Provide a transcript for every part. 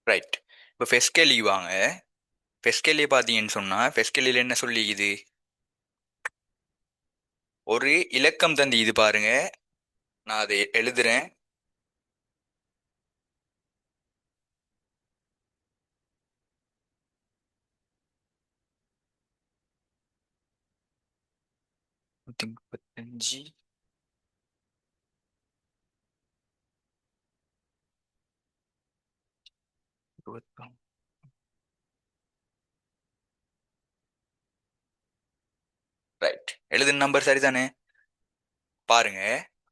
Right. இப்போ ஃபெஸ்கெலி வாங்க. ஃபெஸ்கெலியை பார்த்தீங்கன்னு சொன்னா ஃபெஸ்கெலியில் என்ன சொல்லி இது ஒரு இலக்கம் தந்தி இது பாருங்க. நான் அதை எழுதுறேன். நூத்தி முப்பத்தஞ்சு இருபத்தொன்னு. ரைட். எழுதுன நம்பர் சரிதானே? பாருங்க,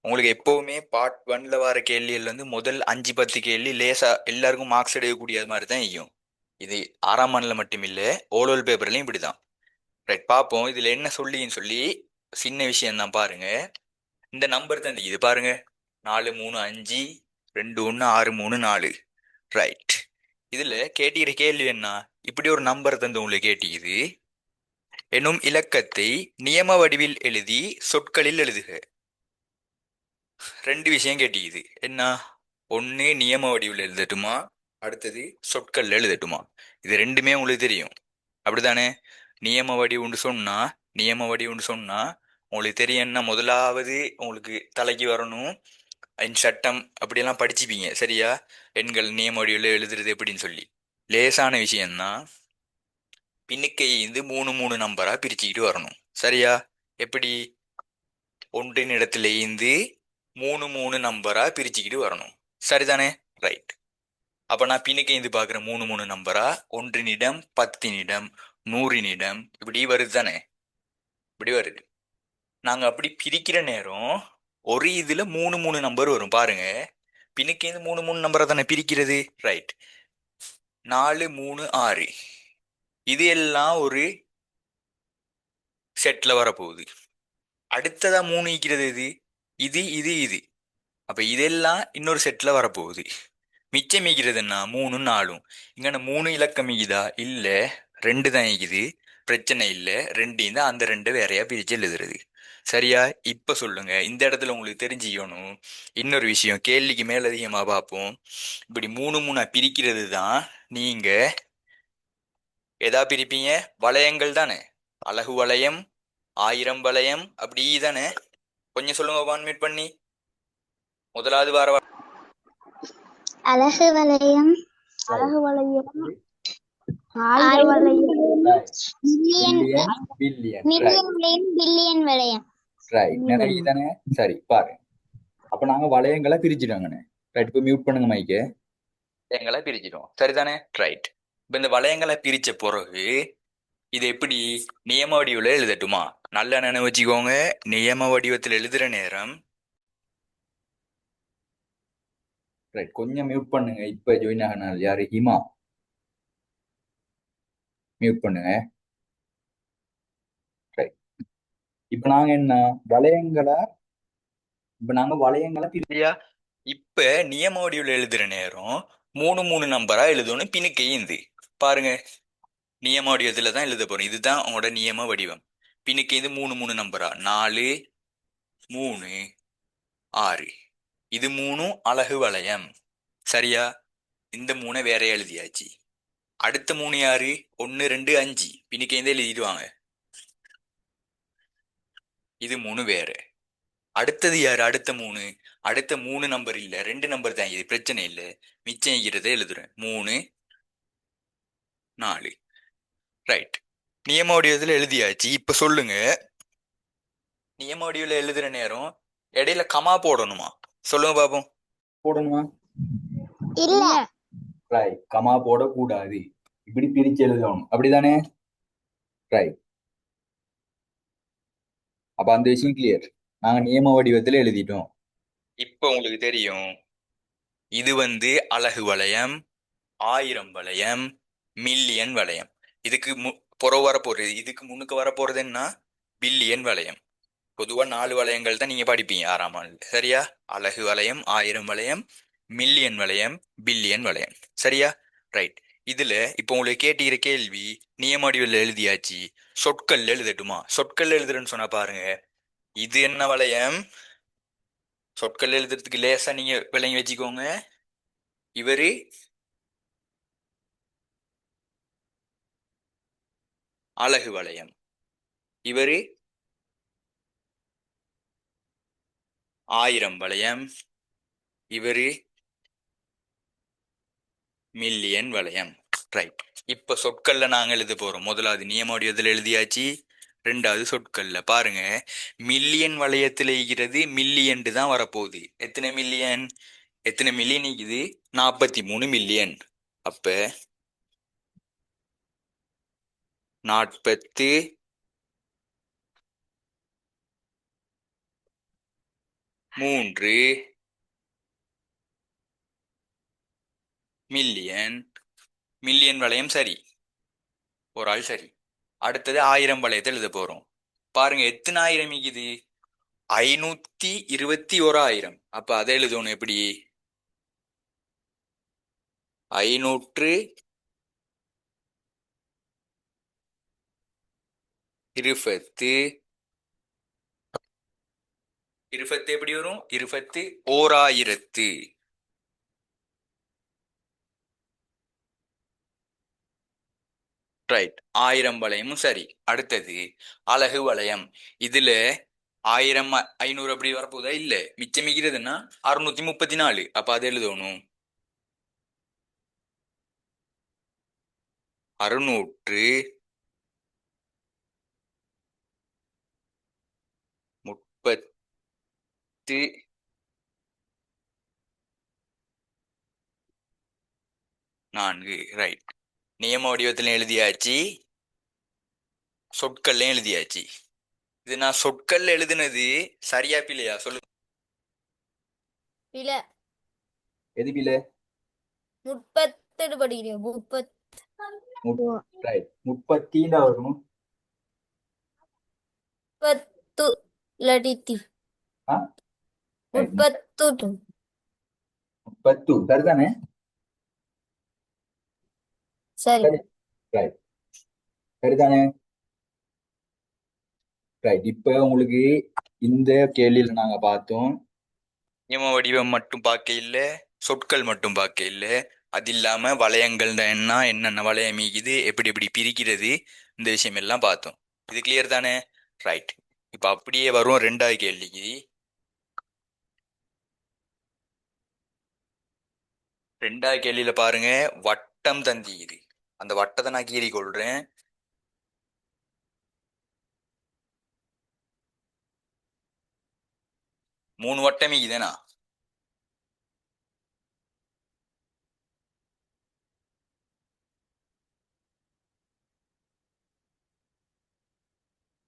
உங்களுக்கு எப்பவுமே பார்ட் ஒன்ல வர கேள்விகள் வந்து முதல் 5-10 கேள்வி லேசா எல்லாருக்கும் மார்க்ஸ் எடுக்கக்கூடிய மாதிரி தான் செய்யும். இது 6ஆம் ஆண்டுல மட்டும் இல்ல, ஓலோல் பேப்பர்லயும் இப்படிதான். ரைட், பார்ப்போம் இதுல என்ன சொல்லின்னு சொல்லி. சின்ன விஷயம் தான் பாருங்க. இந்த நம்பர் தான் இது பாருங்க, 4-3-5-2-1-6-3-4. ரைட். இதுல கேட்டிக்கிற கேள்வி என்ன, இப்படி ஒரு நம்பர் தந்து உங்களுக்கு கேட்டிக்குது. எனும் இலக்கத்தை நியம வடிவில் எழுதி சொற்களில் எழுதுக. ரெண்டு விஷயம் கேட்டிக்குது. என்ன, ஒன்று நியம வடிவில் எழுதட்டுமா, அடுத்தது சொற்கள் எழுதட்டுமா. இது ரெண்டுமே உங்களுக்கு தெரியும், அப்படித்தானே? நியம வடிவுன்னு சொன்னா நியம வடிவுன்னு சொன்னா உங்களுக்கு தெரியும் என்ன, முதலாவது உங்களுக்கு தலைக்கு வரணும் என் சட்டம் அப்படியெல்லாம் படிச்சுப்பீங்க சரியா. எண்கள் நியம வடிவில் எழுதுறது எப்படின்னு சொல்லி லேசான விஷயம்தான். பின்னுக்கை இருந்து 3-3 நம்பரா பிரிச்சுக்கிட்டு வரணும் சரியா. எப்படி, ஒன்றின் இடத்துல இருந்து 3-3 நம்பரா பிரிச்சுக்கிட்டு வரணும் சரிதானே. ரைட். அப்ப நான் பின்னுக்கு இருந்து பாக்குறேன் 3-3 நம்பரா, ஒன்றினிடம், 10னிடம், 100னிடம் இப்படி வருது தானே. இப்படி வருது. நாங்க அப்படி பிரிக்கிற நேரம் ஒரு இதுல 3-3 நம்பர் வரும் பாருங்க. பின்னுக்கு இருந்து 3-3 நம்பரை தானே பிரிக்கிறது. ரைட். 4-3-6 இது எல்லாம் ஒரு செட்ல வரப்போகுது. அடுத்ததா 3 ஈக்கிறது இது இது இது இது. அப்ப இதெல்லாம் இன்னொரு செட்ல வரப்போகுது. மிச்சம் ஈக்கிறது என்ன, 3-4. இங்க 3 இலக்கம் ஈகுதா, இல்ல 2 தான் ஈகுது. பிரச்சனை இல்ல, 2 இருந்தா அந்த 2 வேறையா பிரிச்சு எழுதுறது சரியா. இப்ப சொல்லுங்க, இந்த இடத்துல உங்களுக்கு தெரிஞ்சுக்கணும் இன்னொரு விஷயம், கேள்விக்கு மேல அதிகமா பார்ப்போம். இப்படி 3-3 பிரிக்கிறது தான் நீங்க எதா பிரிப்பீங்க, வளையங்கள் தானே. அலகு வளையம், 1000 வளையம் அப்படி தானே. கொஞ்சம் சொல்லுங்க கான்மிட் பண்ணி. முதலாவது வார அலகு வளையம், Right. அலகு வளையம், இது ஆயிர வளையம், right. Million Billion, billion. Right. Million வளையம், பில்லியன் வளையம். Right. நிறைய தானே. சரி பாருங்க, அப்ப நாங்க வளையங்களை பிரிச்சுட்டோங்கண்ணே. ரைட். இப்போ மியூட் பண்ணுங்க மைக்கு. வளையங்களை பிரிச்சிட்டோம் சரிதானே. ரைட். இப்ப இந்த வளையங்களை பிரிச்ச பிறகு இது எப்படி நியம வடிவில் எழுதட்டுமா. நல்ல நினைவு வச்சுக்கோங்க, நியம வடிவத்தில் எழுதுற நேரம். ரைட், கொஞ்சம் மியூட் பண்ணுங்க. இப்ப ஜாயின் ஆகினார் யாரு, ஹிமா. மியூட் பண்ணுங்க. ரைட். இப்ப நாங்க என்ன வளையங்களை பிரியா. இப்ப நியம வடிவில் எழுதுற நேரம் 3-3 நம்பரா எழுதணும் பின்னுக்கைந்து. பாருங்க, நியம வடிவத்துல தான் எழுத போறோம். இதுதான் உங்களோட நியம வடிவம். பின்னுக்கைந்து 3-3 நம்பரா, 4-3-6. இது 3 அலகு வளையம் சரியா. இந்த 3 வேற எழுதியாச்சு. அடுத்த 3 யாரு, 1-2-5 பின்னுக்கைந்து எழுதிடுவாங்க. இது 3 வேற. அடுத்தது யாரு, அடுத்த மூணு நம்பர் இல்ல, 2 நம்பர் தான். இது பிரச்சனை இல்ல, மிச்சம் இருக்கிறத எழுதுறேன். 3-4. ரைட். நியம வடிவத்தில் எழுதியாச்சு. இப்ப சொல்லுங்க, நியம வடிவில் எழுதுற நேரம் இடையில கமா போடணுமா, சொல்லுங்க பாப்போம். போடணுமா? இல்ல. ரைட், கமா போடக்கூடாது. இப்படி பிரிச்சு எழுதணும் அப்படிதானே. ரைட். அப்ப அந்த விஷயம் கிளியர். நாங்க நியம வடிவத்தில் எழுதிட்டோம். இப்ப உங்களுக்கு தெரியும், இது வந்து அலகு வளையம், 1000 வளையம், மில்லியன் வளையம். இதுக்கு புறவு வரப்போறது, இதுக்கு முன்னுக்கு வரப்போறது என்ன, பில்லியன் வளையம். பொதுவா 4 வளையங்கள் தான் நீங்க படிப்பீங்க 6ஆம் ஆண்டு சரியா. அலகு வளையம், 1000 வளையம், மில்லியன் வளையம், பில்லியன் வளையம் சரியா. ரைட். இதுல இப்ப உங்களுக்கு கேட்டுக்கிற கேள்வி, நியம வடிவில் எழுதியாச்சு, சொற்கள் எழுதட்டுமா. சொற்கள் எழுதுறேன்னு சொன்னா பாருங்க, இது என்ன வளையம். சொற்கள் எழுதுறதுக்கு லேசா நீங்க விளங்கி வச்சுக்கோங்க. இவரு அலகு வளையம். இவரு 1000 வளையம். இவரு மில்லியன் வளையம். ரைட். இப்ப சொற்கள்ல நாங்க எழுத போறோம். முதலாவது நியம வடிவத்தில் எழுதியாச்சு. ரெண்டாவது சொற்கள்ல பாருங்க. மில்லியன் வளையத்தில் இருக்கிறது மில்லியன் தான் வரப்போகுது. எத்தனை மில்லியன்? எத்தனை மில்லியன் இருக்குது? 43 மில்லியன். அப்ப 43 மில்லியன். மில்லியன் வளையம் சரி, ஒரு ஆள் சரி. அடுத்தது 1000 வளையத்தை எழுத போறோம். பாருங்க எத்தனை ஆயிரம் இருக்குது? 521,000. அப்ப அதை எழுதணும் எப்படி? 520 எப்படி வரும்? 21,000. ரைட். 1000 வளையமும் சரி. அடுத்தது அலகு வளையம். இதுல 1000 500 அப்படி வரப்போதா? இல்ல, மிச்சம் மிக்கிறதுன்னா 634. அப்ப அதை எழுதணும் 634. ரைட். நியம வடிவத்தில் எழுதியாச்சு, சொற்கள்ல எழுதியாச்சு. இது நான் சொற்கள்ல எழுதுனது சரியா பிள்ளையா சொல்லு. பில எது பிள்ளை? 30 படிக்கிறேன். 30 ரைட். 30 வரும். 30 ஆ? Right. 30 10 சரிதானே? சரி. ரைட். சரிதானே? ரைட். இப்ப உங்களுக்கு இந்த கேள்வியில நாங்க பார்த்தோம், நியம வடிவம் மட்டும் பார்க்க இல்ல, சொற்கள் மட்டும் பார்க்க இல்ல, அது இல்லாம வளையங்கள் என்ன, என்னென்ன வளையம் இது, எப்படி எப்படி பிரிக்கிறது, இந்த விஷயம் எல்லாம் பார்த்தோம். இது கிளியர் தானே? ரைட். இப்ப அப்படியே வரும் ரெண்டாவது கேள்விக்கு. ரெண்டாவது கேள்வியில பாருங்க, வட்டம் தந்திக்குது. அந்த வட்டத்தை நான் கீறி கொள்றேன். மூணு வட்டம் இதுனா.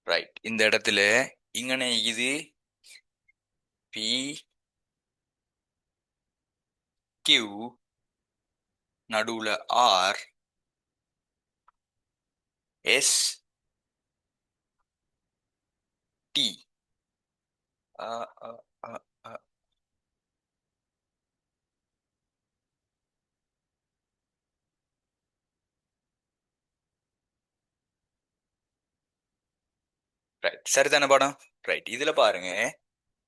ரைட். இந்த இடத்துல இங்கனே இது பி கியூ, நடுவுல ஆர், எஸ் டி. ரைட். சரிதானே படம்? ரைட். இதுல பாருங்க,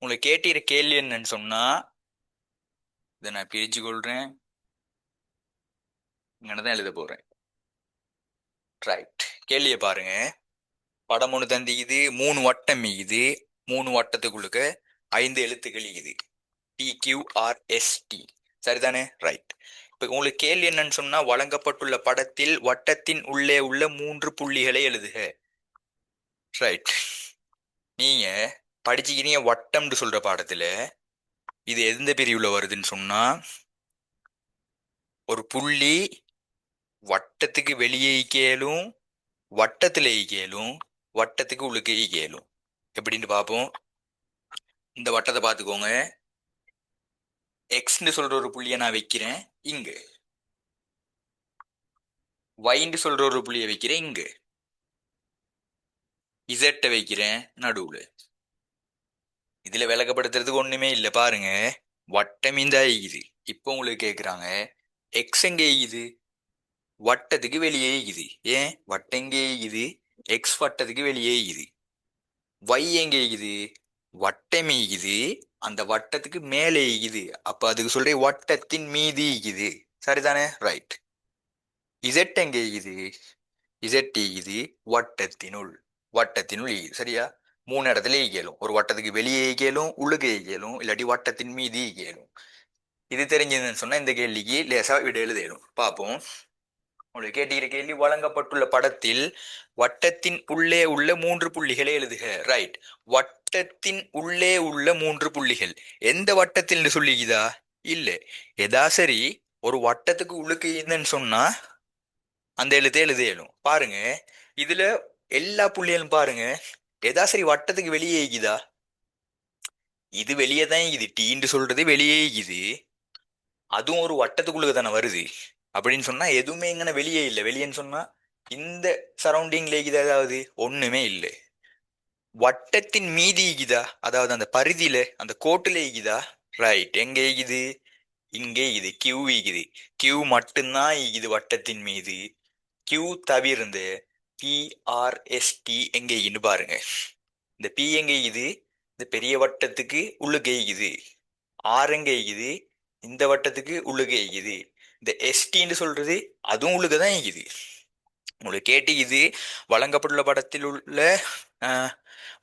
உங்களுக்கு கேட்டிருக்க கேள்வி என்னன்னு சொன்னா, இதை நான் பிரிச்சு கொள்றேன், இங்கதான் எழுத போறேன். ரைட். கேள்விய பாருங்க. படம் ஒண்ணு தந்திக்குது, 3 வட்டம் இது. 3 வட்டத்துக்குள்ளுக்க 5 எழுத்துக்கள் இது, PQRST. சரிதானே? ரைட். இப்ப உங்களுக்கு கேள்வி என்னன்னு சொன்னா, வழங்கப்பட்டுள்ள படத்தில் வட்டத்தின் உள்ளே உள்ள 3 புள்ளிகளை எழுதுக. ரைட். நீங்க படிச்சுக்கிறீங்க வட்டம்னு சொல்ற பாடத்துல, இது எந்த பிரிவுல வருதுன்னு சொன்னா, ஒரு புள்ளி வட்டத்துக்கு வெளியே ஈக்கேலும், வட்டத்துல ஈக்கேலும், வட்டத்துக்கு உள்ளுக்கு ஈக்கேலும். எப்படின்னு பார்ப்போம். இந்த வட்டத்தை பார்த்துக்கோங்க. எக்ஸ்ன்னு சொல்ற ஒரு புள்ளியை நான் வைக்கிறேன் இங்க, ஒய்ன்னு சொல்ற ஒரு புள்ளியை வைக்கிறேன் இங்க, இசட்டை வைக்கிறேன் நடுவுல. இதுல விளக்கப்படுத்துறதுக்கு ஒண்ணுமே இல்லை. பாருங்க, வட்டம் இந்த ஈகுது. இப்போ உங்களுக்கு கேக்குறாங்க, எக்ஸ் எங்க ஈகுது? வட்டத்துக்கு வெளியே ஈகுது. ஏன்? வட்டம் எங்கே ஈகுது? எக்ஸ் வட்டத்துக்கு வெளியே ஈகுது. ஒய் எங்க ஈகுது? வட்டம் ஈகுது, அந்த வட்டத்துக்கு மேலே ஈகுது. அப்ப அதுக்கு சொல்றேன் வட்டத்தின் மீதி ஈகுது. சரிதானே? ரைட். இசட் எங்க ஈகுது? இசட் ஈகுது வட்டத்தினுள். வட்டத்தினுள் ஈகுது சரியா. மூணு இடத்துல ஈகலும். ஒரு வட்டத்துக்கு வெளியே ஈகலும், உள்ளுக்கு ஈகலும், இல்லாட்டி வட்டத்தின் மீது ஈகலும். இது தெரிஞ்சதுன்னு சொன்னா இந்த கேள்விக்கு லேசா விட எழுதலும். பார்ப்போம். உங்களுக்கு கேட்டிருக்கிற கேள்வி, வழங்கப்பட்டுள்ள படத்தில் வட்டத்தின் உள்ளே உள்ள மூன்று புள்ளிகளை எழுதுக. ரைட். வட்டத்தின் உள்ளே உள்ள மூன்று புள்ளிகள் எந்த வட்டத்தில் சொல்லிக்குதா? இல்ல. எதா சரி ஒரு வட்டத்துக்கு உள்ளுக்கு இருந்தேன்னு சொன்னா அந்த எழுத்தே எழுதலும். பாருங்க, இதுல எல்லா புள்ளிகளும் பாருங்க, எதா சரி வட்டத்துக்கு வெளியே இருக்குதா? இது வெளியே தான் இது டீன்னு சொல்றது வெளியே இருக்குது. அதுவும் ஒரு வட்டத்துக்குள்ள தானே வருது. அப்படின்னு சொன்னா எதுவுமே இങ്ങനെ வெளியே இல்லை. வெளியேன்னு சொன்னா இந்த சரௌண்டிங்ல இருக்குது ஏதாவது? ஒண்ணுமே இல்லை. வட்டத்தின் மீதி ஈகுதா? அதாவது அந்த பரிதியில அந்த கோட்டுல ஈகுதா? ரைட். எங்க ஈகுது? இங்கே இது கியூ ஈகுது. கியூ மட்டும்தான் ஈகுது வட்டத்தின் மீது. கியூ தவிர்ந்து பிஆர்எஸ்டி எங்க ஈகுன்னு பாருங்க. இந்த பி எங்க ஈகுது? இந்த பெரிய வட்டத்துக்கு உள்ளுக்கு ஈகுது. ஆர் எங்க ஈகுது? இந்த வட்டத்துக்கு உள்ளுக்கு ஈகுது. இந்த எஸ்டின்னு சொல்றது அதுவும் உள்ளுக்கு தான் ஈகுது. உங்களுக்கு கேட்டு இது வழங்கப்பட்டுள்ள படத்தில் உள்ள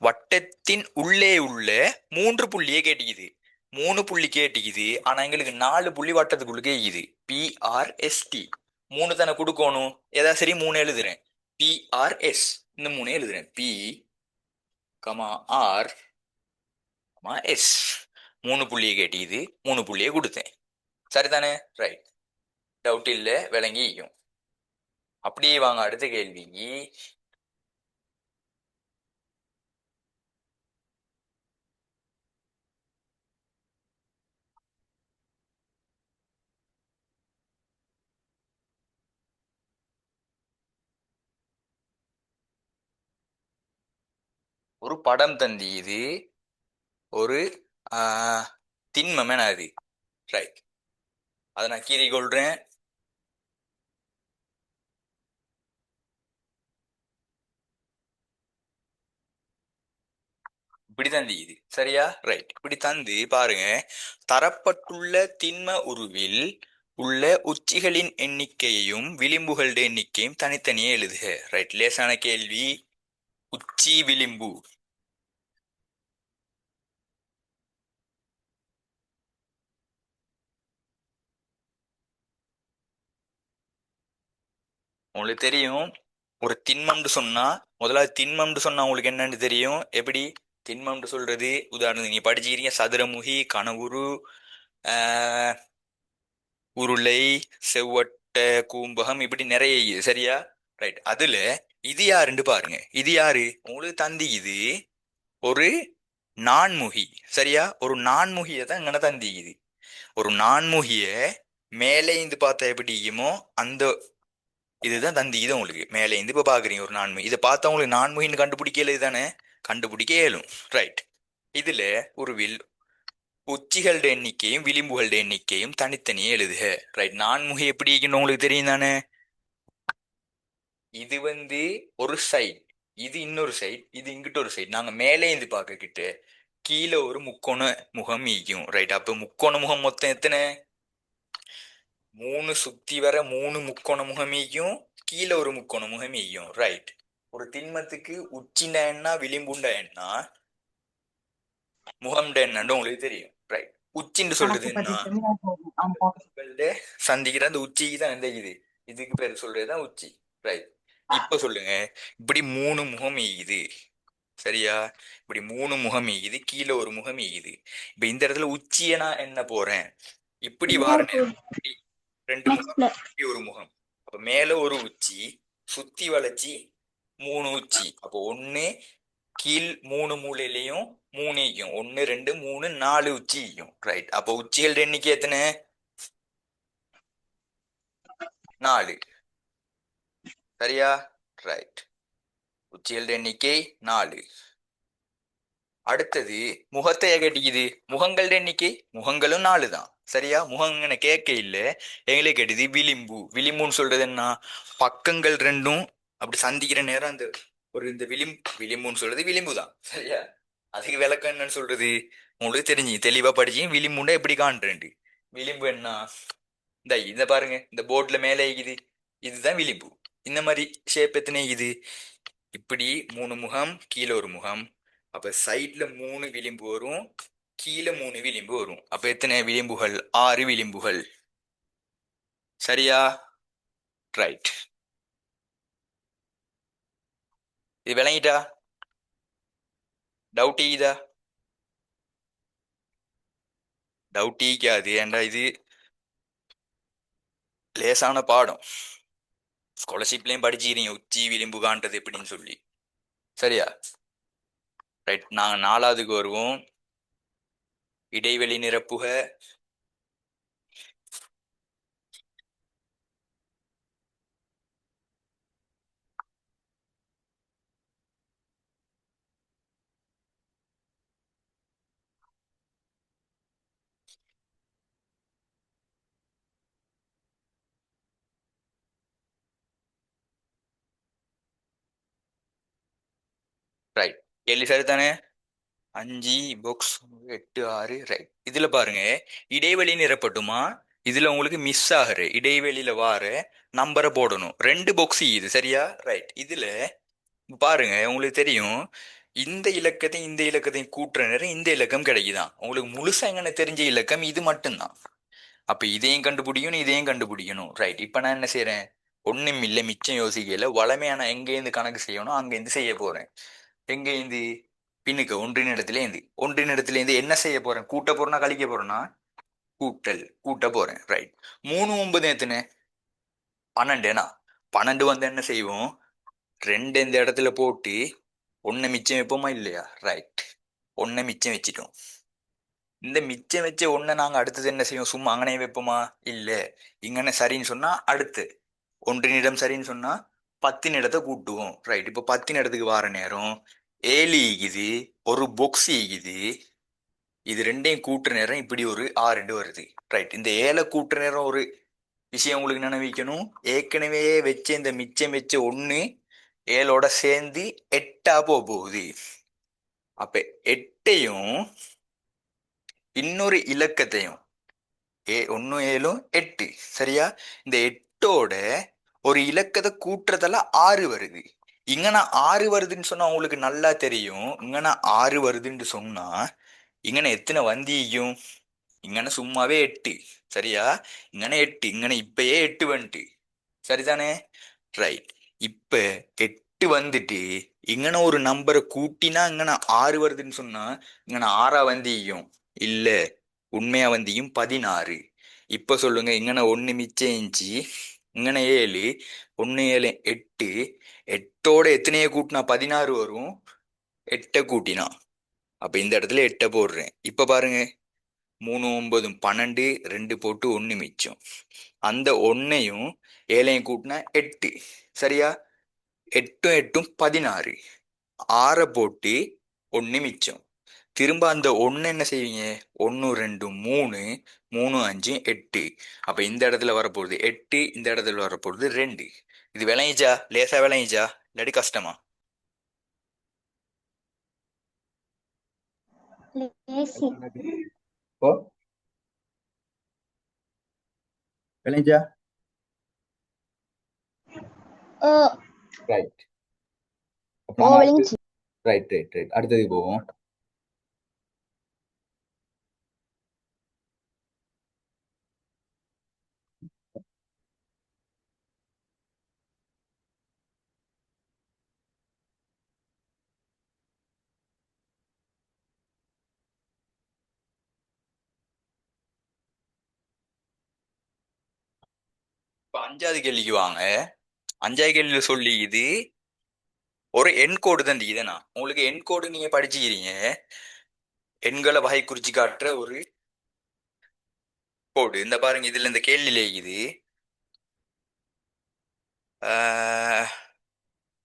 வட்டத்தின் உள்ளே உள்ள மூன்று புள்ளியே கேட்டுக்குது. மூணு புள்ளி கேட்டுக்குது. ஆனா எங்களுக்கு 4 புள்ளி வட்டத்துக்குள்ளுக்கே இருக்குது. பிஆர்எஸ்டி மூணு தானே கொடுக்கணும். ஏதா சரி மூணு எழுதுறேன். பிஆர்எஸ் இந்த மூணு எழுதுறேன். P comma R comma S. மூணு புள்ளியை கேட்டிக்குது. மூணு புள்ளியை கொடுத்தேன். சரிதானே? ரைட். டவுட் இல்ல, விளங்கிக்கும். அப்படியே வாங்க அடுத்த கேள்விக்கு. ஒரு படம் தந்தியது. ஒரு திண்மம் என அது. ரைட். அதை நான் கீறி கொள்றேன். இப்படி தந்தியது சரியா. ரைட். இப்படி தந்து பாருங்க, தரப்பட்டுள்ள திண்ம உருவில் உள்ள உச்சிகளின் எண்ணிக்கையையும் விளிம்புகளுடைய எண்ணிக்கையும் தனித்தனியே எழுதுக. ரைட். லேசான கேள்வி. உச்சி விளிம்பு உங்களுக்கு தெரியும். ஒரு திண்மம்னு சொன்னா முதலாவது திண்மம்னு சொன்னா உங்களுக்கு என்னன்னு தெரியும். எப்படி திண்மம்னு சொல்றது? உதாரணத்துக்கு நீங்க படிச்சுக்கிறீங்க, சதுரமுகி, கனவுரு, ஆஹ் உருளை, செவ்வட்ட, கூம்பகம், இப்படி நிறைய இருக்குது சரியா. ரைட். அதுல இது யாருன்னு பாருங்க. இது யாரு உங்களுக்கு தந்தி? இது ஒரு நான்முகி சரியா. ஒரு நான்முகியை தான் இങ്ങനെ தந்திக்குது. ஒரு நான்முகிய மேலே இருந்து பார்த்தா எப்படி இருக்குமோ அந்த இதுதான் தந்திக்குது உங்களுக்கு. மேலே இருந்து இப்ப பாக்குறீங்க ஒரு நான்முகி. இதை பார்த்தா உங்களுக்கு நான்முகின்னு கண்டுபிடிக்கல தானே? கண்டுபிடிக்க இயலும். ரைட். இதுல ஒரு உச்சிகளுடைய எண்ணிக்கையும் விளிம்புகளுடைய எண்ணிக்கையும் தனித்தனியே எழுதுக. ரைட். நான்முகி எப்படி இருக்குன்னு உங்களுக்கு தெரியும் தானே? இது ஒரு சைட், இது இன்னொரு சைட், இது இங்கிட்ட ஒரு சைட். நாங்க மேலே இருந்து பார்க்க கிட்ட கீழே ஒரு முக்கோண முகம் ஈக்கும். ரைட். அப்ப முக்கோண முகம் மொத்தம் எத்தனை? 3 சுத்தி வர 3 முக்கோண முகம் ஈக்கும். கீழே ஒரு முக்கோண முகம் ஈக்கும். ரைட். ஒரு திண்மத்துக்கு உச்சிண்ட என்ன விளிம்புண்ட என்ன முகம்ட என்னன்னு உங்களுக்கு தெரியும். ரைட். உச்சின்னு சொல்றது என்ன? சந்திக்கிற அந்த உச்சிக்கு தான் எந்த இது, இதுக்கு பேர் சொல்றதுதான் உச்சி. ரைட். இப்ப சொல்லுங்க, இப்படி 3 முகம் ஈகுது சரியா. இப்படி 3 முகம் ஈகுது, கீழே ஒரு முகம் ஈகுது. இப்ப இந்த இடத்துல உச்சிய நான் என்ன போறேன்? இப்படி வார நேரம் இப்படி 2 முகம், இப்படி ஒரு முகம். அப்ப மேல ஒரு உச்சி, சுத்தி வளைச்சி 3 உச்சி. அப்போ ஒண்ணு கீழ் 3 மூலையிலையும் 3 ஈக்கும். 1 2 3 4 உச்சி ஈக்கும். ரைட். அப்போ உச்சிகள் எண்ணிக்கை எத்தனை? 4 சரியா. ரைட். உச்சிகள் எண்ணிக்கை 4. அடுத்தது முகத்தை கட்டிக்குது. முகங்கள் எண்ணிக்கை முகங்களும் 4 தான் சரியா. முகங்கன்னு கேட்க இல்லை, எங்களுக்கு கேட்டுது விளிம்பு. விளிம்புன்னு சொல்றது என்ன? பக்கங்கள் ரெண்டும் அப்படி சந்திக்கிற நேரம் அந்த ஒரு இந்த விளிம்புன்னு சொல்றது விளிம்பு தான் சரியா. அதுக்கு விளக்கம் என்னன்னு சொல்றது உங்களுக்கு தெரிஞ்சு தெளிவா படிச்சு. விளிம்புண்டா எப்படி காண்றேன்? விளிம்பு என்ன? இந்த பாருங்க, இந்த போர்ட்ல மேலே இருக்குது, இதுதான் விளிம்பு. இந்த மாதிரி ஷேப் எத்தனை இது இப்படி 3 முகம் கீழே ஒரு முகம். அப்ப சைட்ல 3 விளிம்பு வரும், கீழே 3 விளிம்பு வரும். அப்ப எத்தனை விளிம்புகள்? 6 விளிம்புகள். சரியா? ரைட். இது விளங்கிட்டா? டவுட் ஈதா? டவுட் ஈக்காது, ஏன்டா இது லேசான பாடம். ஸ்காலர்ஷிப்லயும் படிச்சுக்கிறீங்க உச்சி விளிம்பு காண்றது எப்படின்னு சொல்லி. சரியா? ரைட். நாங்க 4வதுக்கு வருவோம். இடைவெளி நிரப்புக. ரைட். கேள்வி சரிதானே? 5 பாக்ஸ் 8 6. ரைட். இதுல பாருங்க, இடைவெளி நிரப்பட்டுமா? இதுல உங்களுக்கு மிஸ் ஆகுற இடைவெளியில வார நம்பரை போடணும். 2 பாக்ஸ் இது. சரியா? ரைட். இதுல பாருங்க, உங்களுக்கு தெரியும் இந்த இலக்கத்தையும் இந்த இலக்கத்தையும் கூட்டுற நேரம் இந்த இலக்கம் கிடைக்குதான். உங்களுக்கு முழுசா எங்கன்னு தெரிஞ்ச இலக்கம் இது மட்டும்தான். அப்ப இதையும் கண்டுபிடிக்கணும், இதையும் கண்டுபிடிக்கணும். ரைட். இப்ப நான் என்ன செய்யறேன்? ஒண்ணும் இல்லை, மிச்சம் யோசிக்கல. வளமையான எங்கேருந்து கணக்கு செய்யணும் அங்கேருந்து செய்ய போறேன். எங்கேருந்து? பின்னுக்கு ஒன்றின் இடத்துல இருந்து என்ன செய்ய போறேன்? கூட்ட போறேன்னா கழிக்க போறேன்னா? கூட்ட போறேன். ரைட். 3 9 எத்தனை? 12. 12 வந்து என்ன செய்வோம்? 2 இந்த இடத்துல போட்டு 1 மிச்சம் வைப்போமா இல்லையா? ரைட். 1 மிச்சம் வச்சிட்டோம். இந்த மிச்சம் வச்ச 1 நாங்க அடுத்தது என்ன செய்வோம்? சும்மா அங்கனே வைப்போமா? இல்ல. இங்கன சரின்னு சொன்னா அடுத்து ஒன்றினிடம் சரின்னு சொன்னா 10 இடத்தை கூட்டுவோம். ரைட். இப்ப 10 இடத்துக்கு வார நேரம் 7 ஈகுது, ஒரு பொக்ஸ் ஈகுது. இது ரெண்டையும் கூட்டுற நேரம் இப்படி ஒரு 6 வருது. ரைட். இந்த 7 கூட்டுற நேரம் ஒரு விஷயம் உங்களுக்கு நினைவிக்கணும். ஏற்கனவே வச்ச இந்த மிச்சம் வச்ச 1 7ஓட சேர்ந்து 8ஆ போகுது. அப்ப 8ஐயும் இன்னொரு இலக்கத்தையும் 1 7 8. சரியா? இந்த 8ஓட ஒரு இலக்கத்தை கூட்டுறதால 6 வருது. இங்கன 6 வருதுன்னு சொன்னா உங்களுக்கு நல்லா தெரியும். இங்கன 6 வருதுன்னு சொன்னா இங்கன எத்தனை வந்தியும்? இங்கன சும்மாவே 8. சரியா? இங்கன 8, இங்கன இப்பயே 8 வந்துட்டு. சரிதானே? ரைட். இப்ப 8 வந்துட்டு இங்கன ஒரு நம்பரை கூட்டினா இங்கன 6 வருதுன்னு சொன்னா இங்கன 6ஆ வந்தியும்? இல்ல, உண்மையா வந்தியும் 16. இப்ப சொல்லுங்க, இங்கன 1 மிச்சம் இருந்துச்சு, இங்கன 7, 1 7 8. 8ஓட எத்தனைய கூட்டினா 16 வரும்? 8 கூட்டினா. அப்ப இந்த இடத்துல 8 போடுறேன். இப்ப பாருங்க, 3 9 12, 2 போட்டு 1 மிச்சம். அந்த 1ஐயும் 7ஐயும் கூட்டினா 8. சரியா? 8 8 16. 6 போட்டு 1 மிச்சம். திரும்ப அந்த 1 என்ன செய்வீங்க? 1 2 3, 3 5 8. அப்ப இந்த இடத்துல வரப்போகுது 8, இந்த இடத்துல வரப்போகுது 2. இது விளங்கிச்சா? லேசா விளங்கிச்சா இல்லாட்டி கஷ்டமா? லேசி. ஓ, விளங்கிச்சா? ஓ ரைட். ஓ விளங்குச்சு. Right right right. அடுத்தது போவோம். இப்ப 5வது கேள்விக்கு வாங்க. 5வது கேள்வியில சொல்லி இது ஒரு எண் கோடு தான். இதனா உங்களுக்கு எண் கோடு நீங்க படிச்சுக்கிறீங்க. எண்களை வகை குறிச்சு காட்டுற ஒரு கோடு. இந்த பாருங்க, இதுல இந்த கேள்வியில இது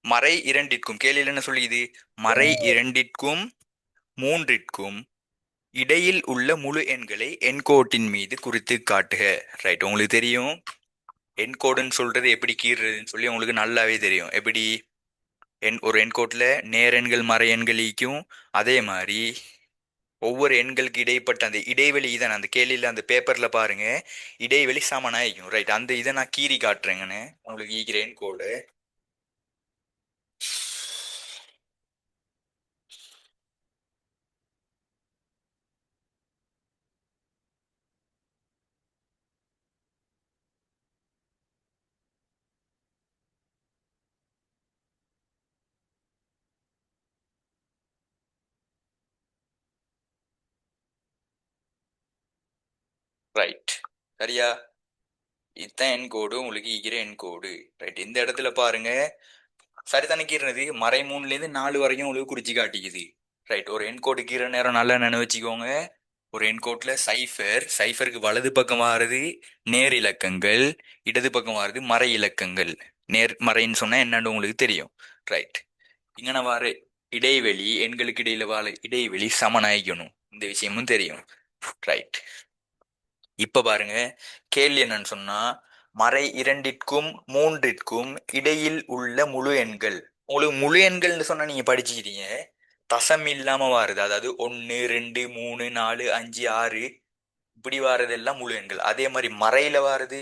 மறை இரண்டிற்கும், கேள்வியில என்ன சொல்லி இது? மறை இரண்டிற்கும் 3ற்கும் இடையில் உள்ள முழு எண்களை எண்கோட்டின் மீது குறித்து காட்டுக. ரைட். உங்களுக்கு தெரியும் எண்கோடுன்னு சொல்றது எப்படி கீறுறதுன்னு சொல்லி உங்களுக்கு நல்லாவே தெரியும். எப்படி ஒரு எண்கோட்டில் நேரெண்கள் மறை எண்கள் ஈக்கும். அதே மாதிரி ஒவ்வொரு எண்களுக்கு இடைப்பட்ட அந்த இடைவெளி இதை அந்த கேள்வியில் அந்த பேப்பர்ல பாருங்க, இடைவெளி சமனாயிக்கும். ரைட், அந்த இதை நான் கீறி காட்டுறேங்கன்னு உங்களுக்கு ஈக்கிறேன் கோடு. ரைட், சரியா? இதுதான் என் கோடு, உங்களுக்கு ஈக்கிற என் கோடு. ரைட், இந்த இடத்துல பாருங்க சரிதானே கீறினது, மறை 3ல இருந்து 4 வரைக்கும் உங்களுக்கு குறிச்சு காட்டிக்குது. ரைட், ஒரு என் கோடு கீற நேரம் நல்லா நினைவு வச்சுக்கோங்க. ஒரு என் கோட்ல சைஃபர், சைஃபருக்கு வலது பக்கம் வாரது நேர் இலக்கங்கள், இடது பக்கம் வாரது மறை இலக்கங்கள். நேர் மறைன்னு சொன்னா என்னன்னு உங்களுக்கு தெரியும். ரைட், இங்கன வார இடைவெளி, எண்களுக்கு இடையில வார இடைவெளி சமனாயிக்கணும், இந்த விஷயமும் தெரியும். ரைட், இப்ப பாருங்க கேள்வி என்னன்னு சொன்னா, மறை 2ற்கும் 3ற்கும் இடையில் உள்ள முழு எண்கள். உங்களுக்கு முழு எண்கள்னு சொன்னா நீங்க படிச்சுக்கிறீங்க, தசம் இல்லாம வாருது, அதாவது 1 2 3 4 5 6 இப்படி வாரதெல்லாம் முழு எண்கள். அதே மாதிரி மறையில வாரது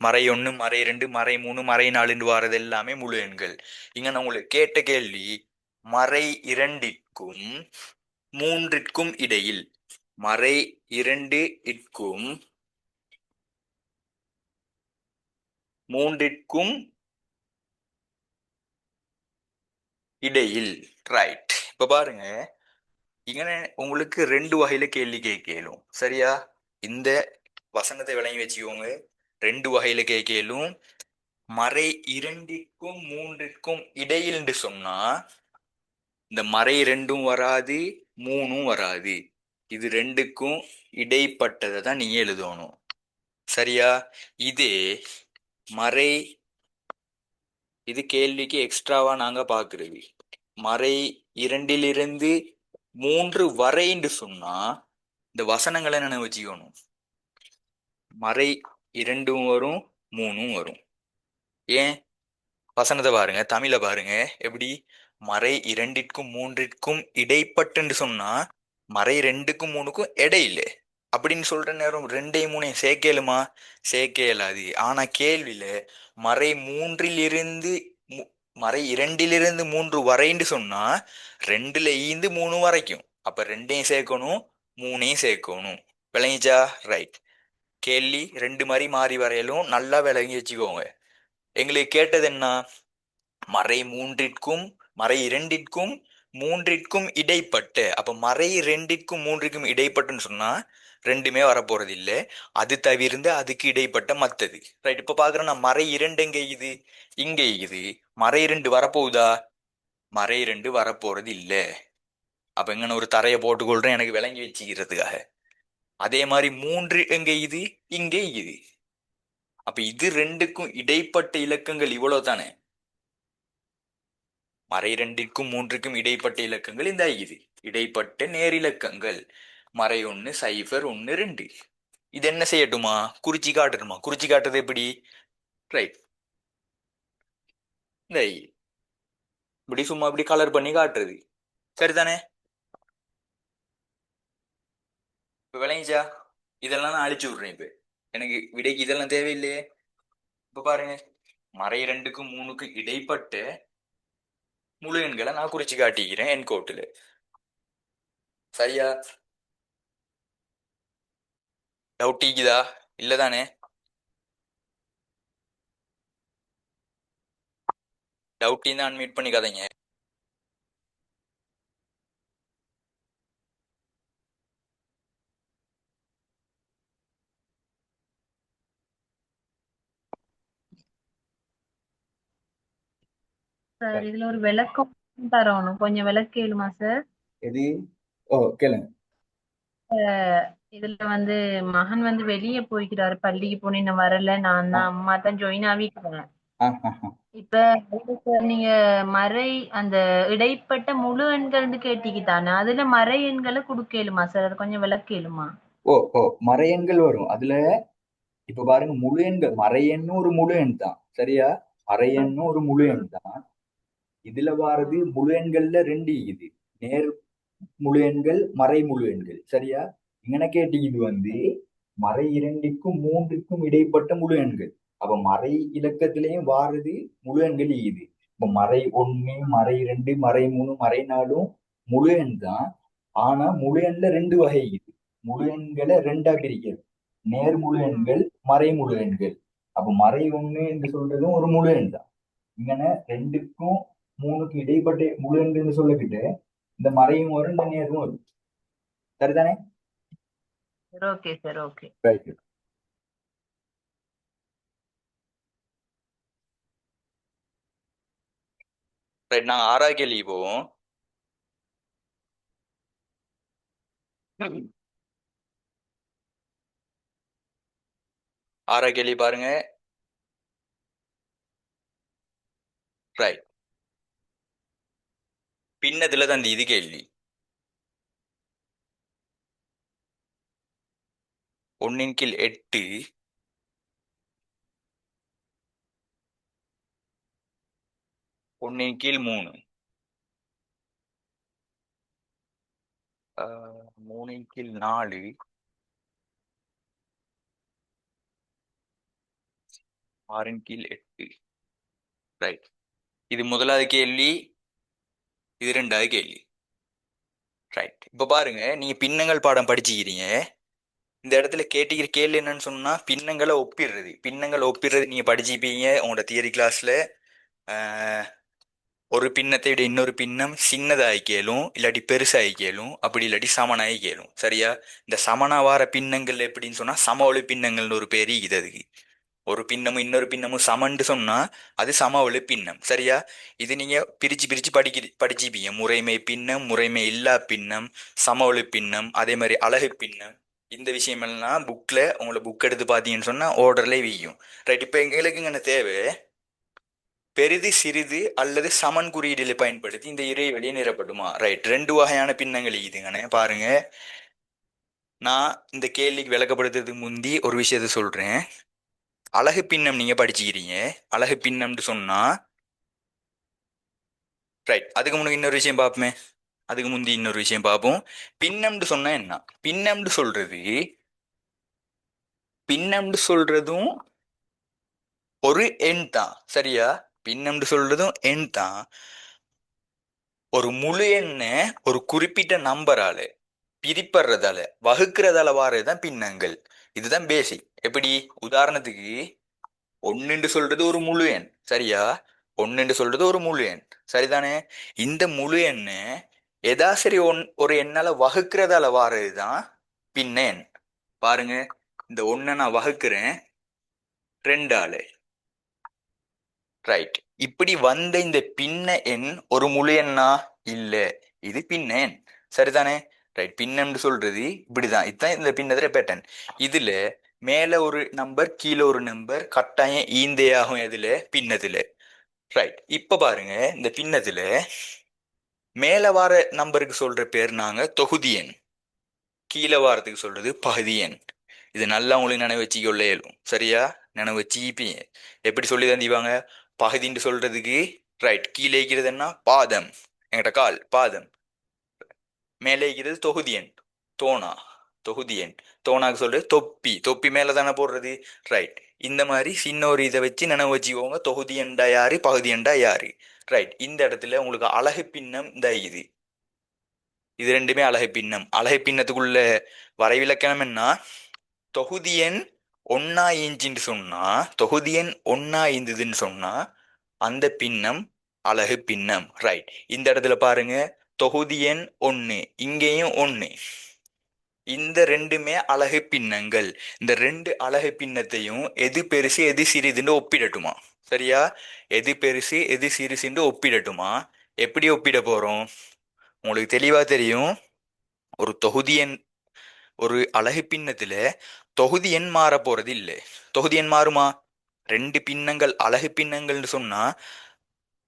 மறை 1 மறை 2 மறை 3 மறை 4 வாரது எல்லாமே முழு எண்கள். இங்க நான் உங்களுக்கு கேட்ட கேள்வி, மறை 2ற்கும் 3ற்கும் இடையில், மறை 2ற்கும் 3ற்கும் இடையில். ரைட், இப்ப பாருங்க இங்க உங்களுக்கு 2 வகையில கேள்வி கேட்கலும், சரியா? இந்த வசனத்தை விளங்கி வச்சுக்கோங்க, 2 வகையில கேட்கலும். மறை 2ற்கும் 3ற்கும் இடையில் சொன்னா இந்த மறை 2ம் வராது 3ம் வராது, இது 2க்கும் இடைப்பட்டதை தான் நீங்க எழுதணும், சரியா? இதே மறை, இது கேள்விக்கு எக்ஸ்ட்ராவா நாங்க பாக்குறது, மறை 2லிருந்து 3 வரைன்னு சொன்னா இந்த வசனங்களை நினைவு வச்சுக்கணும், மறை 2ம் வரும் 3ம் வரும். ஏன்? வசனத்தை பாருங்க, தமிழ பாருங்க எப்படி, மறை 2ற்கும் 3ற்கும் இடைப்பட்டுன்னு சொன்னா மறை 2க்கும் 3க்கும் இடையில அப்படின்னு சொல்ற நேரம் 2யும் 3யும் சேர்க்கலுமா? சேர்க்க இயலாது. ஆனா கேள்வியில மறை 3லிருந்து மறை 2லிருந்து 3 வரைன்னு சொன்னா 2ல ஈந்து 3 வரைக்கும், அப்ப 2யும் சேர்க்கணும் 3யும் சேர்க்கணும். விளங்கிச்சா? ரைட், கேள்வி 2 மாதிரி மாறி வரையலும், நல்லா விளங்கி வச்சுக்கோங்க. எங்களுக்கு கேட்டது என்ன, மறை 3ற்கும் மறை 2ற்கும் 3ற்கும் இடைப்பட்ட, அப்ப மறை 2ற்கும் 3ற்கும் இடைப்பட்டுன்னு சொன்னா 2மே வரப்போறது இல்லை, அது தவிர்ந்து அதுக்கு இடைப்பட்ட மத்தது. ரைட், இப்ப பாக்குறேன் நான் மறை 2 எங்க இது, இங்க இது, மறை 2 வரப்போகுதா? மறை 2 வரப்போறது இல்ல. அப்ப எங்கன்னு ஒரு தரைய போட்டுக்கொள்றேன் எனக்கு விளங்கி வச்சுக்கிறதுக்காக. அதே மாதிரி 3 எங்க இது, இங்க இது, அப்ப இது 2க்கும் இடைப்பட்ட இலக்கங்கள் இவ்வளவு தானே. மறை 2ற்கும் 3ற்கும் இடைப்பட்ட இலக்கங்கள் இந்த இது இடைப்பட்ட நேரிலக்கங்கள், மறை 1 சைபர் 1 2. இது என்ன செய்யட்டுமா, குறிச்சி காட்டணுமா? குறிச்சி காட்டுறது எப்படி? ரைட், இந்த இப்படி சும்மா இப்படி கலர் பண்ணி காட்டுறது, சரிதானே? இப்ப விளங்கிச்சா? இதெல்லாம் நான் அழிச்சு விடுறேன், இப்ப எனக்கு விடைக்கு இதெல்லாம் தேவையில்லையே. இப்ப பாருங்க, மறை 2க்கும் 3க்கும் இடைப்பட்ட முழு எண்களை நான் குறிச்சு காட்டிக்கிறேன் என் கோட்டுல, சரியா? டவுட் ஈக்குதா? இல்லதானே? டவுட் தான் அன்மியூட் பண்ணி கதைங்க. சார் இதுல ஒரு விளக்கம் தரணும், கொஞ்சம் விளக்கேலுமா சார்? எது? ஓ, கேளுங்க. இதுல வந்து மகன் வந்து வெளியே போய்க்கிறாரு, பள்ளிக்கு போன இன்னும் வரல, நான் தான் அம்மா தான் ஜாயின் ஆகிக்கிறேன். இப்ப சார் நீங்க மறை அந்த இடைப்பட்ட முழு எண்கள்னு கேட்டீங்க தானே, அதுல மறை எண்களை கொடுக்கலுமா சார்? அது கொஞ்சம் விளக்கேலுமா? ஓ ஓ, மறை எண்கள் வரும் அதுல. இப்ப பாருங்க, முழு எண்கள், மறை எண்ணு ஒரு முழு எண் தான், சரியா? மறை எண்ணும் ஒரு முழு எண் தான். இதுல வாரது முழு எண்கள்ல 2 இது, நேர் முழு எண்கள் மறைமுழு எண்கள். சரியா? இங்கன கேட்டு இது வந்து மறை இரண்டுக்கும் மூன்றுக்கும் இடைப்பட்ட முழு எண்கள். அப்ப மறை இலக்கத்திலையும் வாரது முழு எண்கள் இது. இப்ப மறை ஒண்ணு, மறை ரெண்டு, மறை மூணு, மறை நாலும் முழு எண் தான். ஆனா முழு எண்ல ரெண்டு வகை இது. முழு எண்களை ரெண்டா பிரிக்கிறது. நேர்முழு எண்கள், மறைமுழு எண்கள். அப்ப மறை ஒண்ணு என்று சொல்றதும் ஒரு முழு எண் தான். இங்கன ரெண்டுக்கும் மூணுக்கும் இடைப்பட்ட முழு எண்கள்னு சொல்லக்கிட்டு இந்த மறையும் வரும், இந்த நேரும் வரும். சரிதானே? Okay sir, okay. Right. Right, நாங்க 6வது கேள்வி போவோம். ஆறாவது கேள்வி பாருங்க. ரைட், பின்னதுல தான் இது கேள்வி. 1/8, 1/3, 3/4, 6/8. ரைட், இது முதலாவது கேள்வி, இது 2வது கேள்வி. ரைட், இப்ப பாருங்க, நீங்க பின்னங்கள் பாடம் படிச்சுக்கிறீங்க. இந்த இடத்துல கேட்டுக்கிற கேள்வி என்னன்னு சொன்னா பின்னங்களை ஒப்பிடுறது. பின்னங்களை ஒப்பிடுறது நீங்க படிச்சுப்பீங்க உங்களோட தியரி கிளாஸ்ல. ஒரு பின்னத்தை விட இன்னொரு பின்னம் சின்னதாகி கேளும், இல்லாட்டி பெருசாகி கேளும், அப்படி இல்லாட்டி சமனாகி கேளும். சரியா? இந்த சமனாவார பின்னங்கள் எப்படின்னு சொன்னா சமவெளி பின்னங்கள்னு ஒரு பேரு இது. அதுக்கு ஒரு பின்னமும் இன்னொரு பின்னமும் சமன்னு சொன்னா அது சமவெளி பின்னம். சரியா? இது நீங்க பிரிச்சு பிரிச்சு படிச்சுப்பீங்க. முறைமை பின்னம், முறைமை இல்லா பின்னம், சமவெளி பின்னம், அதே மாதிரி அழகு பின்னம். இந்த விஷயமெல்லாம் புக்ல உங்களை புக் எடுத்து பார்த்தீங்கன்னு சொன்னா ஆர்டர்ல வீயும். ரைட், இப்போ எங்களுக்கு என்ன தேவை? பெரிது, சிறிது அல்லது சமன் குறியீடுகளை பயன்படுத்தி இந்த இடைவெளியை நிரப்பட்டுமா? ரைட், 2 வகையான பின்னங்கள் இதுங்கண்ணே. பாருங்க, நான் இந்த கேள்விக்கு விளக்கப்படுத்துறதுக்கு முந்தி ஒரு விஷயத்த சொல்றேன். அழகு பின்னம் நீங்க படிச்சுக்கிறீங்க. அழகு பின்னம்னு சொன்னா ரைட், அதுக்கு முன்னாடி இன்னொரு விஷயம் பார்ப்போமே. அதுக்கு முந்தி இன்னொரு விஷயம் பார்ப்போம். பின்னம்னு சொன்னா என்ன? பின்னம்னு சொல்றதும் ஒரு எண் தான். சரியா? பின்னம்னு சொல்றதும் எண் தான். ஒரு முழு எண்ண ஒரு குறிப்பிட்ட நம்பரால பிரிப்படுறதால வகுக்கிறதால வாரதுதான் பின்னங்கள். இதுதான் பேசிக். எப்படி? உதாரணத்துக்கு 1 சொல்றது ஒரு முழு எண். சரியா? 1 சொல்றது ஒரு முழு எண். சரிதானே? இந்த முழு எண்ண சரி ஒரு எண்ணால வகுக்கிறதால வாரதுதான் பின்ன எண். பாருங்க, இந்த 1 நான் வகுக்கிறேன் 2ஆல. ரைட், இப்படி வந்த இந்த பின்ன எண் ஒரு முழு எண்ணா? இல்ல, இது பின்ன எண். சரிதானே? ரைட், பின்னம்னு சொல்றது இப்படிதான். இதுதான் இந்த பின்னத்துல பேட்டர்ன். இதுல மேல ஒரு நம்பர் கீழே ஒரு நம்பர் கட்டாயம் ஈந்தே ஆகும். எதுல? பின்னத்துல. ரைட், இப்ப பாருங்க, இந்த பின்னத்துல மேல வார நம்பருக்கு சொல்ற பேர் நாங்க தொகுதி எண், கீழே வாரத்துக்கு சொல்றது பகுதி எண். இது நல்லா உங்களுக்கு நினைவு வச்சுக்கொள்ள இயலும். சரியா? நினைவு வச்சுப்பீங்க. எப்படி சொல்லி தந்திவாங்க? பகுதின்னு சொல்றதுக்கு ரைட், கீழே இருக்கிறது என்ன? பாதம், என்கிட்ட கால் பாதம். மேலே இருக்கிறது தொகுதி எண், தோணா, தொகுதி எண். தோணாக்கு சொல்றது தொப்பி, தொப்பி மேல தானே போடுறது. ரைட், இந்த மாதிரி சின்ன ஒரு இதை வச்சு நினைவு வச்சுக்கோங்க. தொகுதி எண்டா யாரு, பகுதி எண்டா யாரு. ரைட், இந்த இடத்துல உங்களுக்கு அழகு பின்னம் இந்த இது ரெண்டுமே அழகு பின்னம். அழகு பின்னத்துக்குள்ள வரைவிலக்கணம் என்ன? தொகுதி எண் ஒன்னா இன்ச்சுன்னு சொன்னா, தொகுதி எண் ஒன்னா இருந்ததுன்னு சொன்னா அந்த பின்னம் அழகு பின்னம். ரைட், இந்த இடத்துல பாருங்க, தொகுதி எண் 1, இங்கேயும் 1. இந்த ரெண்டுமே அழகு பின்னங்கள். இந்த 2 அழகு பின்னத்தையும் எது பெருசு எது சிறிதுன்னு ஒப்பிடட்டுமா? சரியா? எது பெருசு எது சிறுசுன்னு ஒப்பிடட்டுமா? எப்படி ஒப்பிட போறோம்? உங்களுக்கு தெளிவா தெரியும். ஒரு தொகுதி எண், ஒரு அழகு பின்னத்துல தொகுதி எண் மாற போறது இல்லை. தொகுதி எண் மாறுமா? 2 பின்னங்கள் அழகு பின்னங்கள்னு சொன்னா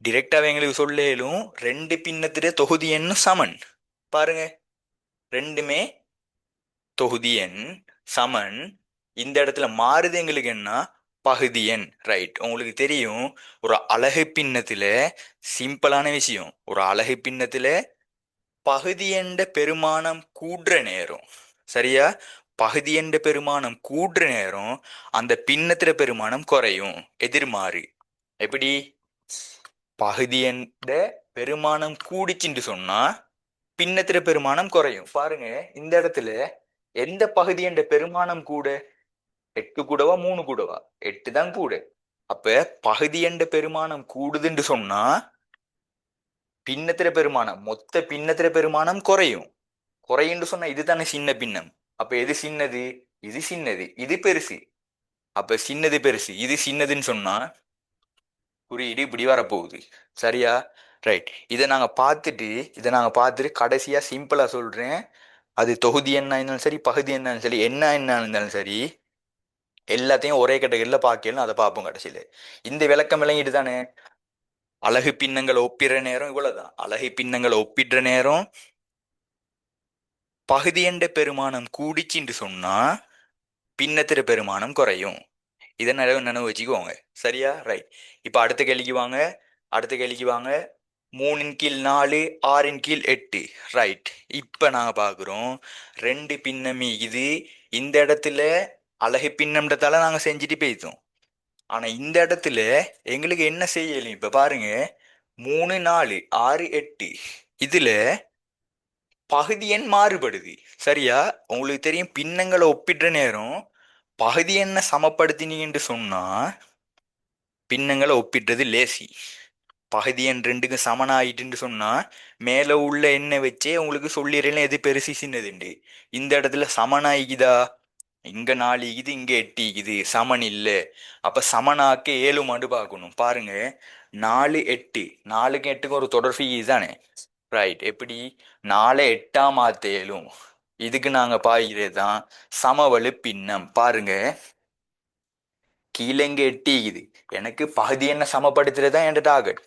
டிரெக்டாவே எங்களுக்கு சொல்லும் 2 பின்னத்துல தொகுதி எண் சமன். பாருங்க, ரெண்டுமே தொகுதி எண் சமன். இந்த இடத்துல மாறுது எங்களுக்கு என்ன? பகுதி எண். ரைட், உங்களுக்கு தெரியும் ஒரு அழகு பின்னத்துல சிம்பிளான விஷயம். ஒரு அழகு பின்னத்துல பகுதி என்ற பெருமானம் கூடுற நேரம், சரியா? பகுதி என்ற பெருமானம் கூடுற நேரம் அந்த பின்னத்திர பெருமானம் குறையும், எதிர்மாறு. எப்படி? பகுதி என்ற பெருமானம் கூடிச்சுன்னு சொன்னா பின்னத்திர பெருமானம் குறையும். பாருங்க, இந்த இடத்துல எந்த பகுதி என்ற பெருமானம் கூட? 8 கூடவா 3 கூடவா? 8 தான் கூட. அப்ப பகுதி என்ற பெருமானம் கூடுதுன்னு சொன்னா பின்னத்திர பெருமானம், மொத்த பின்னத்திர பெருமானம் குறையும். குறையுன்னு சொன்னா இதுதானே சின்ன பின்னம். அப்ப எது சின்னது? இது சின்னது, இது பெருசு. அப்ப சின்னது பெருசு, இது சின்னதுன்னு சொன்னா குறியீடு இப்படி வரப்போகுது, சரியா? ரைட். இதை நாங்க பார்த்துட்டு கடைசியா சிம்பிளா சொல்றேன். அது தொகுதி என்ன இருந்தாலும் சரி, பகுதி என்ன சரி, என்ன இருந்தாலும் சரி, எல்லாத்தையும் ஒரே கேட்டகரியில பார்க்கலாம். அதை பார்ப்போம் கடைசியில. இந்த விளக்கம் விளங்கிட்டு தானே? அலகு பின்னங்களை ஒப்பிடுற நேரம் இவ்வளவுதான். அலகு பின்னங்களை ஒப்பிடுற நேரம் பகுதி என்ற பெருமானம் கூடிச்சுன்னு சொன்னா பின்னத்திர பெருமானம் குறையும். இதை நினைவு வச்சுக்கோங்க, சரியா? ரைட். இப்ப அடுத்த கேள்விக்கு வாங்க. அடுத்த கேள்விக்கு வாங்க. 3/4 6/8. ரைட். இப்ப நாங்க பாக்குறோம் ரெண்டு பின்னமி இது. இந்த இடத்துல அலகு பின்னம்ன்றதால நாங்க செஞ்சுட்டு போயிட்டோம். ஆனா இந்த இடத்துல எங்களுக்கு என்ன செய்யலும்? இப்ப பாருங்க, 3 4 6 8 இதுல பகுதி எண் மாறுபடுது, சரியா? உங்களுக்கு தெரியும், பின்னங்களை ஒப்பிடுற நேரம் பகுதி எண்ணை சமப்படுத்தினீங்கன்னு சொன்னா பின்னங்களை ஒப்பிடுறது லேசி. பகுதி எண் 2க்கு சமனாயிட்டுன்னு சொன்னா மேல உள்ள எண்ணை வச்சே உங்களுக்கு சொல்லிடுறேன் எது பெருசு சின்னதுண்டு. இந்த இடத்துல சமனாயிக்குதா? இங்க 4 ஈக்குது, இங்க 8 ஈக்குது, சமன் இல்ல. அப்ப சமனாக்க 7 மாண்டு பார்க்கணும். பாருங்க, 4 8, 4க்கும் 8க்கும் ஒரு தொடர்பு தானே? ரைட். எப்படி 4 8ஆ மாத்த இயலும்? இதுக்கு நாங்க பாய்கிறது தான் சமவெளி பின்னம். பாருங்க, கீழே இங்க 8 ஈக்குது, எனக்கு பகுதி என்ன சமப்படுத்துறது தான் என் டார்கெட்.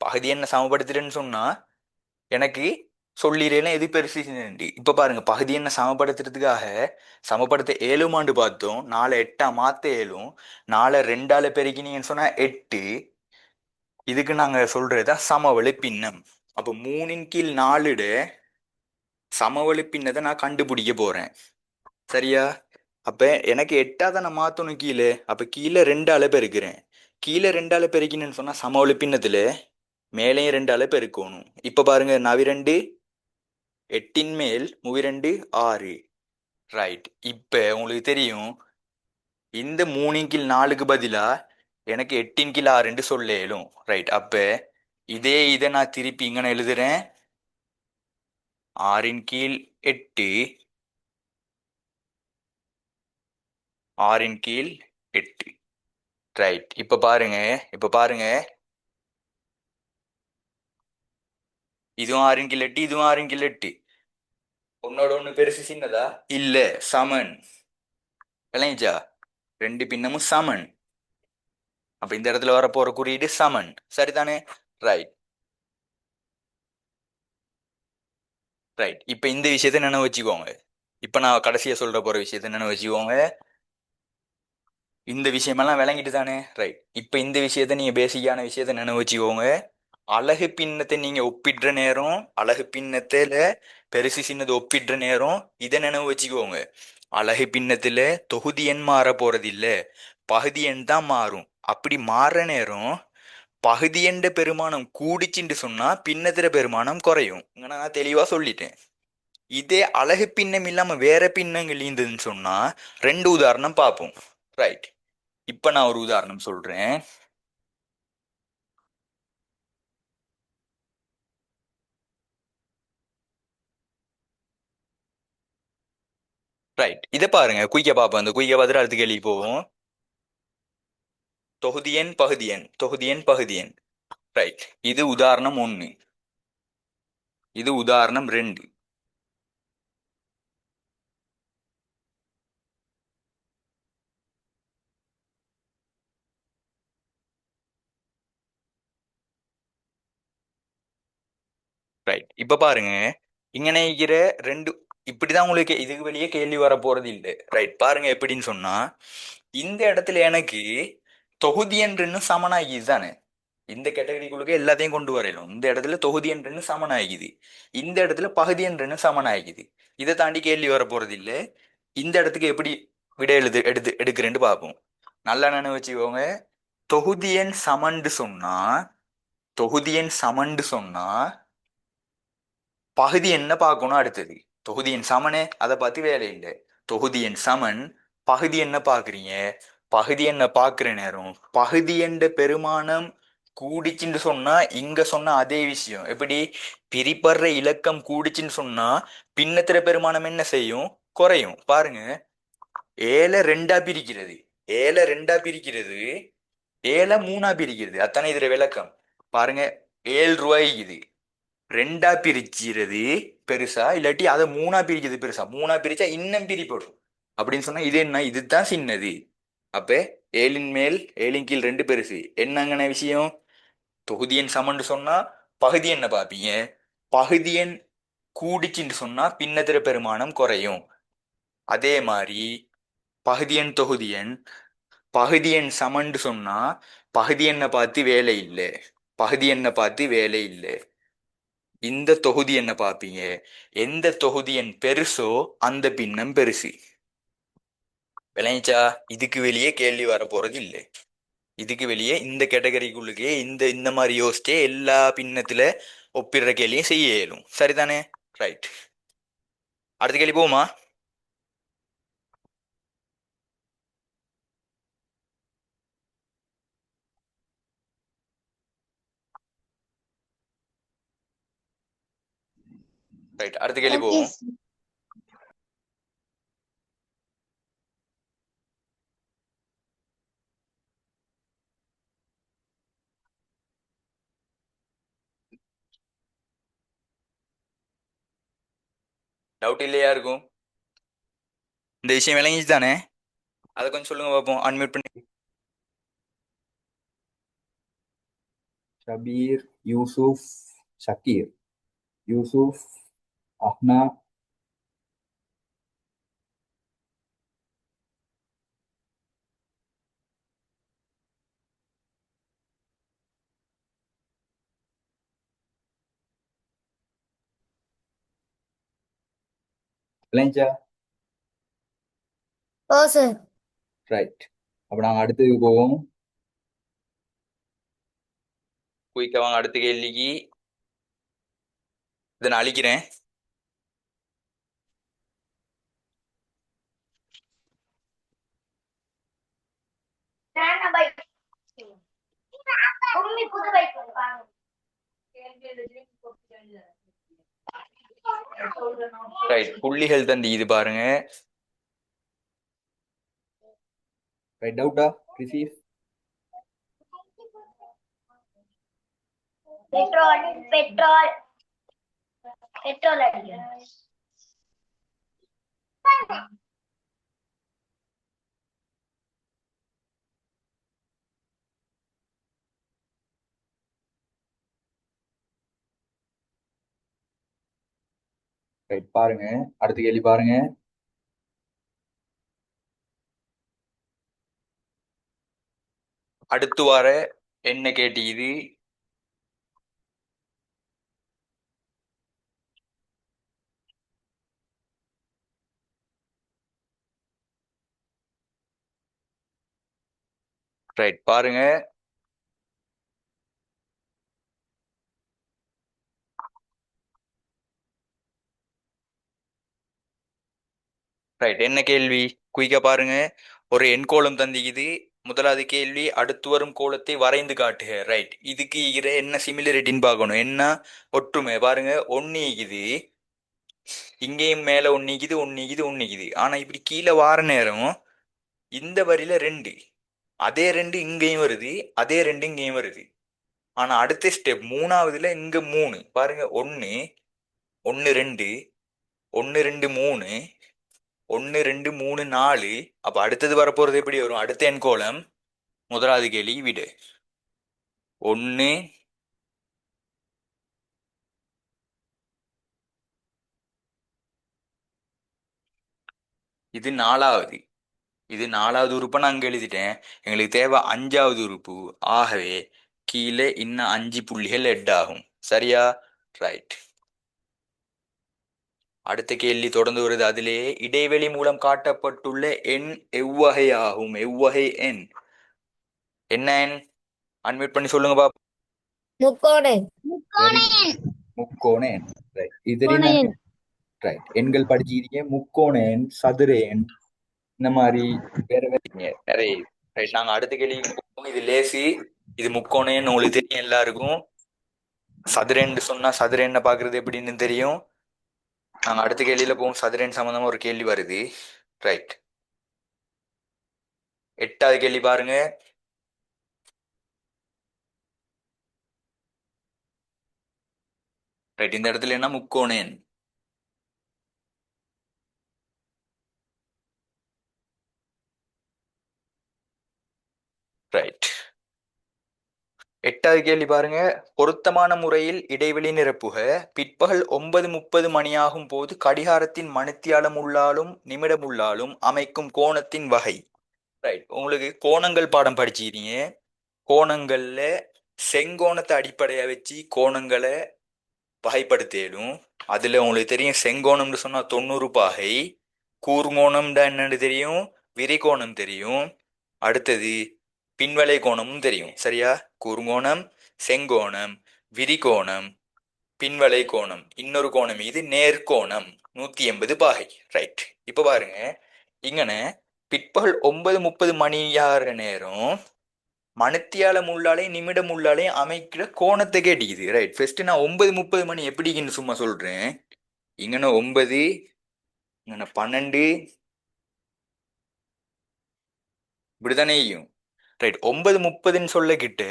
பகுதி என்ன சமப்படுத்துறேன்னு சொன்னா எனக்கு சொல்லிடலாம் எது பெருசு. இப்ப பாருங்க, பகுதி என்ன சமப்படுத்துறதுக்காக சமப்படுத்த 7 ஆண்டு பார்த்தோம். 4 8ஆ மாத்த இயலும். 4 2ஆல பெருக்கினீங்கன்னு சொன்னா 8. இதுக்கு நாங்க சொல்றதுதான் சமவெளி பின்னம். அப்ப 3/4 சமவெளி பின்னத்தை நான் கண்டுபிடிக்க போறேன், சரியா? அப்ப எனக்கு 8ஆ தான் நான் மாத்தணும் கீழே. அப்ப கீழே 2ஆல பெருக்கிறேன். கீழே 2ஆல பெருக்கினேன்னு சொன்னா சமவெளி பின்னத்துல மேலேயும் 2ஆல பெருக்கணும். இப்ப பாருங்க, 4 8ன் மேல் 2 6. ரைட். இப்ப உங்களுக்கு தெரியும், இந்த 3/4க்கு பதிலா எனக்கு 8/6 சொல்ல இயலும். ரைட். அப்ப இதை நான் திருப்பி இங்க எழுதுறேன். 6/8 6/8. ரைட். இப்ப பாருங்க, இதுவும் 6/8, இதுவும் 6/8. ஒன்னோட ஒண்ணு பெருசு சின்னதா? இல்ல, சமன். விளங்கிச்சா? ரெண்டு பின்னமும் சமன். அப்ப இந்த இடத்துல வர போற குறியீடு சமன், சரிதானே? ரைட். ரைட். இப்ப இந்த விஷயத்த நினைவு வச்சுக்கோங்க. இப்ப நான் கடைசியா சொல்ற போற விஷயத்த நினைவு வச்சுக்கோங்க. இந்த விஷயமெல்லாம் விளங்கிட்டு தானே? ரைட். இப்ப இந்த விஷயத்த நீங்க பேசிக்கான விஷயத்த நினைவு வச்சுக்கோங்க. அலகு பின்னத்தை நீங்க ஒப்பிடுற நேரம், அலகு பின்னத்துல பெருசு சின்னது ஒப்பிடுற நேரம் இதை நினைவு வச்சுக்கோங்க. அலகு பின்னத்துல தொகுதி எண் மாற போறது இல்ல, பகுதி எண் தான் மாறும். அப்படி மாறுற நேரம் பகுதி என்ற பெருமானம் கூடிச்சுன்னு சொன்னா பின்னத்திர பெருமானம் குறையும். நான் தெளிவா சொல்லிட்டேன். இதே அலகு பின்னம் இல்லாம வேற பின்னங்கள் இருந்ததுன்னு சொன்னா 2 உதாரணம் பார்ப்போம். ரைட். இப்ப நான் ஒரு உதாரணம் சொல்றேன். ரைட். இதை பாருங்க, குயிக்க பார்ப்போம். அந்த குயிக்க பார்த்துட்டு அடுத்த கேள்வி போவோம். தொகுதி எண் பகுதி எண், தொகுதி எண் பகுதி எண். ரைட். இது உதாரணம் 1, இது உதாரணம் 2. ரைட். இப்ப பாருங்க, இங்கனே இருக்கிற ரெண்டு இப்படிதான் உங்களுக்கு இதுக்கு வெளியே கேள்வி வர போறது இல்லை. ரைட். பாருங்க எப்படின்னு சொன்னா, இந்த இடத்துல எனக்கு தொகுதி எண் 2 சமனாகி தானே? இந்த கேட்டகரிக்குள்ளுக்கு எல்லாத்தையும் கொண்டு வரையணும். இந்த இடத்துல தொகுதி என்றன்னு சமனாகிக்குது, இந்த இடத்துல பகுதி என்றன்னு சமனாகிக்குது. இதை தாண்டி கேள்வி வர போறது இல்ல. இந்த இடத்துக்கு எப்படி விடை எடுக்கிறேன்னு பார்ப்போம். நல்லா நினைவு வச்சுக்கோங்க. தொகுதி எண் சமன்டு சொன்னா தொகுதி எண் சமன்டு சொன்னா பகுதி என்ன பார்க்கணும் அடுத்தது. தொகுதி எண் சமனே அதை பார்த்து வேலை இல்லை. தொகுதி எண் சமன், பகுதி என்ன பார்க்குறீங்க, பகுதி என்ன பார்க்குற நேரம் பகுதி என்ற பெருமானம் கூடிச்சுன்னு சொன்னா இங்க சொன்ன அதே விஷயம். எப்படி பிரிப்படுற இலக்கம் கூடிச்சுன்னு சொன்னா பின்னத்திர பெருமானம் என்ன செய்யும், குறையும். பாருங்க, ஏழை ரெண்டா பிரிக்கிறது, ஏழை ரெண்டா பிரிக்கிறது, ஏழை மூணா பிரிக்கிறது, அத்தானே இதுல விளக்கம். பாருங்க, 7 ரூபாய்க்குது, ரெண்டா பிரிக்கிறது பெருசா, இல்லாட்டி அதை மூணா பிரிக்கிறது பெருசா. மூணா பிரிச்சா இன்னும் பிரிப்படும் அப்படின்னு சொன்னா இது என்ன, இதுதான் சின்னது. அப்ப 7ன் மேல் 7ன் கீழ் 2 பெருசு. என்னங்கன விஷயம், தொகுதி எண் சமன்னு சொன்னா பகுதி என்ன பார்ப்பீங்க, பகுதி எண் கூடிச்சுன்னு சொன்னா பின்னத்திர பெருமானம் குறையும். அதே மாதிரி பகுதி எண் தொகுதி எண், பகுதி எண் சமன்னு சொன்னா பகுதி எண்ணை பார்த்து வேலை இல்லை, பகுதி எண்ணை பார்த்து வேலை இல்லை. இந்த தொகுதி என்ன பார்ப்பீங்க, எந்த தொகுதி எண் பெருசோ அந்த பின்னம் பெருசு. விளைஞ்சா இதுக்கு வெளியே கேள்வி வர போறது இல்லை. இதுக்கு வெளியே இந்த கேட்டகரிக்குள்ளுக்கே இந்த இந்த மாதிரி யோசிச்சே எல்லா பின்னத்துல ஒப்பிடுற கேள்வியும் செய்ய இயலும். சரிதானே? ரைட், அடுத்த கேள்வி போமா. ரைட், அடுத்த கேள்வி ஓகே போவோம். சார். டவுட் இல்லையா இருக்கும்? இந்த விஷயம் விளங்கிச்சு தானே? அதை கொஞ்சம் சொல்லுங்க பார்ப்போம், அன்மியூட் பண்ணி. ஷபீர், யூசுப், ஷக்கீர், யூசுப், அஹ்னா, விளைஞ்சா. ஓ சார். ரைட், அப்ப நாங்க அடுத்ததுக்கு போவோம். குயிக்க வாங்க அடுத்த கேள்விக்கு. இதை நான் அழிக்கிறேன். ரைட், புள்ளிகள் தண்டி இது பாருங்க. ரைட், டவுட்டா ரிசீவ். பெட்ரோல் பெட்ரோல் பெட்ரோல் அடிக்கணும். ரைட், பாருங்க, அடுத்த கேள்வி பாருங்க. அடுத்து வர என்ன கேட்டீது, ரைட் பாருங்க. ரைட், என்ன கேள்வி குயிக்கா பாருங்க. ஒரு எண்கோளம் தந்திக்குது. முதலாவது கேள்வி, அடுத்து வரும் கோலத்தை வரைந்து காட்டுக. ரைட், இதுக்கு என்ன சிமிலரிட்டின்னு பார்க்கணும், என்ன ஒற்றுமை. பாருங்க, ஒன்னிக்குது, இங்கேயும் மேல ஒன்னிக்குது, ஒன்னிக்குது, ஒன்னிக்குது. ஆனா இப்படி கீழே வார நேரம் இந்த வரியில 2, அதே 2 இங்கேயும் வருது, அதே 2 இங்கேயும் வருது. ஆனா அடுத்த ஸ்டெப் மூணாவதுல இங்க 3 பாருங்க, 1 1 2 1 2 3 1 2 3 4. அப்ப அடுத்தது வரப்போறது எப்படி வரும், அடுத்த எண்கோளம். முதலாவது கேள்வி விடு, 1 இது 4வது, இது 4வது உறுப்பை நான் அங்க எழுதிட்டேன். எங்களுக்கு தேவை 5வது உறுப்பு. ஆகவே கீழே இன்னும் 5 புள்ளிகள் எட் ஆகும். சரியா? ரைட். அடுத்த கேள்வி தொடர்ந்து வருது. அதிலே இடைவெளி மூலம் காட்டப்பட்டுள்ள எண் எவ்வகை ஆகும்? எவ்வகை எண்? என்ன எண்? அன்மியூட் பண்ணி சொல்லுங்க பாப்போம். முக்கோண முக்கோண எண். ரைட். இது தெரியும் தானே? ரைட். எண்கள் படிச்சிருக்கீங்க. முக்கோண எண், சதுர எண், இந்த மாதிரி வேற வேற நிறைய. ரைட். நாங்க அடுத்த கேள்விக்கு போவோம். இது லேசி. இது முக்கோண எண் உங்களுக்கு தெரியும் எல்லாருக்கும். சதுர எண் சொன்னா சதுர எண்ணை பாக்குறது எப்படின்னு தெரியும். நாங்க அடுத்த கேள்வியில போவோம். சதுர எண் சம்பந்தமா ஒரு கேள்வி வருது. ரைட். 8வது கேள்வி பாருங்க. ரைட். இந்த இடத்துல என்ன? முக்கோண எண். ரைட். 8வது கேள்வி பாருங்க. பொருத்தமான முறையில் இடைவெளி நிரப்புக. பிற்பகல் 9:30 மணியாகும் போது கடிகாரத்தின் மணித்தியாலம் உள்ளாலும் நிமிடம் உள்ளாலும் அமைக்கும் கோணத்தின் வகை. ரைட். உங்களுக்கு கோணங்கள் பாடம் படிச்சிருக்கீங்க. கோணங்கள்ல செங்கோணத்தை அடிப்படையா வச்சு கோணங்களை வகைப்படுத்தலும். அதுல உங்களுக்கு தெரியும் செங்கோணம்னு சொன்னா 90 பாகை, கூர்ங்கோணம்டா என்னன்னு தெரியும், விரிகோணம் தெரியும், அடுத்தது பின்வளை கோணமும் தெரியும். சரியா? கூர்ங்கோணம், செங்கோணம், விரிகோணம், பின்வளை கோணம், இன்னொரு கோணம் இது நேர்கோணம், 180 பாகை. ரைட். இப்ப பாருங்க, இங்கன பிற்பகல் 9:30 மணியார நேரம் மணித்தியாலம் உள்ளாலே நிமிடம் உள்ளாலே அமைக்கிற கோணத்தை கேட்டிக்குது. ரைட். ஃபர்ஸ்ட் நான் 9:30 மணி எப்படின்னு சும்மா சொல்றேன். இங்கன 9, இங்கன 12, இப்படித்தானே செய்யும். ரைட். 9:30ன்னு சொல்லக்கிட்டு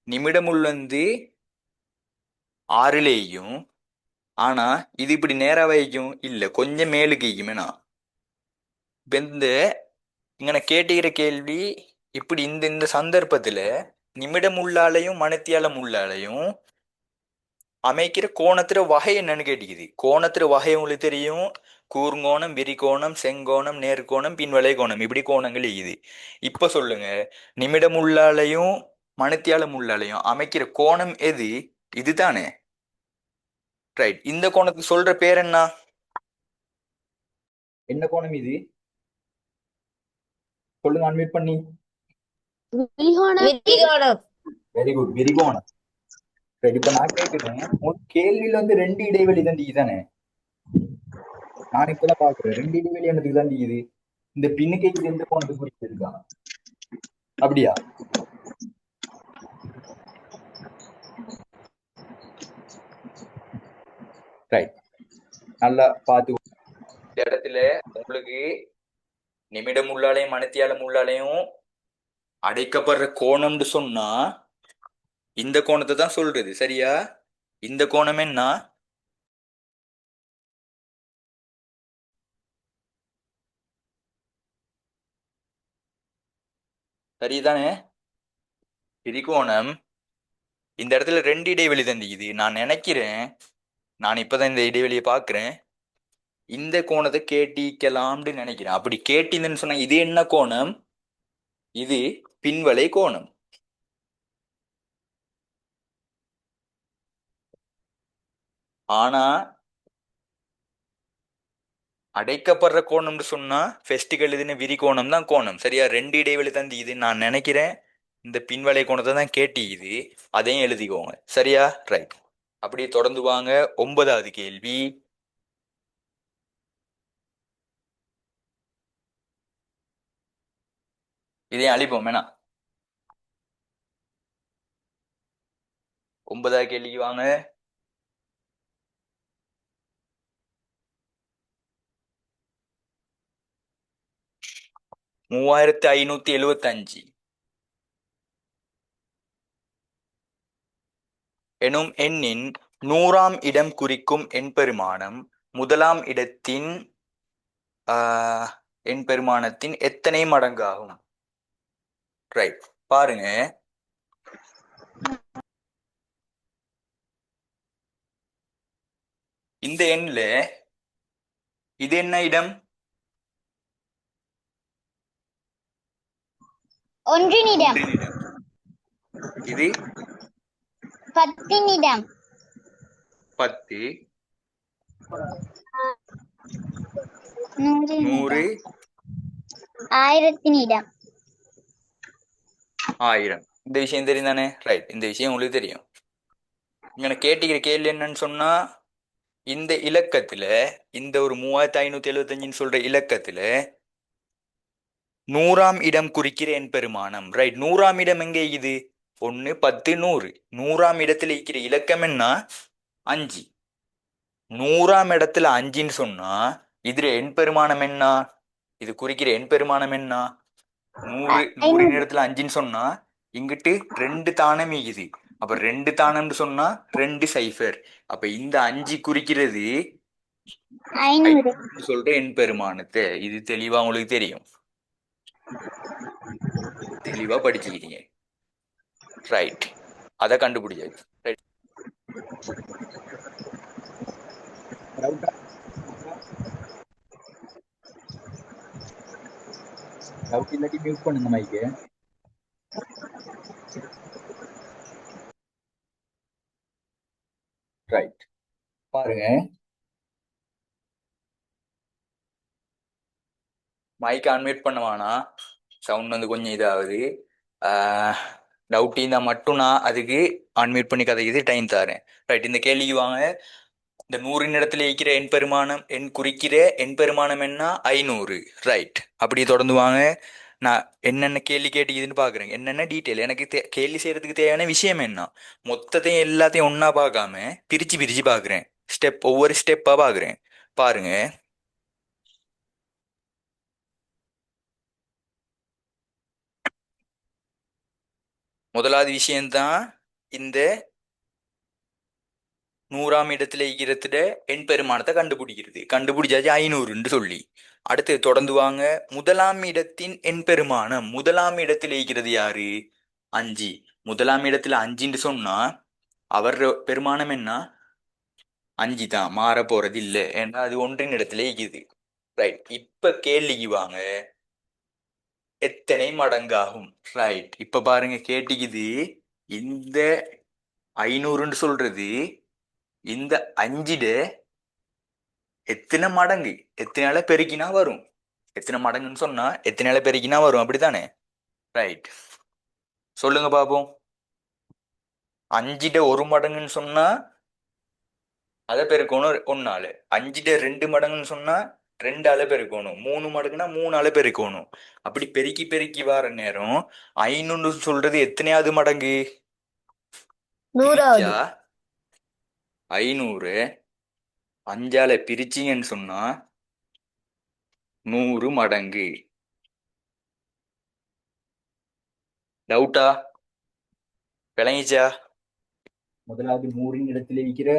நிமிடம் உள்ள 6லேயும். ஆனா இது இப்படி நேரா வைக்கும் இல்ல, கொஞ்சம் மேலுக்கு வைக்குமேனா. இந்த இங்கன கேட்டுக்கிற கேள்வி இப்படி இந்த சந்தர்ப்பத்துல நிமிடம் உள்ளாலையும் மணித்தியாலம் உள்ளாலையும் அமைக்கிற கோணத்துல வகை என்னன்னு கேட்டுக்குது. கோணத்துல வகை உங்களுக்கு தெரியும். கூர்ங்கோணம், விரிகோணம், செங்கோணம், நேர்கோணம், பின்வளை கோணம், இப்படி கோணங்கள் இது. இப்ப சொல்லுங்க, நிமிடம் உள்ளாலையும் மணித்தியாலம் உள்ளாலையும் அமைக்கிற கோணம் எது? இதுதானே. ரைட். இந்த கோணத்துக்கு சொல்ற பேர் என்ன? என்ன கோணம் இது? சொல்லுங்க அன்மியூட் பண்ணி. விரிகோணம். Very good. விரிகோணம். சரி. இப்ப நான் கேட்கிறேன், உங்களுக்கு கேள்வியில 2 இடைவெளி தான் தானே. நான் இப்பதான் பாக்குறேன் 2 இடைவெளி எனக்கு தான் இது. இந்த பின்னுக்கு இது எந்த கோணத்துக்கு குறிப்பிட்டிருக்காங்க? அப்படியா? ரைட். நல்லா பார்த்து. இந்த இடத்துல உங்களுக்கு நிமிடம் உள்ளாலையும் மணித்தியாலம் உள்ளாலையும் அடைக்கப்படுற கோணம்னு சொன்னா இந்த கோணத்தை தான் சொல்றது. சரியா? இந்த கோணம் என்ன? சரிதானே? விரிகோணம். இந்த இடத்துல 2 இடைவெளி தந்திக்குது. நான் நினைக்கிறேன், நான் இப்பதான் இந்த இடைவெளியை பாக்குறேன், இந்த கோணத்தை கேட்டிக்கலாம்னு நினைக்கிறேன். அப்படி கேட்டீங்கன்னு சொன்னா இது என்ன கோணம்? இது பின்வளை கோணம். ஆனா அடைக்கப்படுற கோணம்னு சொன்னா ஃபெஸ்டிகல் இதுன்னு விரிகோணம் தான் கோணம். சரியா? 2 இடைவெளி தந்தி இது. நான் நினைக்கிறேன் இந்த பின்வளை கோணத்தை தான் கேட்டிக்குது. அதையும் எழுதிக்கோங்க. சரியா? ரைட். அப்படியே தொடர்ந்து வாங்க. 9வது கேள்வி. இதையும் அழிப்போம் வேணா. 9வது கேள்விக்கு வாங்க. $3575 எனும் எண்ணின் 100ஆம் இடம் குறிக்கும் எண் பெருமானம் முதலாம் இடத்தின் எண் பெருமானத்தின் எத்தனை மடங்காகும்? ரைட். பாருங்க, இந்த எண்ல இது என்ன இடம்? ஒன்றினிடம். இது 10 10, 100 100, 1000 1000. இந்த விஷயம் தெரியும் தானே? ரைட், இந்த விஷயம் உங்களுக்கு தெரியும். இங்கே கேட்டிக்கிற கேள்வி என்னன்னு சொன்னா, இந்த இலக்கத்துல, இந்த ஒரு 3575 சொல்ற இலக்கத்துல 100ஆம் இடம் குறிக்கிற எண் பெருமானம். ரைட், 100ஆம் இடம் எங்க இது? 1, 10, 100. 100ஆம் இடத்துல இருக்கிற இலக்கம் என்ன? 5. 100ஆம் இடத்துல 5ன்னு சொன்னா இதுல எண் பெருமானம் என்ன? இது குறிக்கிற எண் பெருமானம் என்ன? 100. 100ன் இடத்துல 5ன்னு சொன்னா இங்கிட்டு 2 தானம் இது. அப்ப 2 தானம்னு சொன்னா 2 சைஃபர். அப்ப இந்த 5 குறிக்கிறது 500 சொல்ற எண் பெருமானத்தை. இது தெளிவா உங்களுக்கு தெரியும், தெளிவா படிச்சுக்கிறீங்க. ரைட், அதை கண்டுபிடிச்சாச்சு. ரைட், டவுட் இல்லாட்டி மியூட் பண்ணுங்க மைக்கு. ரைட், பாருங்க. மைக் அன்மியூட் பண்ணுவானா? சவுண்ட் வந்து கொஞ்சம் இதாகுது. டவுட் இருந்தால் மட்டும் நான் அதுக்கு அன்மியூட் பண்ணி கதைக்குது டைம் தரேன். ரைட், இந்த கேள்விக்கு வாங்க. இந்த 100ன் இடத்துல இருக்கிற எண் பெருமானம், எண் குறிக்கிற எண் பெருமானம் என்ன? 500. ரைட், அப்படி தொடர்ந்து வாங்க. நான் என்னென்ன கேள்வி கேட்டுக்குதுன்னு பார்க்குறேன், என்னென்ன டீட்டெயில் எனக்கு கேள்வி செய்யறதுக்கு தேவையான விஷயம் என்ன, மொத்தத்தையும் எல்லாத்தையும் ஒன்றா பார்க்காம பிரித்து பிரித்து பார்க்குறேன். ஒவ்வொரு ஸ்டெப்பாக பார்க்குறேன். பாருங்க. முதலாவது விஷயம்தான் இந்த 100ஆம் இடத்துல இருக்கிறதுல எண் பெருமானத்தை கண்டுபிடிச்சாச்சு 500ன்னு சொல்லி. அடுத்து தொடர்ந்து வாங்க. முதலாம் இடத்தின் எண் பெருமானம். முதலாம் இடத்துல இருக்கிறது யாரு? 5. முதலாம் இடத்துல 5ன்னு சொன்னா அவர் பெருமானம் என்ன? 5 தான், மாற போறது இல்லை. ஏன்னா அது ஒன்றின் இடத்துல இருக்குது. ரைட், இப்ப கேள்விக்கு வாங்க. எத்தனை மடங்காகும்? ரைட், இப்ப பாருங்க கேட்டுக்குது. இந்த 500ன்னு சொல்றது இந்த 5ட எத்தனை மடங்கு, எத்தனால பெருக்கினா வரும்? எத்தனை மடங்குன்னு சொன்னா எத்தனால பெருக்கினா வரும், அப்படித்தானே? ரைட், சொல்லுங்க பாப்போம். 5ட 1 மடங்குன்னு சொன்னா அதை பெருக்கணும் 1ஆல. 5ட 2 மடங்குன்னு சொன்னா 2ஆல பெருக்கணும். 3 மடங்குனா 3ஆல பெருக்கணும். அப்படி பெருக்கி பெருக்கி வர நேரம் 500 சொல்றது எத்தனையாவது மடங்கு? 100வது. 500 5ஆல பிரிச்சிங்கன்னு சொன்னா 100 மடங்கு. டவுட்டா? விளங்கிச்சா? முதலாவது 100ன் இடத்துல இருக்கிற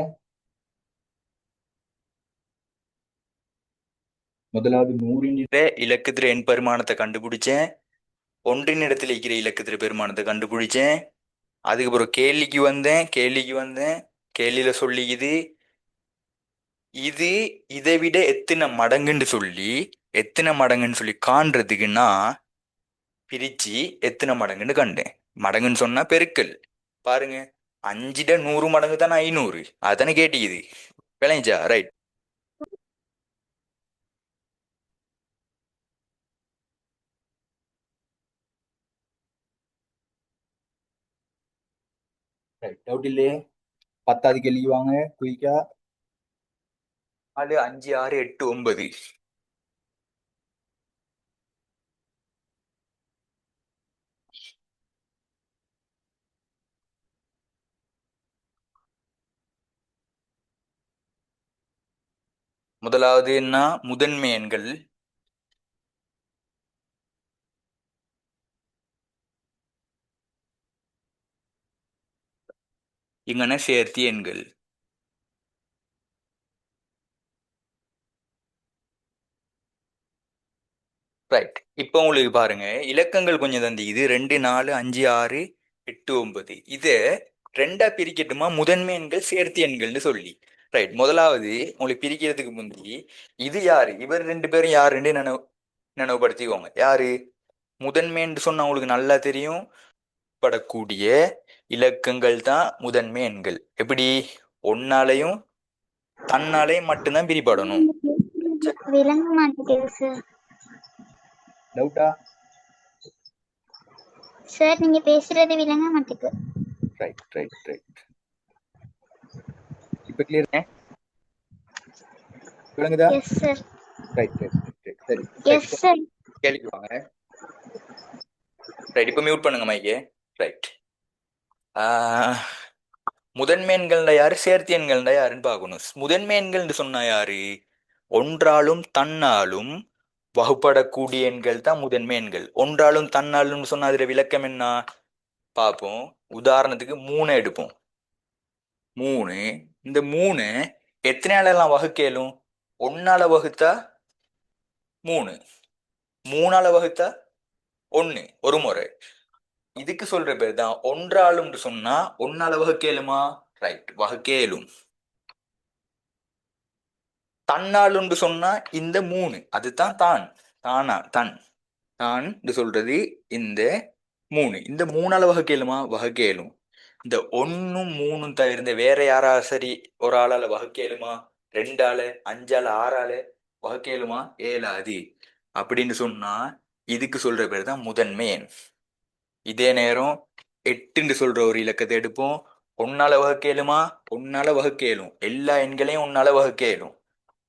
இலக்கத்துல எண் பெருமானத்தை கண்டுபிடிச்சேன். ஒன்றின் இடத்துல இருக்கிற இலக்கத்துல பெருமானத்தை கண்டுபிடிச்சேன். அதுக்கப்புறம் கேள்விக்கு வந்தேன். கேள்வியில சொல்லிக்குது இது இதை விட எத்தனை மடங்குன்னு சொல்லி காண்றதுக்குன்னா பிரிச்சு எத்தனை மடங்குன்னு கண்டேன். மடங்குன்னு சொன்னா பெருக்கல். பாருங்க, 5ட 100 மடங்கு தானே 500. அதானே கேட்டிக்குது. விளைஞ்சா? ரைட், டவுட் இல்லையே? 10வது கேள்வி வாங்க குயிக்கா. அது 5, 6, 8, 9. முதலாவது என்ன? முதன்மை எண்கள். இங்கன சேர்த்தி எண்கள். ரைட், இப்போ உங்களுக்கு பாருங்க இலக்கங்கள் கொஞ்சம் தந்தி. இது 2, 4, 5, 6, 8, 9. இதை 2ஆ பிரிக்கட்டுமா? முதன்மை எண்கள், சேர்த்தி எண்கள்னு சொல்லி. ரைட், முதலாவது உங்களுக்கு பிரிக்கிறதுக்கு முந்தி இது யாரு, இவர் 2 பேரும் யாருன்னு நினைவுபடுத்திக்கோங்க. யாரு? முதன்மைன்னு சொன்னா உங்களுக்கு நல்லா தெரியும். வகுப்படக்கூடிய இலக்கங்கள் தான் முதன்மை எண்கள். எப்படி? ஒன்னாலையும் தன்னாலையும் மட்டும்தான் பிரிபடணும். விளங்க மாட்டேங்குது சார். டவுட்டா? சார் நீங்க பேசுறது விளங்க மாட்டேங்குது. Right right right. இப்ப கிளியர் விளங்குதா? S sir. Right right right. சரி எஸ் சார். கேள்விக்கு வாங்க. ரைட், இப்போ மியூட் பண்ணுங்க மைக்கே. ரைட், முதன்மை எண்கள்ல யாரு, சேர்த்தி எண்கள்ல யாருன்னு பார்க்கணும். முதன்மை எண்கள்னு சொன்னா யாரு? ஒன்றாலும் தன்னாலும் வகுப்படக்கூடிய எண்கள் தான் முதன்மை எண்கள். ஒன்றாலும் தன்னாலும் சொன்னா அதுல விளக்கம் என்ன பார்ப்போம். உதாரணத்துக்கு 3 எடுப்போம். 3, இந்த 3 எத்தனையாலெல்லாம் வகுக்கலும்? 1ஆல வகுத்தா 3, 3ஆல வகுத்தா 1 ஒரு முறை. இதுக்கு சொல்ற பேர் தான் ஒன்றாலும் சொன்னா 1ஆல வகுக்கலுமா? ரைட், வகுக்கலும். தன்னாலும் சொன்னா இந்த 3, அதுதான் தான், தானா தன் தான் சொல்றது இந்த 3. இந்த 3ஆல வகுக்கலுமா? வகுக்கலும். இந்த 1ம் 3ம் தவிர்ந்த வேற யாரா சரி ஒரு ஆளால வகுக்கலுமா? 2ஆல, 5ஆல, 6ஆல வகுக்கலுமா? ஏலாது. அப்படின்னு சொன்னா இதுக்கு சொல்ற பேர் தான் முதன்மை எண். இதே நேரம் 8 சொல்ற ஒரு இலக்கத்தை எடுப்போம். 1ஆல வகுக்கலுமா? 1ஆல வகுக்கலும். எல்லா எண்களையும் 1ஆல வகுக்கலும்.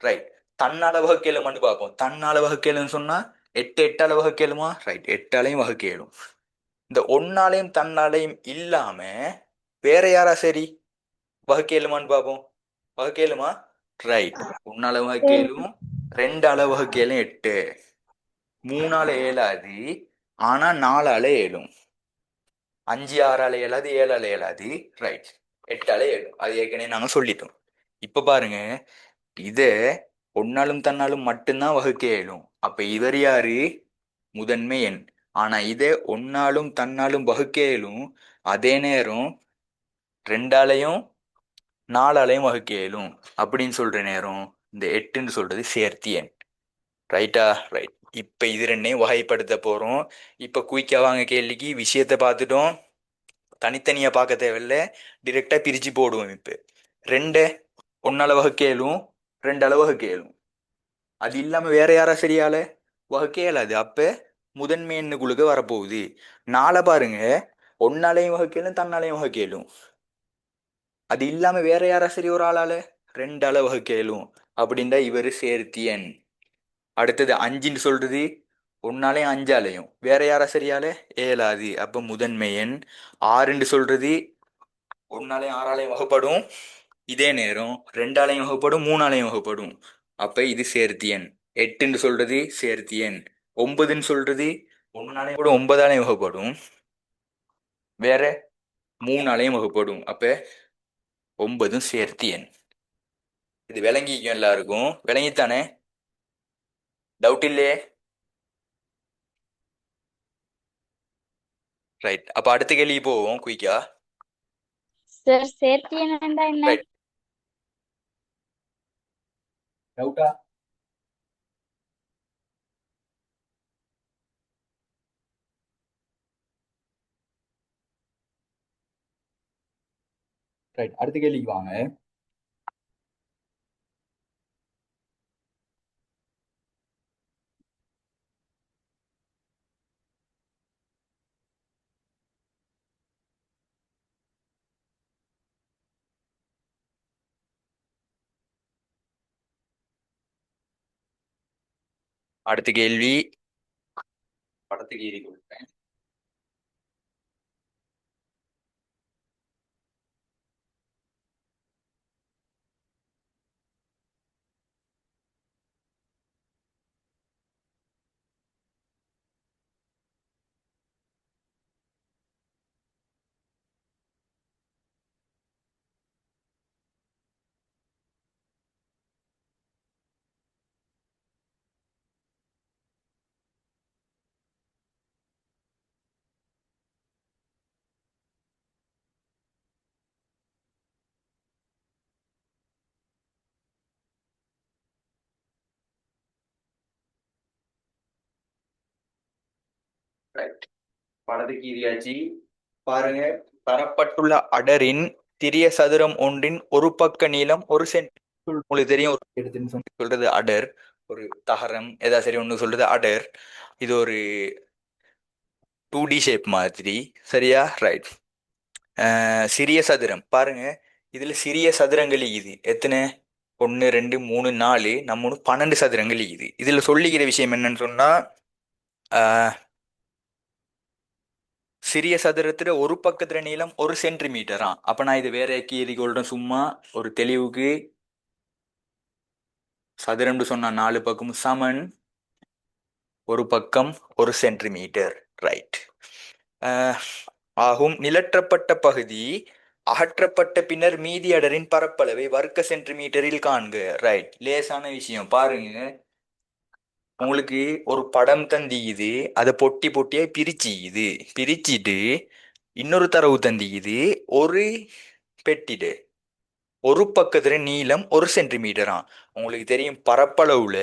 ரைட், தன்னால வகுக்கலுமான்னு பார்ப்போம். தன்னால வகுக்கலும்னு சொன்னா 8 8ஆல வகுக்கலுமா? ரைட், 8ஆலையும் வகுக்கலும். இந்த 1ஆலையும் தன்னாலையும் இல்லாம வேற யாரா சரி வகுக்கலுமான்னு பார்ப்போம். வகுக்கலுமா? ரைட், 1ஆல வகுக்கலும், 2ஆல வகுக்கலும் 8, 3ஆல ஏலாது, ஆனா 4ஆல ஏழும், 5 6ஆல ஏலாது, 7ஆல ஏலாது. ரைட், 8ஆல ஏழும். அது ஏற்கனவே நாங்க சொல்லிட்டோம். இப்ப பாருங்க, இத 1ஆலும் தன்னாலும் மட்டும்தான் வகுக்க இயலும். அப்ப இவர் யாரு? முதன்மை எண். ஆனா இதை 1ஆலும் தன்னாலும் வகுக்க இயலும், அதே நேரம் 2ஆலையும் 4ஆலையும் வகுக்க இயலும். அப்படின்னு சொல்ற நேரம் இந்த 8ன்னு சொல்றது சேர்த்தி எண். ரைட்டா? ரைட். இப்ப இது ரெண்டையும் வகைப்படுத்த போறோம். இப்ப குயிக்கா வாங்க கேள்விக்கு. விஷயத்தை பார்த்துட்டோம், தனித்தனியா பார்க்க தேவையில்ல, டிரெக்டா பிரிச்சு போடுவோம். இப்ப 2 1ஆல வகுக்க இயலும், 2ஆல வகுக்க இயலும். அது இல்லாம வேற யாரா சரியால வகுக்க இயலாது. அப்ப முதன்மை எண்ணுக்குழுக்க வரப்போகுது. 4 பாருங்க, 1ஆலையும் வகுக்கலும், தன்னாலையும் வகுக்கலும். அது இல்லாம வேற யாரா சரி ஒரு ஆளால 2ஆல வகுக்கலும். அப்படின்டா இவரு சேர்த்தி எண். அடுத்தது 5ன்னு சொல்றது 1ஆலையும் 5ஆலையும் வேற யாரா சரியால ஏலாது. அப்ப முதன்மை எண். 6ன்னு சொல்றது 1ஆலையும் 6ஆலையும் வகுப்படும், இதே நேரம் 2ஆலையும் வகுப்படும், 3ஆலையும் வகுப்படும். அப்ப இது சேர்த்தி எண். 8ன்னு சொல்றது சேர்த்தி எண். 9ன்னு சொல்றது 1ஆலையும் கூட 9ஆலையும் வகுப்படும், வேற 3ஆலையும் வகுப்படும். அப்ப 9ம் சேர்த்தி எண். இது விளங்கிக்கும் எல்லாருக்கும்? விளங்கித்தானே? டவுட் இல்லையே? ரைட், அப்ப அடுத்த கேள்வி போவோம் குயிக்கா. சார் சேர்த்தி என்னண்டா என்ன? ரைட், டவுட்டா? ரைட், அடுத்த கேள்விக்கு வாங்க. அடுத்த கேள்வி படத்துக்கு ஏறி கொடுப்பேன். ரைட், படத்துக்கு ஏறியாச்சு. பாருங்க, தரப்பட்டுள்ள அடரின் சிறிய சதுரம் ஒன்றின் ஒரு பக்க நீளம் ஒரு சென்ட். உங்களுக்கு தெரியும், ஒரு எடுத்துன்னு சொல்றது அடர், ஒரு தகரம் ஏதாவது சரி ஒன்று சொல்றது அடர். இது ஒரு 2D ஷேப் மாதிரி, சரியா? ரைட். சிறிய சதுரம் பாருங்க, இதுல சிறிய சதுரங்கள் இது எத்தனை? 1 2 3 4, நம்ம 12 சதுரங்கள் இது. இதுல சொல்லிக்கிற விஷயம் என்னன்னு சொன்னா, ஆஹ், சிறிய சதுரத்துல ஒரு பக்கத்துல நீளம் 1 சென்டிமீட்டரா. அப்ப நான் இது வேற கீறி கொள்றேன் சும்மா ஒரு தெளிவுக்கு. சதுரம்னு சொன்னா 4 பக்கமும் சமன், ஒரு பக்கம் 1 சென்டிமீட்டர். ரைட். ஆகும். நிலற்றப்பட்ட பகுதி அகற்றப்பட்ட பின்னர் மீதி அடரின் பரப்பளவை வர்க்க சென்டிமீட்டரில் காண்க. ரைட், லேசான விஷயம். பாருங்க, உங்களுக்கு ஒரு படம் தந்திக்குது, அதை பொட்டி பொட்டியா பிரிச்சுக்குது. பிரிச்சுட்டு இன்னொரு தரவு தந்திக்குது, ஒரு பெட்டிடு ஒரு பக்கத்துல நீளம் 1 சென்டிமீட்டரா. உங்களுக்கு தெரியும் பரப்பளவுல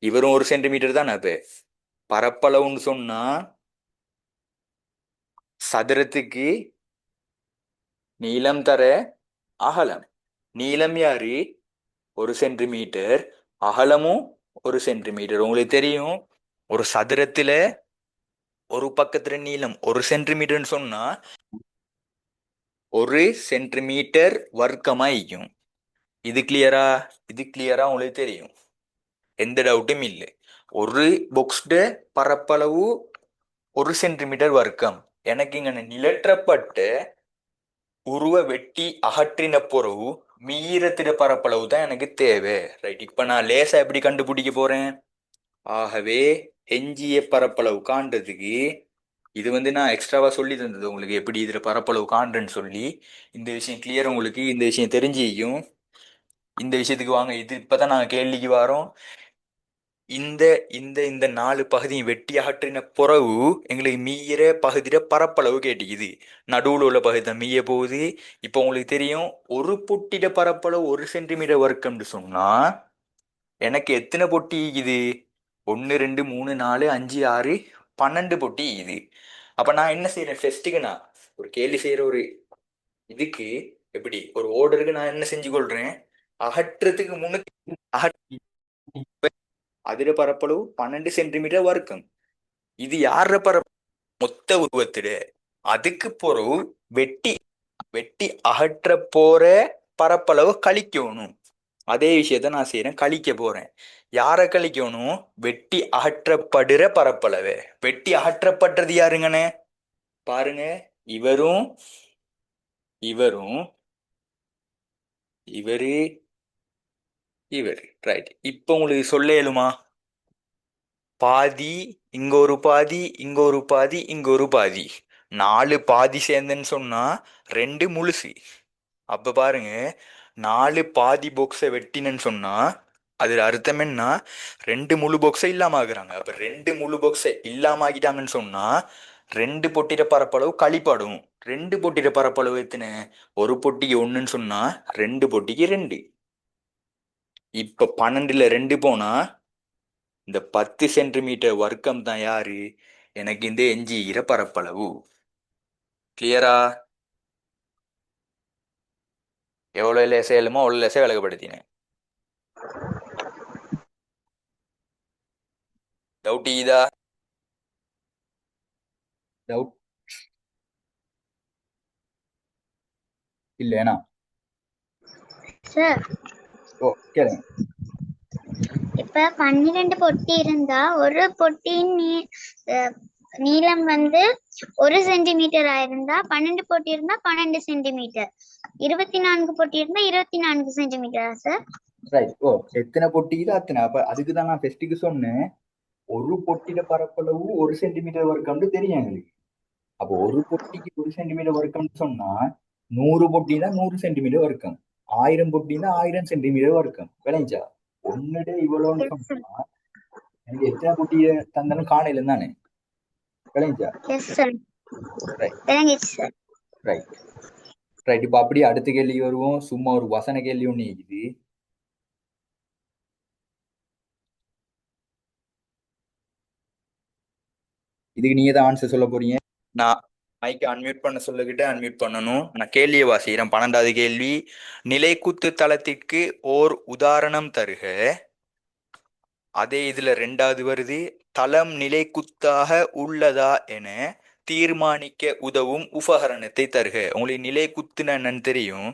இவரும் 1 சென்டிமீட்டர் தான். அப்ப பரப்பளவுன்னு சொன்னா சதுரத்துக்கு நீளம் தர அகலம். நீளம் யாரு? 1 சென்டிமீட்டர். அகலமும் 1 சென்டிமீட்டர். உங்களுக்கு தெரியும், ஒரு சதுரத்துல ஒரு பக்கத்துல நீளம் 1 சென்டிமீட்டர்னு சொன்னா 1 சென்டிமீட்டர் வர்க்கமாயிக்கும். இது கிளியரா உங்களுக்கு தெரியும், எந்த டவுட்டும் இல்லை. ஒரு பாக்ஸ்ட பரப்பளவு 1 சென்டிமீட்டர் வர்க்கம். எனக்கு இங்க நிலற்றப்பட்ட உருவ வெட்டி அகற்றின பொறவு மீறத்திட பரப்பளவு தான் எனக்கு தேவை. ரைட், இப்ப நான் லேசா எப்படி கண்டுபிடிக்க போறேன்? ஆகவே எஞ்சிய பரப்பளவு காண்றதுக்கு, இது நான் எக்ஸ்ட்ராவா சொல்லி தந்தது உங்களுக்கு, எப்படி இதுல பரப்பளவு காண்றேன்னு சொல்லி. இந்த விஷயம் கிளியர், உங்களுக்கு இந்த விஷயம் தெரிஞ்சிக்கும். இந்த விஷயத்துக்கு வாங்க, இது இப்பதான் நாங்க கேள்விக்கு வரோம். இந்த இந்த இந்த 4 பகுதியும் வெட்டி அகற்றின புறவு எங்களுக்கு மீற பகுதியில பரப்பளவு கேட்டுக்குது. நடுவுல உள்ள பகுதி தான் மீய போகுது. இப்போ உங்களுக்கு தெரியும், ஒரு பொட்டிட பரப்பளவு 1 சென்டிமீட்டர் வர்க்கம்னு சொன்னா எனக்கு எத்தனை பொட்டி இது? 1 2 3 4 5 6 12 பொட்டி இது. அப்ப நான் என்ன செய்யறேன்? ஃபெஸ்ட்டுக்கு நான் ஒரு கேள்வி செய்யற ஒரு இதுக்கு, எப்படி ஒரு ஓர்டருக்கு நான் என்ன செஞ்சு கொள்றேன்? அகற்றத்துக்கு முன்னுக்கு அதுல பரப்பளவு 12 சென்டிமீட்டர் வர்க்கம். இது யார மொத்த உருவத்திட. அதுக்கு பிறகு வெட்டி வெட்டி அகற்ற போற பரப்பளவு கழிக்கணும். அதே விஷயத்த நான் செய்யறேன், கழிக்க போறேன். யார கழிக்கணும்? வெட்டி அகற்றப்படுற பரப்பளவு. வெட்டி அகற்றப்படுறது யாருங்கன்னு பாருங்க, இவரும் இவரும் இவரு இவரு. ரைட், இப்ப உங்களுக்கு சொல்ல இயலுமா? பாதி இங்க ஒரு பாதி, இங்க ஒரு பாதி, இங்க ஒரு பாதி, 4 பாதி சேர்ந்துன்னு சொன்னா 2 முழுசு. அப்ப பாருங்க, 4 பாதி பாக்ஸை வெட்டினன்னு சொன்னா அதுல அர்த்தம் என்ன? 2 முழு பாக்ஸை இல்லாம ஆகுறாங்க. அப்ப 2 முழு பாக்ஸை இல்லாம ஆகிட்டாங்கன்னு சொன்னா 2 பொட்டிட பரப்பளவு கழிப்படும். 2 பொட்டிட பரப்பளவு எத்தனை? ஒரு பொட்டிக்கு 1ன்னு சொன்னா 2 பொட்டிக்கு 2. இப்ப 12ல 2 போனா இந்த 10 சென்டிமீட்டர் வர்க்கம் தான் யாரு? எனக்கு இந்த எஞ்சிகிற பரப்பளவு. கிளியரா? எவ்வளவு லேசா இயலுமோ அவ்வளவு லேசா விளக்கப்படுத்தினேன். டவுட் இதா? டவுட் இல்லையா? சார் ஓ, கேளுங்க. இப்ப 12 பொட்டி இருந்தா ஒரு பொட்டியின் நீளம் வந்து 1 சென்டிமீட்டர் ஆயிருந்தா 12 பொட்டி இருந்தா 12 சென்டிமீட்டர், 24 பொட்டி இருந்தா 24 சென்டிமீட்டரா சார்? ரைட். ஓ, எத்தனை பொட்டிக்குதோ அத்தனை. அப்ப அதுக்கு தான் நான் ஃபெஸ்ட்டுக்கு சொன்னேன், ஒரு பொட்டியில பரப்பளவு 1 சென்டிமீட்டர் வர்க்கம்னு தெரியும் எங்களுக்கு. அப்போ ஒரு பொட்டிக்கு 1 சென்டிமீட்டர் வர்க்கம்னு சொன்னா 100 பொட்டினா 100 சென்டிமீட்டர் வர்க்கம், 1000 பொட்டினா 1000 சென்டிமீட்டர் வர்க்கம். விளைஞ்சா ஒன்னுட இவ்வளோன்னு எஸ் சார். சொன்னா எனக்கு எத்தனை பொட்டிய தந்தாலும் காணையில தானே. விளைஞ்சா? Yes sir. ரைட் விளங்கிச்சு சார். Right right. இப்போ அப்படியே அடுத்த கேள்வி வருவோம். சும்மா ஒரு வசன கேள்வி ஒன்று இருக்குது. இதுக்கு நீங்க தான் ஆன்சர் சொல்ல போறீங்க. நான் மைக்கை அன்மியூட் பண்ண சொல்லிக்கிட்டு அன்மியூட் பண்ணணும். நான் கேள்வியை வாசிக்கிறேன். 12வது கேள்வி. நிலைக்குத்து தளத்திற்கு ஓர் உதாரணம் தருக. அதே இதுல 2வது வருது, தளம் நிலைக்குத்தாக உள்ளதா என தீர்மானிக்க உதவும் உபகரணத்தை தருக. உங்களுக்கு நிலைக்குத்துன்னு என்னன்னு தெரியும்.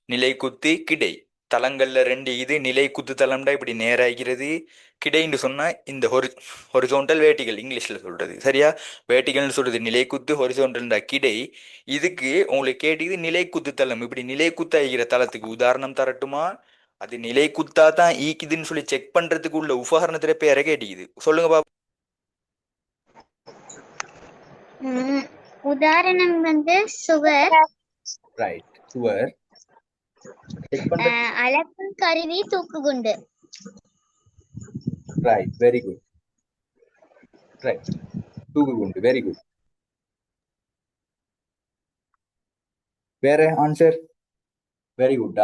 நிலைக்குத்து கிடை. தளங்கள்ல 2 இது. நிலைக்குத்து தளம்டா இப்படி நேராகிறது. கிடைன்னு சொன்னா இந்த ஹொரிசோண்டல் வேர்டிகல் இங்கிலீஷ்ல சொல்றது சரியா. வேர்டிகல்னு சொல்றது நிலைக்குத்து, ஹொரிசோண்டல்டா கிடை. இதுக்கு உங்களுக்கு கேட்டது நிலைக்குத்து தளம். இப்படி நிலைக்குத்து ஆகிற தளத்துக்கு உதாரணம் தரட்டுமா? அது நிலைக்குத்தா தான் ஈக்குதுன்னு சொல்லி செக் பண்றதுக்கு உள்ள உபகரணத்துல பேரை கேட்டிக்குது. சொல்லுங்க பாப்போம். உதாரணம் வந்து சுவர், ரைட். சுவர். செக் பண்றது. அளக்கும் கருவி தூக்குகுண்டு. Right, very good. ரைட், தூக்குகுண்டு, வெரி குட். வேற ஆன்சர்? Very good.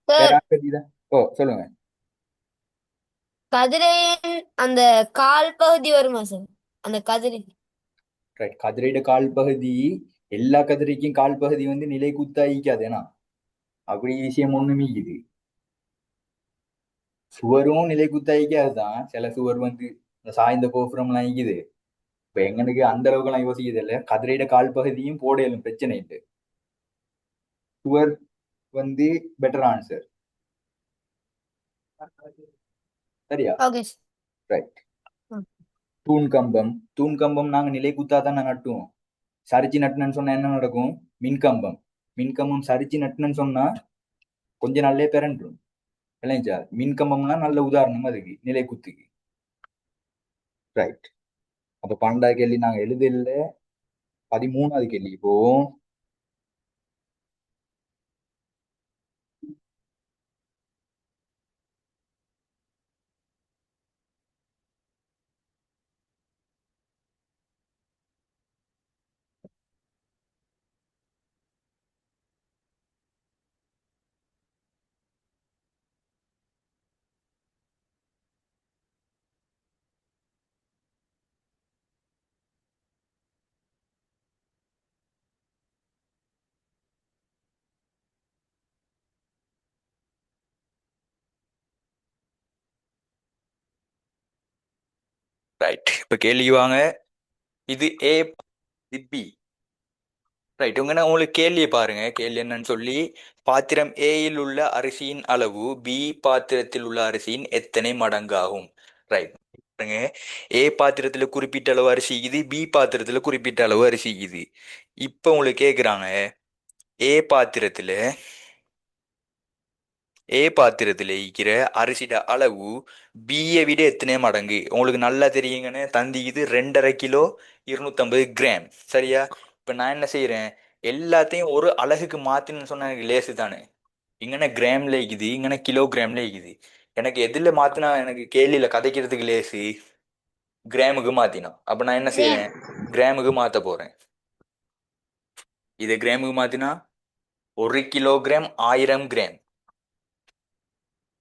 வேற சார் ஆன்சர் இதா? ஓ, சொல்லுங்க. கதிரையின் அந்த கால் பகுதி வருமா சார்? அந்த கதிரை ரைட், கதிரையோட கால் பகுதி, எல்லா கதிரைக்கும் கால் பகுதி வந்து நிலை குத்தாயிக்காது. ஏன்னா அப்படி விஷயம் ஒண்ணுமே இது. சுவரும் நிலை குத்தாயிக்காதுதான். சில சுவர் வந்து இந்த சாய்ந்த கோபுரம்லாம் இருக்குது. இப்ப எங்களுக்கு அந்த அளவுக்கு எல்லாம் யோசிக்கிறது இல்லை. கதிரையோட கால் பகுதியும் போடையிலும் பிரச்சனை இல்லை. சுவர் வந்து பெட்டர் ஆன்சர். சரியா? Okay sir. ரைட். தூண் கம்பம். தூண் கம்பம் நாங்க நிலை குத்தா தான் நட்டுவோம். சரிச்சு நட்டுனன்னு சொன்னா என்ன நடக்கும்? மின்கம்பம். மின்கம்பம் சரிச்சு நட்டுனன்னு சொன்னா கொஞ்ச நாள்லயே பிறண்டுரும். இல்லைங்களா? மின்கம்பம்னா நல்ல உதாரணம் அதுக்கு, நிலை குத்துக்கு. ரைட். அப்ப 12வது கேள்வி நாங்க எழுதல. 13வது கேள்வி போவோம். ரைட், இப்ப கேள்வி வாங்க. இது ஏ, இது பி. ரைட், உங்களுக்கு கேள்வியை பாருங்க. கேள்வி என்னன்னு சொல்லி, பாத்திரம் ஏயில் உள்ள அரிசியின் அளவு பி பாத்திரத்தில் உள்ள அரிசியின் எத்தனை மடங்காகும்? ரைட், பாருங்க. ஏ பாத்திரத்துல குறிப்பிட்ட அளவு அரிசி இது, பி பாத்திரத்துல குறிப்பிட்ட அளவு அரிசி இது. இப்ப உங்களுக்கு கேக்குறாங்க, ஏ பாத்திரத்துல இருக்கிற அரிசியோட அளவு பியை விட எத்தனை மடங்கு? உங்களுக்கு நல்லா தெரியுங்கன்னு தந்தி. இது 2.5 கிலோ 250 கிராம். சரியா? இப்ப நான் என்ன செய்யறேன், எல்லாத்தையும் ஒரு அலகுக்கு மாத்தின்னு சொன்ன எனக்கு லேசு தானே. இங்கன கிராம்ல இருக்குது, இங்கன கிலோகிராம்ல இருக்குது. எனக்கு எதுல மாத்தினா எனக்கு கேள்வியில கதைக்கிறதுக்கு லேசு? கிராமுக்கு மாத்தினா. அப்ப நான் என்ன செய்யறேன், கிராமுக்கு மாத்த போறேன். இதை கிராமுக்கு மாத்தினா 1 கிலோகிராம் 1000 கிராம்.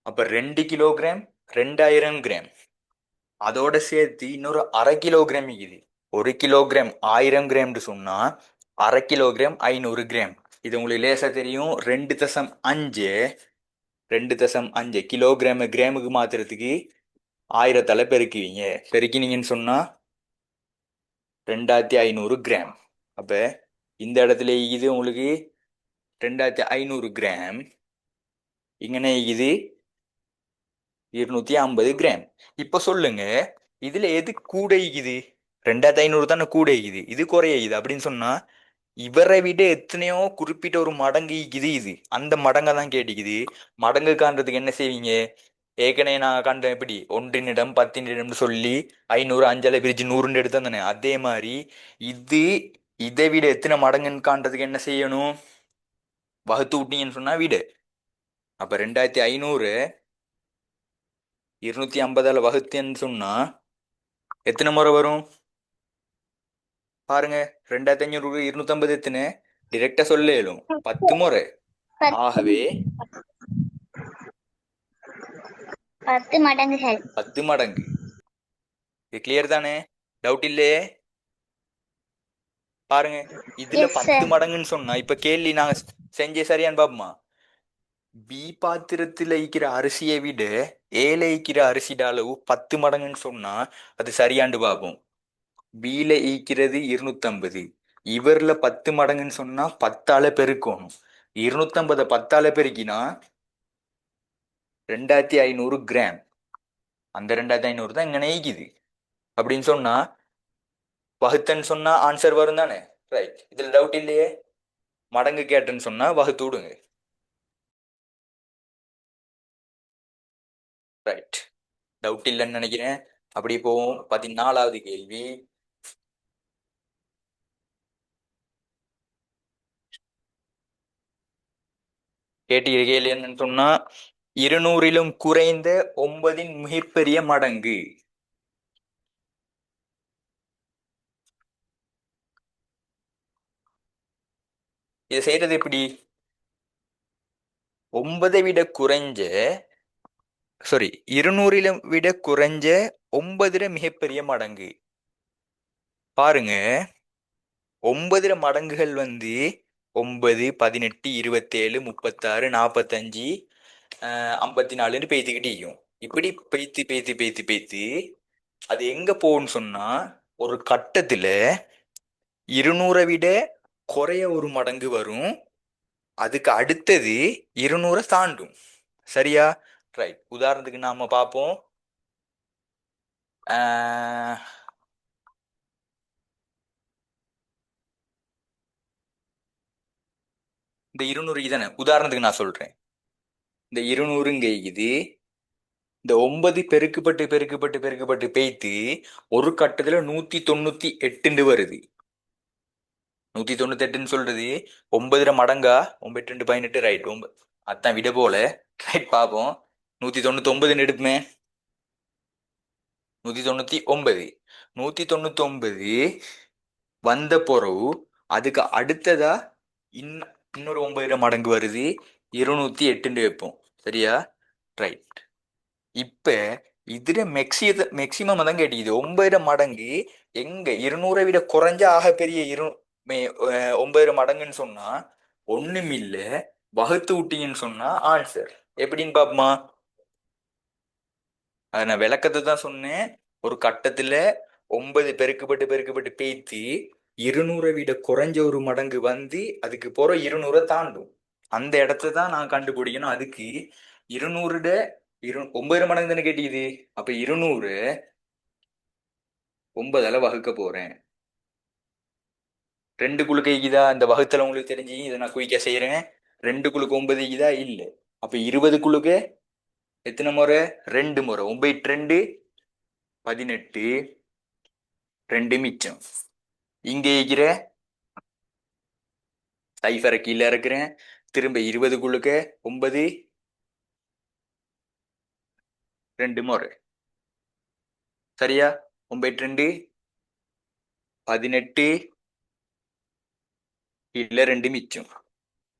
அப்ப 2 கிலோகிராம் 2000 கிராம். அதோட சேர்த்து இன்னொரு 1/2 கிலோகிராம் இருக்குது. 1 கிலோகிராம் 1000 கிராம்னு சொன்னா 1/2 கிலோகிராம் 500 கிராம். இது உங்களுக்கு லேசா தெரியும். 2.5 கிலோகிராம் கிராமுக்கு மாத்துறதுக்கு 1000 பெருக்குவீங்க. பெருக்கினீங்கன்னு சொன்னா 2500 கிராம். அப்ப இந்த இடத்துல இது உங்களுக்கு 2500 கிராம். இங்கனே இது 250 கிராம். இப்ப சொல்லுங்க, இதுல எது கூட இருக்குது? 2500 தானே கூட இருக்குது, இது குறையுது அப்படின்னு சொன்னா இவரை விட எத்தனையோ குறிப்பிட்ட ஒரு மடங்கு இருக்குது. இது அந்த மடங்கை தான் கேட்டுக்குது. மடங்கு காண்றதுக்கு என்ன செய்வீங்க? ஏற்கனவே நான் கண்டேன். எப்படி 1 10 சொல்லி 500 5 பிரிச்சு 100 எடுத்து தானே. அதே மாதிரி இது இதை விட எத்தனை மடங்குன்னு காண்றதுக்கு என்ன செய்யணும்? வகுத்து விட்டீங்கன்னு சொன்னா வீடு. அப்ப 2500 250 வகுத்துன்னு சொன்னா எத்தனை முறை வரும் பாருங்க. 2500 250 எத்தனை? டிரெக்டா சொல்ல இயலும், 10 முறை. ஆகவே 10 மடங்குகள். 10 மடங்கு. இது கிளியர் தானே? டவுட் இல்லையே? பாருங்க, இதுல எஸ் 10 சார். மடங்குன்னு சொன்னா இப்ப கேள்வி நாங்க செஞ்சே சரியான்னு பாப்போமா? பி பாத்திரத்துல ஈக்கிற அரிசியை விட ஏல ஈக்கிற அரிசியோட அளவு 10 மடங்குன்னு சொன்னா அது சரியாண்டு பார்ப்போம். பில ஈக்கிறது 250, இவர்ல 10 மடங்குன்னு சொன்னா 10ஆல பெருக்கணும். 250 10ஆல பெருக்கினா 2500 கிராம். அந்த 2500 தான் இங்க ஈக்குது அப்படின்னு சொன்னா வகுத்தன்னு சொன்னா ஆன்சர் வரும் தானே? ரைட், இதுல டவுட் இல்லையே. மடங்கு கேட்டேன்னு சொன்னா வகுத்து விடுங்க. ரைட், டவுட் இல்லைன்னு நினைக்கிறேன். அப்படி போவோம். 14வது கேள்வி. கேட்டீங்க கேள்வி என்னன்னு சொன்னா 200லும் குறைந்த 9 மிகப்பெரிய மடங்கு. இதை செய்யறது எப்படி? 9 விட குறைஞ்ச, சாரி, 200லும் விட குறைஞ்ச 9 மிகப்பெரிய மடங்கு. பாருங்க, 9 மடங்குகள் வந்து 9, 18, 27, 36, 45, 54ன்னு பேத்துக்கிட்டே இருக்கும். இப்படி பேத்து பேத்து பேத்து பேத்து அது எங்க போகும்னு சொன்னா ஒரு கட்டத்துல 200 விட குறைய ஒரு மடங்கு வரும். அதுக்கு அடுத்தது 200 தாண்டும். சரியா? ரைட், உதாரணத்துக்கு நாம பார்ப்போம். ஆஹ் இந்த 200 தானே உதாரணத்துக்கு நான் சொல்றேன். இந்த 200ங்க இது இந்த 9 பெருக்குப்பட்டு பெருக்குப்பட்டு பெருக்குப்பட்டு பேய்த்து ஒரு கட்டத்துல 198 வருது. 198ன்னு சொல்றது 9 மடங்கா? 9 2 18. ரைட், அதான் விட போல. ரைட், பார்ப்போம். 199 எடுப்புமே. 199 199 வந்த பிறகு அதுக்கு அடுத்ததா இன்னொரு 9 மடங்கு வருது. 208 வைப்போம். சரியா? ரைட், இப்ப இதுல மேக்சிமம் தான் கேட்டீங்க. 9 மடங்கு எங்க 200 விட குறைஞ்ச ஆக பெரிய 9 மடங்குன்னு சொன்னா ஒண்ணுமில்ல, வகுத்து விட்டீங்கன்னு சொன்னா ஆன்சர். எப்படின்னு பாப்போமா? அதை நான் விளக்கத்தை தான் சொன்னேன். ஒரு கட்டத்துல 9 பெருக்குப்பட்டு பெருக்குப்பட்டு பேத்தி 200 விட குறைஞ்ச ஒரு மடங்கு வந்து அதுக்கு போற 200 தாண்டும். அந்த இடத்த தான் நான் கண்டுபிடிக்கணும். அதுக்கு 200 9 மடங்கு தானே கேட்டீது. அப்ப 200 9ஆல வகுக்க போறேன். 2 குழுக்க ஈக்குதா? இந்த வகுத்தல உங்களுக்கு தெரிஞ்சு இதை நான் குயிக்கா செய்யறேன். 2 குழுக்கு 9 ஈக்குதா? இல்ல. அப்ப 20 குழுக்கு எத்தனை முறை? 2 முறை. 9 2 18, 2 மிச்சம். இங்க இருக்கிற சைஃபரை கீழே இருக்கிறேன். திரும்ப 20 குழுக்க 9 2 முறை. சரியா? 9 2 18, இல்ல 2 மிச்சம்.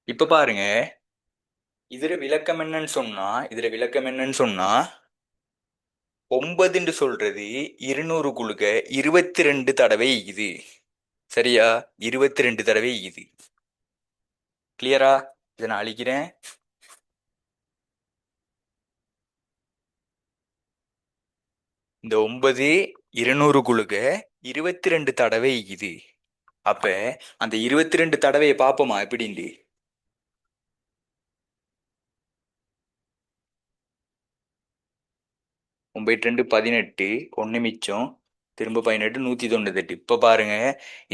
இப்ப பாருங்க, இதுல விளக்கம் என்னன்னு சொன்னா 9 சொல்றது 200 குழுக்க 22 தடவை இது. சரியா? 22 தடவை இது. கிளியரா? இதை நான் அழிக்கிறேன். இந்த 9 200 குழுக்க 22 தடவை இது. அப்ப அந்த 22 தடவையை பார்ப்போமா எப்படின்ட்டு? 9 2 18, 1 மிச்சம், திரும்ப 18, 198. இப்ப பாருங்க,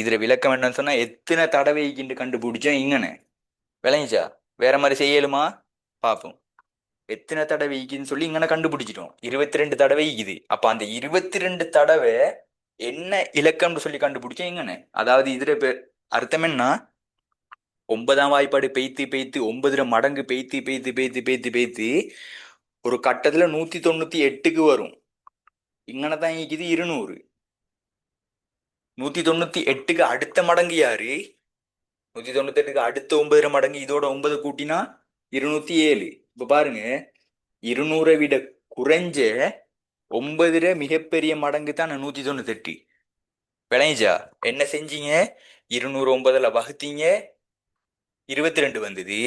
இதுல விளக்கம் என்னன்னு சொன்னா எத்தனை தடவைக்குன்னு கண்டுபிடிச்சோம். இங்கன்னு விளங்கிச்சா? வேற மாதிரி செய்யலுமா? பார்ப்போம். எத்தனை தடவைக்குன்னு சொல்லி இங்கன கண்டுபிடிச்சிட்டோம். 22 தடவை இது. அப்ப அந்த 22 தடவை என்ன இலக்கம்னு சொல்லி கண்டுபிடிச்சோம் இங்கன்னு. அதாவது இதுல அர்த்தம் என்ன? 9ஆம் வாய்ப்பாடு பெய்த்து பெய்த்து 9 மடங்கு பெய்த்து பெய்த்து பெய்த்து பெய்த்து பெய்த்து ஒரு கட்டத்துல 198க்கு வரும். இங்கனதான் இது 200. 198க்கு அடுத்த மடங்கு யாரு? 198க்கு அடுத்த 9 மடங்கு இதோட 9 கூட்டினா 207. இப்ப பாருங்க, 200 விட குறைஞ்ச 9 மிகப்பெரிய மடங்கு தான் 198. விளைஞ்சா என்ன செஞ்சீங்க? 209 வகுத்தீங்க 22 வந்தது.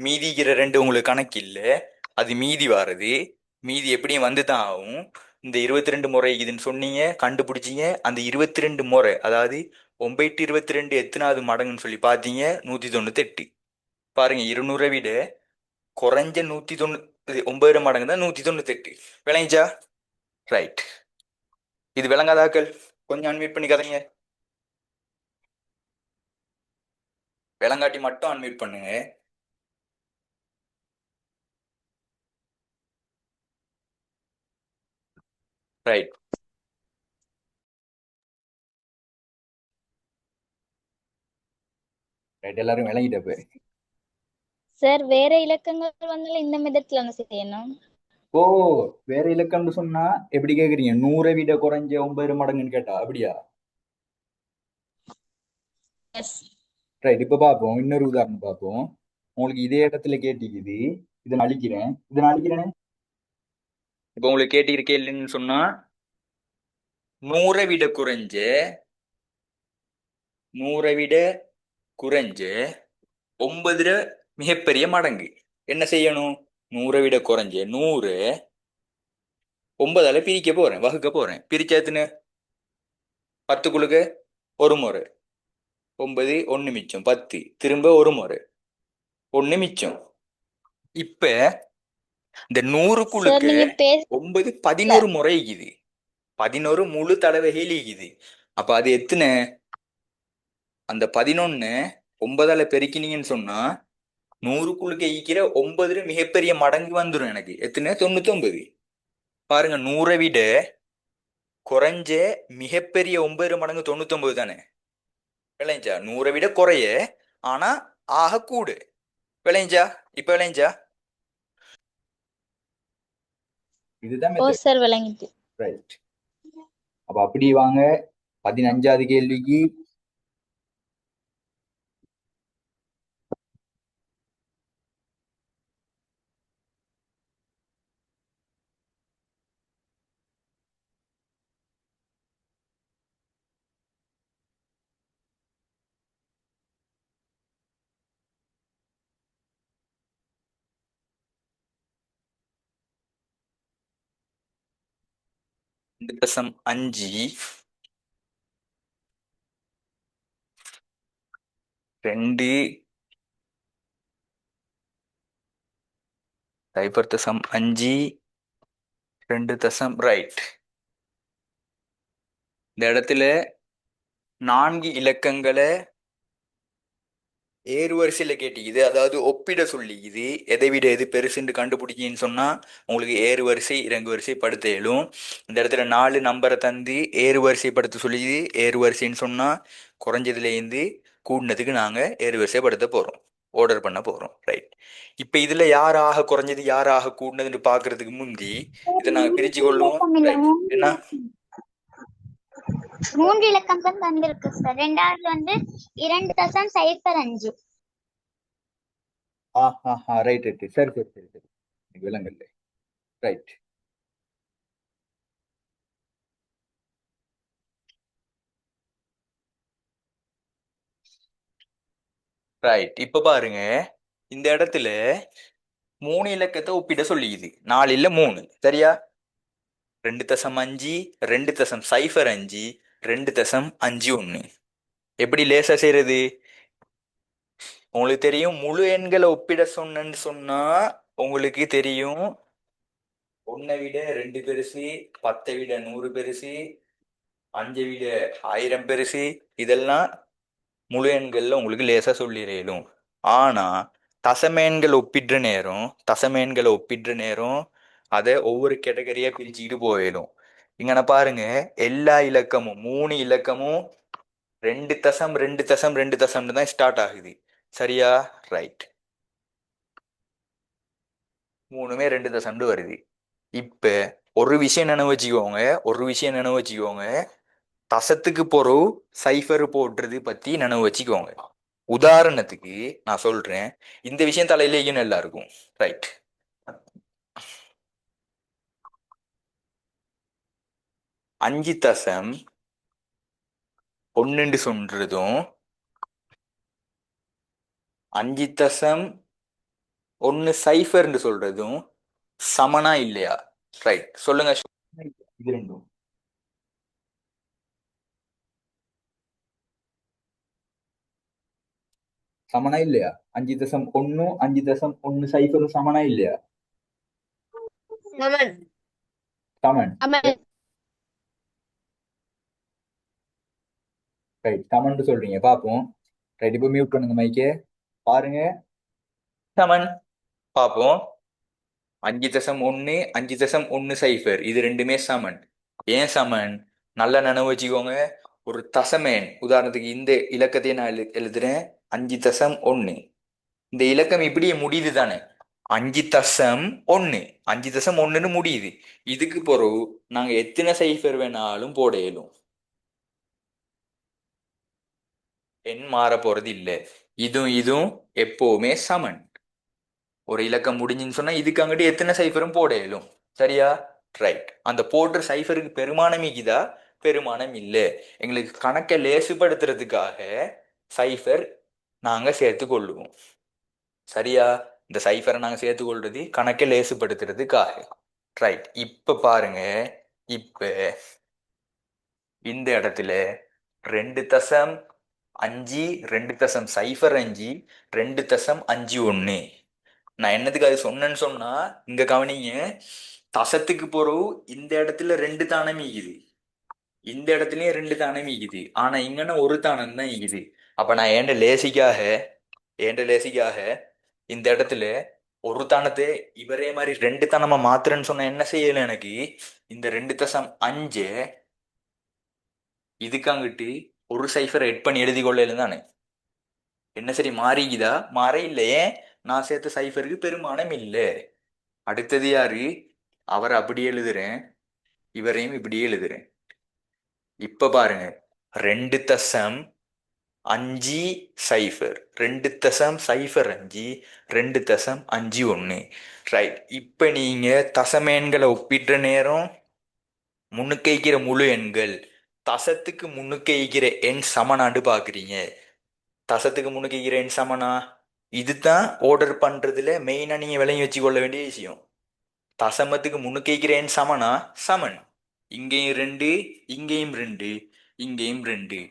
மீதிக்கிற 2 உங்களுக்கு கணக்கு இல்ல, அது மீதி வாரது. மீதி எப்படியும் வந்து தான் ஆகும். இந்த 22 முறை இதுன்னு சொன்னீங்க, கண்டுபிடிச்சீங்க. அந்த 22 முறை, அதாவது 9/22 எத்தனாவது மடங்குன்னு சொல்லி பார்த்தீங்க, 198. பாருங்க, 200 விட குறைஞ்ச 109 மடங்கு தான் 198. விளங்கிச்சா? ரைட். இது விளங்காதாக்கள் கொஞ்சம் அன்மியூட் பண்ணி கதைங்க. விளங்காட்டி மட்டும் அன்மியூட் பண்ணுங்க. ரைட். ரைட், எல்லாரும் விளங்கிட்ட. சார் வேற இலக்கங்கள் வந்தாலும் இந்த மெத்தட்ல செய்யணும். ஓ, வேற இலக்கம்னு சொன்னா எப்படி கேக்குறீங்க? 100 விட குறைஞ்ச 9 மடங்குன்னு கேட்டா அப்படியா? எஸ். ரைட், இப்ப பார்ப்போம். இன்னொரு உதாரணம் பார்ப்போம். உங்களுக்கு இதே இடத்துல கேட்டிக்குது. இதை நான் அழிக்கிறேன். இப்போ உங்களுக்கு கேட்டிருக்கே இல்லைன்னு சொன்னா, 100 விட குறைஞ்ச 9 மிகப்பெரிய மடங்கு என்ன செய்யணும்? 100 விட குறைஞ்ச 100 9ஆல பிரிக்க போறேன், வகுக்க போறேன். பிரிச்சாத்துன்னு 10 ஒரு முறை 9, 1 மிச்சம் 10, திரும்ப ஒரு முறை 1 மிச்சம். இப்ப இந்த 100 சார் நீங்க 9 11 முறை ஈகுது. 11 முழு தடவைகள் ஈகுது. அப்ப அது எத்தனை? அந்த 11 9ஆல பெருக்கினீங்கன்னு சொன்னா 100 ஈக்கிற 9 மிகப்பெரிய மடங்கு வந்துடும். எனக்கு எத்தனை? 99. பாருங்க, 100 விட குறைஞ்ச மிகப்பெரிய 9 மடங்கு 99 தானே? விளைஞ்சா 100 விட குறைய, ஆனா ஆக கூடு. விளைஞ்சா? இப்ப விளைஞ்சா? இதுதான் ஓ மெத்தட். சார் விளங்கிட்டு. ரைட். அப்ப அப்படி வாங்க 15வது கேள்விக்கு. தசம் 5 2 0.5 2 தசம். ரைட். இந்த இடத்துல 4 இலக்கங்களை ஏறு வரிசையில கேட்டிக்குது, அதாவது ஒப்பிட சொல்லிக்குது. எதை விட எது பெருசுன்னு கண்டுபிடிக்கின்னு சொன்னா உங்களுக்கு ஏறு வரிசை இறங்கு வரிசை படுத்த இயலும். இந்த இடத்துல 4 நம்பரை தந்து ஏறு வரிசை படுத்த சொல்லிக்குது. ஏறு வரிசைன்னு சொன்னா குறைஞ்சதுலேருந்து கூடினதுக்கு நாங்க ஏறு வரிசை படுத்த போறோம், ஆர்டர் பண்ண போறோம். ரைட். இப்ப இதுல யார் ஆக குறைஞ்சது யார் ஆக கூடினதுன்னு பாக்குறதுக்கு முந்தி இதை நாங்க பிரிச்சு கொள்ளுவோம். ரைட். என்ன? 3 இலக்கம் தான் தந்திருக்கு சார். ரெண்டாவது வந்து 2.05. ரைட். சரி விலங்கல்ல. ரைட். ரைட். இப்ப பாருங்க, இந்த இடத்துல 3 இலக்கத்தை ஒப்பிட சொல்லிக்குது. 4 இல்ல 3. சரியா? 2.5, 2.05, 2.51. எப்படி லேசா செய்யறது? உங்களுக்கு தெரியும், முழு எண்களை ஒப்பிட சொன்னேன்னு சொன்னா உங்களுக்கு தெரியும், 1 விட 2 பெருசு, 10 விட 100 பெருசு, 5 விட 1000 பெருசு. இதெல்லாம் முழு எண்கள்ல உங்களுக்கு லேசா சொல்லிடலும். ஆனா தசம எண்களை ஒப்பிடுற நேரம் அதை ஒவ்வொரு கேட்டகரியா பிரிச்சுக்கிட்டு போயிடும். இங்கன பாருங்க, எல்லா இலக்கமும் 3 இலக்கமும் 2.2.2 தான் ஸ்டார்ட் ஆகுது. சரியா? ரைட். 3மே 2 வருது. இப்ப ஒரு விஷயம் நினைவு வச்சுக்கோங்க, தசத்துக்கு பொறவு சைஃபர் போடுறது பத்தி நினைவு வச்சுக்கோங்க. உதாரணத்துக்கு நான் சொல்றேன், இந்த விஷயம் தலையிலேயும் நல்லா இருக்கும். ரைட். 5.1 சொல்றதும் 5.1 சொல்றதும் சமனா இல்லையா? ரைட், சொல்லுங்க. இது ரெண்டும் சமனா இல்லையா? 5.1 5.1 சமனா இல்லையா? சமன். சமன். சமன். ரைட், சமன் சொல்றீங்க, பாப்போம். ரைட், இப்போ மியூட் பண்ணுங்க மைக்கே, பாருங்க. சமன் பார்ப்போம். 5.1 5.10 இது ரெண்டுமே சமன். ஏன் சமன்? நல்ல நினைவு வச்சுக்கோங்க. ஒரு தசமேன், உதாரணத்துக்கு இந்த இலக்கத்தை நான் எழுதுறேன் 5.1. இந்த இலக்கம் இப்படியே முடியுது தானே, 5.1 5.1ன்னு முடியுது. இதுக்கு பிறகு நாங்க எத்தனை சைஃபர் வேணாலும் போட இயலும், எண் மாற போறது இல்லை. இதுவும் எப்பவுமே சமன். ஒரு இலக்கம் முடிஞ்சுன்னு சொன்னா இதுக்கு அங்கிட்டு எத்தனை சைஃபரும் போட இயலும். சரியா? ரைட். அந்த போடுற சைஃபருக்கு பெருமானம் இருக்குதா? பெருமானம் இல்லை. எங்களுக்கு கணக்கை லேசுபடுத்துறதுக்காக சைஃபர் நாங்க சேர்த்து கொள்ளுவோம். சரியா? இந்த சைஃபரை நாங்க சேர்த்து கொள்றது கணக்கை லேசுபடுத்துறதுக்காக. ரைட், இப்ப பாருங்க. இப்ப இந்த இடத்துல 2.5 2.05 2.51. நான் என்னத்துக்கு அது சொன்னேன்னு சொன்னா, இங்க கவனிங்க. தசத்துக்கு பிறகு இந்த இடத்துல 2 தானம் ஈகுது, இந்த இடத்துலயும் 2 தானம் ஈகுது. ஆனா இங்கன்னா ஒரு தானம் தான் ஈகுது. அப்ப நான் ஏண்ட லேசிக்காக இந்த இடத்துல ஒரு தானத்தை இவரே மாதிரி 2 தானமா மாத்துறேன்னு சொன்ன என்ன செய்யல, எனக்கு இந்த 2.5 இதுக்கு அங்கிட்டு ஒரு சைஃபரை எட் பண்ணி எழுதி கொள்ளல தானே. என்ன சரி மாறிக்குதா? மாற இல்லையே. நான் சேர்த்த சைஃபருக்கு பெருமானம் இல்லை. அடுத்தது யாரு? அவரை அப்படி எழுதுறேன், இவரையும் இப்படி எழுதுறேன். இப்ப பாருங்க, 2.5 2.05 2.51. ரைட். இப்ப நீங்க தசமேன்களை ஒப்பிட்ட நேரம் முன்னுக்கு வைக்கிற முழு எண்கள் தசத்துக்கு முன்னுக்கு வைக்கிற எண் சமனாண்டு பாக்குறீங்க. தசத்துக்கு முன்னுக்கு வைக்கிற எண் சமனா? இதுதான் ஆர்டர் பண்றதுல மெயினா நீங்க விளங்கி வச்சு கொள்ள வேண்டிய விஷயம். தசமத்துக்கு முன்னுக்கு வைக்கிற எண் சமனா? சமன். இங்கேயும் 2, இங்கேயும் 2, இங்கேயும் 2.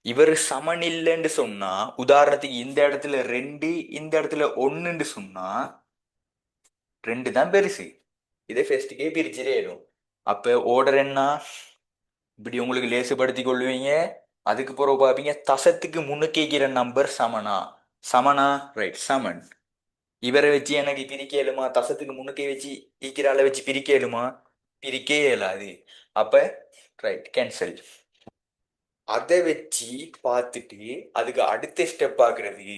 இவர் சமன் இல்லைன்னு சொன்னா, உதாரணத்துக்கு இந்த இடத்துல 2 இந்த இடத்துல 1ன்னு சொன்னா 2 தான் பெருசு. இதை ஃபர்ஸ்ட்டுக்கே பிரிச்சிடணும். அப்ப ஆர்டர் என்ன? இப்படி உங்களுக்கு லேசுபடுத்தி கொள்வீங்க. அதுக்கு பிறகு பார்ப்பீங்க தசத்துக்கு முன்னுக்கு வைக்கிற நம்பர் சமனா? சமனா? ரைட், சமன். இவரை வச்சு எனக்கு பிரிக்க இயலுமா? தசத்துக்கு முன்னுக்கே வச்சு ஈக்கிற ஆளை வச்சு பிரிக்க இயலுமா? பிரிக்கவே இயலாது. அப்ப ரைட், கேன்சல். அதை வச்சு பார்த்துட்டு அதுக்கு அடுத்த ஸ்டெப் ஆகுறது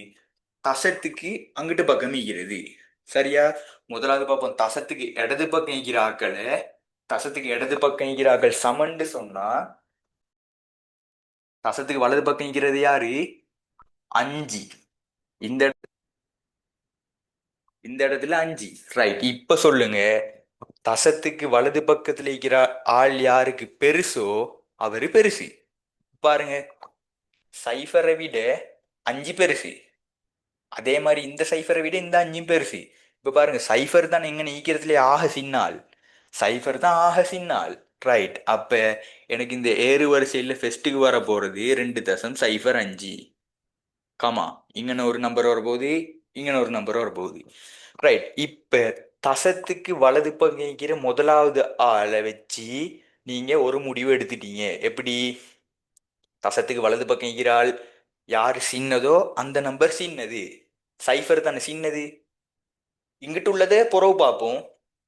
தசத்துக்கு அங்கிட்டு பக்கம் ஈக்கிறது. சரியா? முதலாவது பார்ப்போம். தசத்துக்கு இடது பக்கம் ஈக்கிற ஆக்களை, தசத்துக்கு இடது பக்கம் ஈக்கிற ஆக்கள் சமன்னு சொன்னா, தசத்துக்கு வலது பக்கம் ஈக்கிறது யாரு? 5. இந்த இந்த இடத்துல 5. ரைட். இப்ப சொல்லுங்க, தசத்துக்கு வலது பக்கத்துல இருக்கிற ஆள் யாருக்கு பெருசோ அவரு பெருசு. பாருங்க, சைஃபரை விட 5 பெருசு. அதே மாதிரி இந்த சைஃபரை விட இந்த 5 பெருசு. இப்ப பாருங்க, சைஃபர் தான் எங்க நீக்கிறதுல ஆக சின்னால். சைஃபர் தான் ஆக சின்னால். ரைட். அப்ப எனக்கு இந்த ஏறு வரிசையில ஃபெஸ்ட்டுக்கு வர போறது 2.05. கமா, இங்கன ஒரு நம்பர் வரப்போகுது, இங்கன ஒரு நம்பர் வரப்போகுது. ரைட். இப்ப தசத்துக்கு வலது பக்கம் இருக்கிற முதலாவது ஆளை வச்சு நீங்க ஒரு முடிவு எடுத்துட்டீங்க. எப்படி? தசத்துக்கு வலது பக்கம் இருக்கிற ஆள் யாரு சின்னதோ அந்த நம்பர் சின்னது. சைஃபர் தானே சின்னது. இங்கிட்டு உள்ளதே புறவு பார்ப்போம்.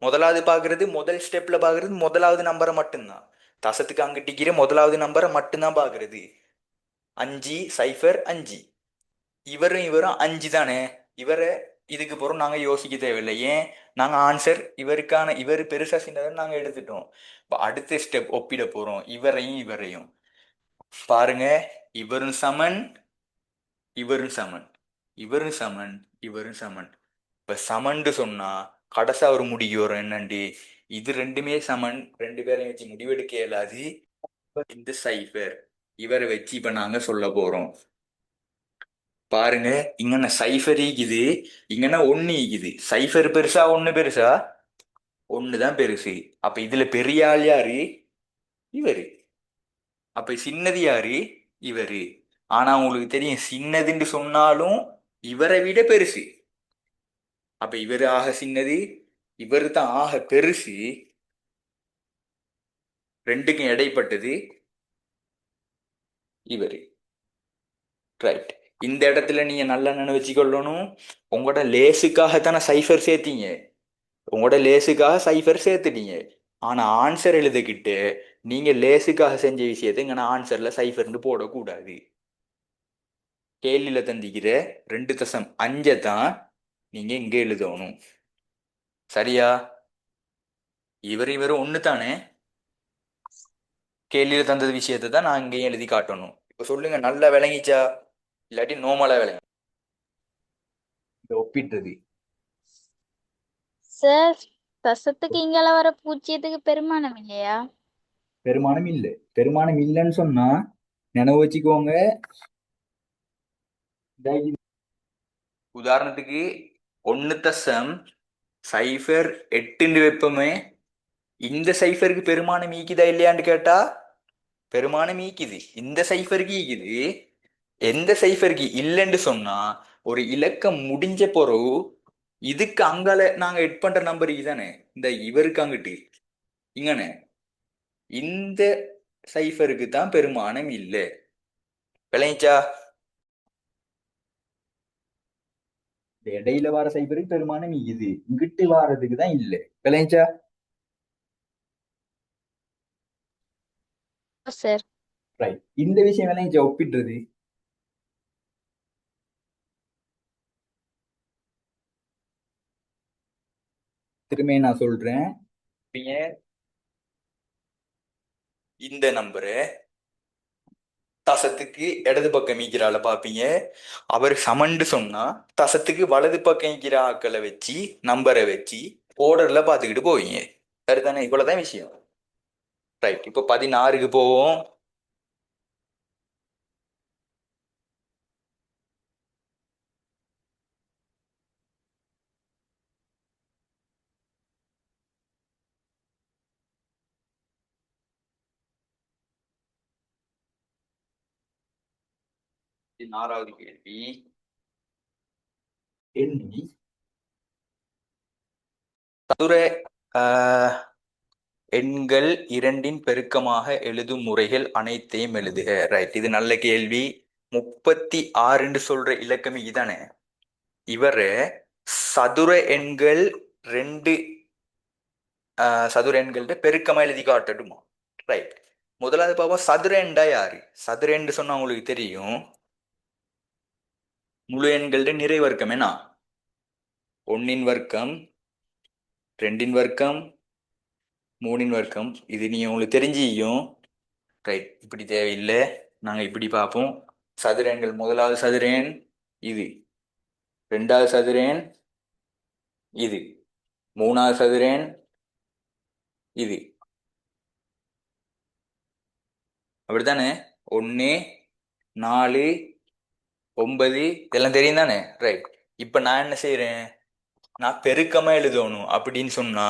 முதலாவது பாக்குறது, முதல் ஸ்டெப்ல பாக்குறது முதலாவது நம்பரை மட்டும்தான். தசத்துக்கு அங்கிட்டு இருக்கிற முதலாவது நம்பரை மட்டும்தான் பாக்குறது. 5.05. இவரும் 5 தானே. இவரை இதுக்கு போறோம், நாங்க யோசிக்க தேவையில்லை. ஏன்? நாங்க ஆன்சர் இவர் பெருசா சின்னதுன்னு நாங்க எடுத்துட்டோம். இப்போ அடுத்த ஸ்டெப் ஒப்பிட போறோம் இவரையும். பாருங்க, இவரும் சமன், இவரும் சமன், இவரும் சமன், இவரும் சமன். இப்ப சமன் சொன்னா கடைசா ஒரு முடிவு வரும். என்னண்டு? இது ரெண்டுமே சமன், 2 பேரையும் வச்சு முடிவெடுக்க இயலாது. இந்த சைஃபர் இவரை வச்சு இப்ப நாங்க சொல்ல போறோம். பாருங்க, இங்கன சைஃபர் ஈக்குது, இங்கன ஒன்னு ஈக்குது. சைஃபர் பெருசா ஒன்னு பெருசா? ஒண்ணுதான் பெருசு. அப்ப இதுல பெரிய ஆள் யாரு? இவரு. அப்ப சின்னது யாரு? இவரு. ஆனா உங்களுக்கு தெரியும், சின்னதுன்னு சொன்னாலும் இவரை விட பெருசு. அப்ப இவரு ஆக சின்னது, இவரு தான் ஆக பெருசு. ரெண்டுக்கும் இடைப்பட்டது இவரு. ரைட். இந்த இடத்துல நீங்க நல்லா நினைவச்சுக்கொள்ளணும், உங்களோட லேசுக்காகத்தானே சைஃபர் சேர்த்தீங்க. உங்களோட லேசுக்காக சைஃபர் சேர்த்துட்டீங்க. ஆனா ஆன்சர் எழுதுகிட்டு நீங்க லேசுக்காக செஞ்ச விஷயத்தை இங்க ஆன்சர்ல சைஃபர்னு போடக்கூடாது. கேள்வியில தந்திக்கிற 2.5 தான் நீங்க இங்க எழுதணும். சரியா? இவர் ஒண்ணு தானே. கேள்வியில தந்தது விஷயத்தை தான் நான் இங்கேயும் எழுதி காட்டணும். இப்ப சொல்லுங்க, நல்லா விளங்கிச்சா இல்லாட்டி நோமலா விளங்கி? இந்த ஒப்பிட்டது சார் தசத்துக்கு இங்கால வர பூஜ்ஜியத்துக்கு பெருமானம் இல்லையா? பெருமானம் இல்லை. பெருமானம் இல்லைன்னு சொன்னா நினைவு வச்சுக்கோங்க. உதாரணத்துக்கு 1.08 வைப்போமே, இந்த சைஃபருக்கு பெருமானம் ஈக்குதா இல்லையான்னு கேட்டா பெருமானம் ஈக்குது. இந்த சைஃபருக்கு ஈக்குது. எந்த சைஃபருக்கு இல்லைன்னு சொன்னா ஒரு இலக்கம் முடிஞ்ச பிறகு இதுக்கு அங்கால நாங்க எட் பண்ற நம்பர் தானே, இந்த இவருக்கு அங்கிட்டு இங்கன இந்த சைஃபருக்கு தான் பெருமானம் இல்லை. விளைஞ்சா? இந்த இடையில வர சைபருக்கு பெருமானம் இது, இங்கிட்டு வாரதுக்கு தான் இல்லை. விளைஞ்சா? Sir right. இந்த விஷயம் விளைஞ்சா ஒப்பிடுறது. திரும்ப நான் சொல்றேன். இந்த நம்பரு தசத்துக்கு இடது பக்கம் ஈக்கிறால பாப்பீங்க. அவர் சமண்டு சொன்னா தசத்துக்கு வலது பக்கம் ஈக்கிற ஆக்களை வச்சு நம்பரை வச்சு ஓர்டர்ல பாத்துக்கிட்டு போவீங்க. சரிதானே? இவ்வளவுதான் விஷயம். ரைட். இப்போ 16க்கு போவோம். இது 4வது கேள்வி. எண்ணி சதுர எண்கள் இரண்டின் பெருக்கமாக எழுதும் முறைகள் அனைத்தையும் எழுதுக. ரைட். இது நல்ல கேள்வி. 36 சொல்ற இலக்கம் இதுதானே. இவரு சதுர எண்கள் ரெண்டு சதுர எண்கள்ட்ட பெருக்கமா எழுதி காட்டட்டுமா? ரைட். முதலாவது பாப்போம், சதுர எண்டா யாரு? சதுர எண்டு சொன்னா உங்களுக்கு தெரியும், முழு எண்கள்ட்ட நிறை வர்க்கம் என்ன? 1ன் வர்க்கம், 2ன் வர்க்கம், 3ன் வர்க்கம். இது நீங்க உங்களுக்கு தெரிஞ்சியும். ரைட். இப்படி தேவையில்லை, நாங்க இப்படி பார்ப்போம். சதுர எண்கள், முதலாவது சதுர எண் இது, 2வது சதுர எண் இது, 3வது சதுர எண் இது. அப்படித்தானே? 1, 4, 9 இதெல்லாம் தெரியும் தானே? ரைட். இப்ப நான் என்ன செய்யறேன், நான் பெருக்கமா எழுதணும் அப்படின்னு சொன்னா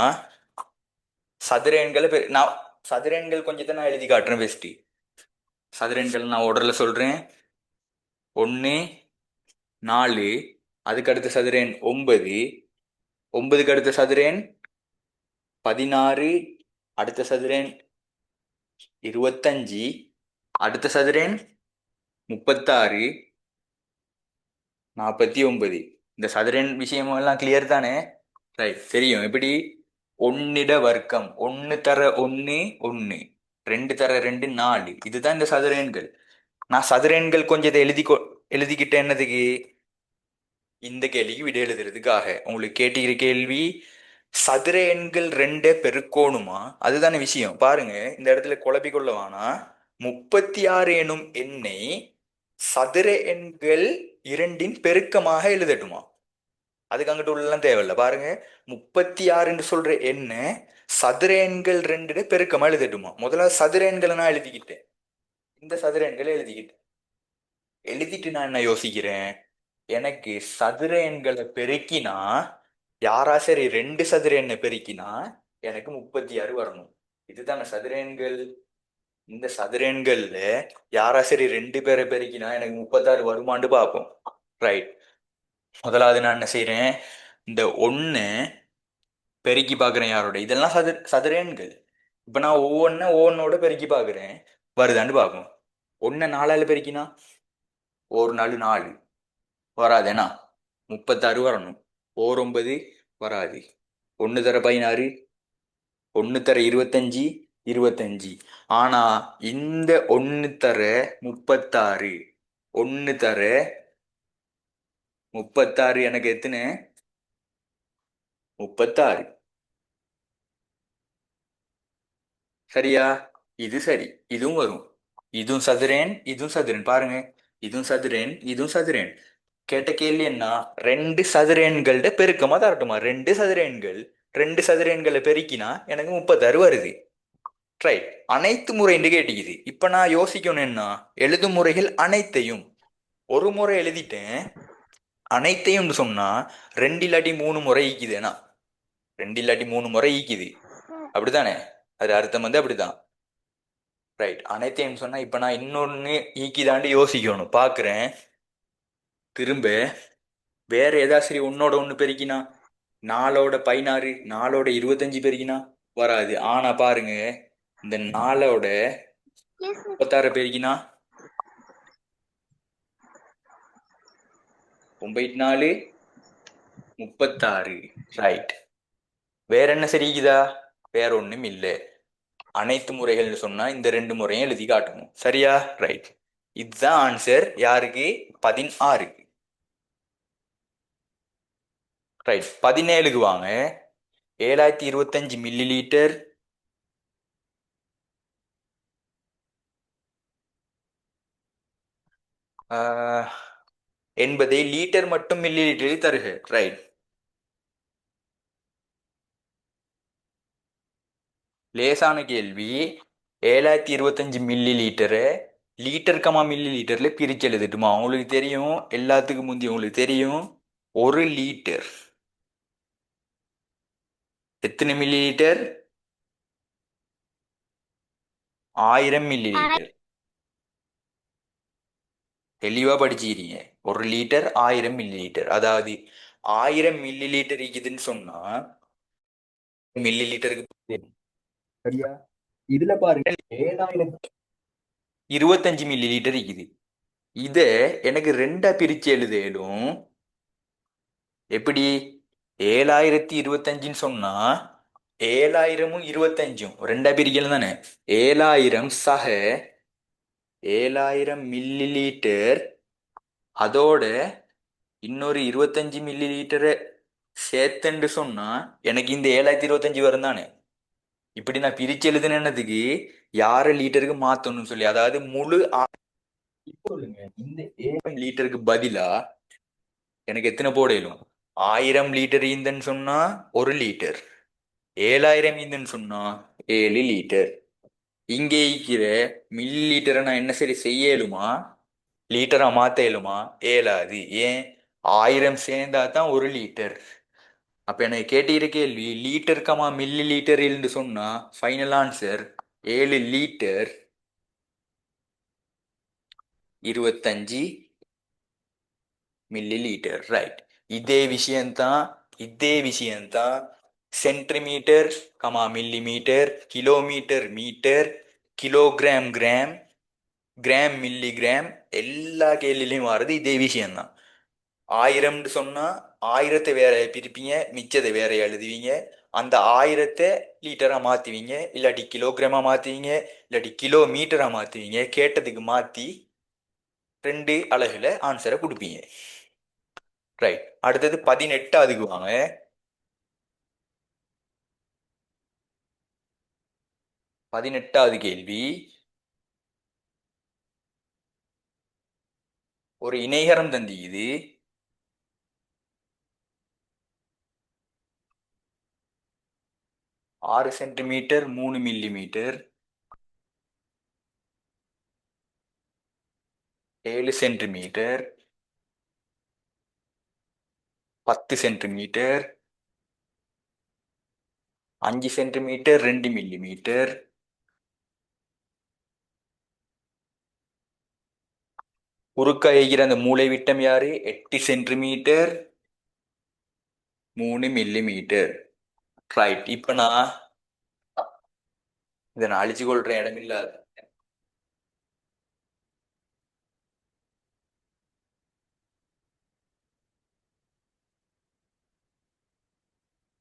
சதுர எண்களை நான் சதுர எண்கள் கொஞ்சத்தை நான் எழுதி காட்டுறேன். பெஸ்ட் சதுர எண்கள் நான் ஆர்டர்ல சொல்றேன். 1, 4, அதுக்கு அடுத்த சதுர எண் 9, 9க்கு அடுத்த சதுர எண் 16, அடுத்த சதுர எண் 25, அடுத்த சதுர எண் 36, 49. இந்த சதுர எண் விஷயம் எல்லாம் கிளியர் தானே? ரைட். தெரியும் எப்படி? 1 வர்க்கம், 1 தர 1 1, 2 தர 2 4. இதுதான் இந்த சதுர எண்கள். நான் சதுர எண்கள் கொஞ்சத்தை எழுதிக்கிட்டேன். என்னதுக்கு? இந்த கேள்விக்கு விடை எழுதுறதுக்காக. உங்களுக்கு கேட்டிருக்கிற கேள்வி, சதுர எண்கள் 2 பெருக்கோணுமா? அதுதானே விஷயம். பாருங்க, இந்த இடத்துல குழப்பிக்கொள்ள வேணா. 36 எனும் எண்ணை சதுர எண்கள் 2ன் பெருக்கமாக எழுதட்டுமா? அதுக்கு அங்கிட்டு உள்ளலாம் தேவையில்ல. பாருங்க, 36 சொல்ற எண்ண சதுர எண்கள் 2 பெருக்கமா எழுதட்டுமா? முதல்ல சதுர எண்களை நான் எழுதிக்கிட்டேன். இந்த சதுர எண்களை எழுதிட்டு நான் என்ன யோசிக்கிறேன், எனக்கு சதுர எண்களை பெருக்கினா யாராசரி 2 சதுர எண்ணை பெருக்கினா எனக்கு 36 வரணும். இதுதானே சதுர எண்கள். இந்த சதுர எண்கள்ல யாராசரி 2 பேரை பெருக்கினா எனக்கு 36 வருமானு பார்ப்போம். ரைட். முதலாவது நான் என்ன செய்யறேன், இந்த ஒண்ணு பெருக்கி பார்க்குறேன் யாரோட. இதெல்லாம் சதுர எண்கள். இப்போ நான் ஒவ்வொன்னோட பெருக்கி பார்க்குறேன், வருதான்னு பார்ப்போம். 1 4ஆல பெருக்கினா 1 4 4 வராதேனா, 36 வரணும். 9 வராது. 1 தர 16, 1 தர 25 25. ஆனா இந்த 1 தர 36, 1 தர 36 எனக்கு எத்தனை? 36. சரியா? இது சரி, இதுவும் வரும். இதுவும் சதுரன், இதுவும் சதுரன். பாருங்க, இதுவும் சதுரன், இதுவும் சதுரன். கேட்ட கேள்வி என்ன, 2 சதுர எண்களோட பெருக்கமா தரட்டுமா? 2 சதுர எண்கள், 2 சதுர எண்களை பெருக்கினா எனக்கு 36 வருது. ரைட். அனைத்து முறைன்னு கேட்டுக்குது. இப்ப நான் யோசிக்கணும் என்ன, எழுதும் முறைகள் அனைத்தையும் ஒரு முறை எழுதிட்டேன். அனைத்தையும் சொன்னா 2 இல்லாட்டி 3 முறை ஈக்குதுன்னா, 2 இல்லாட்டி 3 முறை ஈக்குது. அப்படித்தானே? அது அர்த்தம் வந்து அப்படிதான். ரைட். அனைத்தையும் சொன்னா இப்ப நான் இன்னொன்னு ஈக்கிதாண்டி யோசிக்கணும். பாக்குறேன் திரும்ப வேற ஏதாசரி ஒன்னோட ஒண்ணு பெருக்கினா, 4ஓட 16, 4ஓட 25 பெருக்கினா வராது. ஆனா பாருங்க, இந்த 4ஓட 36 பெருக்கினா 9 4 36. ரைட். வேற என்ன சரிக்குதா? வேற ஒண்ணும் இல்லை. அனைத்து முறைகள்னு சொன்னா இந்த 2 முறையும் எழுதி காட்டணும். சரியா? ரைட். இதுதான் ஆன்சர். யாருக்கு? 16. ரைட். 17க்கு வாங்க. 7025 மில்லி லிட்டர் என்பதை லிட்டர் மட்டும் மில்லி லிட்டரில் தருக. ரைட். லேசான கேள்வி. 7025 மில்லி லிட்டரை லிட்டர் கமா மில்லி லிட்டர்ல பிரிச்சு எழுதிட்டுமா? உங்களுக்கு தெரியும், எல்லாத்துக்கும் முந்தி உங்களுக்கு தெரியும், 1 லிட்டர் எத்தனை மில்லி லிட்டர்? 1000 milli litre. தெளிவா படிச்சுக்கிறீங்க. 1 லிட்டர் 1000 மில்லி லிட்டர். அதாவது 1000 மில்லி லிட்டர் இருக்குதுன்னு சொன்னா மில்லி லிட்டருக்கு சரியா? இதுல பாருங்க 25 மில்லி லிட்டர் இருக்குது. இத எனக்கு 2ஆ பிரிச்சு எழுதலும். எப்படி? 7025 சொன்னா 7000ம் 25ம் 2ஆ பிரிக்கலாம் தானே. 7000 சக 7000 மில்லி லிட்டர், அதோட இன்னொரு 25 மில்லி லிட்டரை சேர்த்துன்னு சொன்னா எனக்கு இந்த 7025 வரும் தானே. இப்படி நான் பிரிச்சு எழுதுனதுக்கு யார லிட்டருக்கு மாத்தணும்னு சொல்லி, அதாவது முழு சொல்லுங்க. இந்த 1000 லிட்டருக்கு பதிலா எனக்கு எத்தனை போடலும்? 1000 லிட்டர் ஈந்தன்னு சொன்னா 1 லிட்டர், 7000 ஈந்தன்னு சொன்னா 7 லிட்டர். இங்கே இருக்கிற மில்லி லிட்டரை நான் என்ன சரி செய்யலுமா? லிட்டரா மாத்த இயலுமா? இயலாது. ஏன்? 1000 சேர்ந்தா தான் 1 லிட்டர். அப்ப எனக்கு கேட்டிருக்க கேள்வி லிட்டர் கமா மில்லி லிட்டர் சொன்னா final answer 7 litre 25 millilitre. Right. இதே விஷயம்தான் centimetre comma millimetre, kilometre metre, kilogram gram, gram milligram, எல்லா கேள்விலையும் வர்றது இதே விஷயம்தான். 1000 சொன்னா 1000 வேற பிரிப்பீங்க, மிச்சத்தை வேற எழுதுவீங்க. அந்த 1000 லிட்டரா மாத்துவீங்க, இல்லாட்டி கிலோகிராமா மாத்துவீங்க, இல்லாட்டி கிலோமீட்டரா மாத்துவீங்க. கேட்டதுக்கு மாத்தி 2 அலகுல ஆன்சரை கொடுப்பீங்க. ரைட். அடுத்தது 18 வாங்க. 18வது கேள்வி. ஒரு இணைகரம் தந்திக்குது. ஆறு centimetre 3 millimetre, 7 centimetre, 10 centimetre, 5 centimetre 2 millimetre, குறுக்க இருக்கிற அந்த மூளை விட்டம் யாரு? 8 சென்டிமீட்டர் 3 மில்லிமீட்டர். ரைட். இப்ப நான் இதை நான் அழிச்சு கொள்றேன், இடமில்லாத.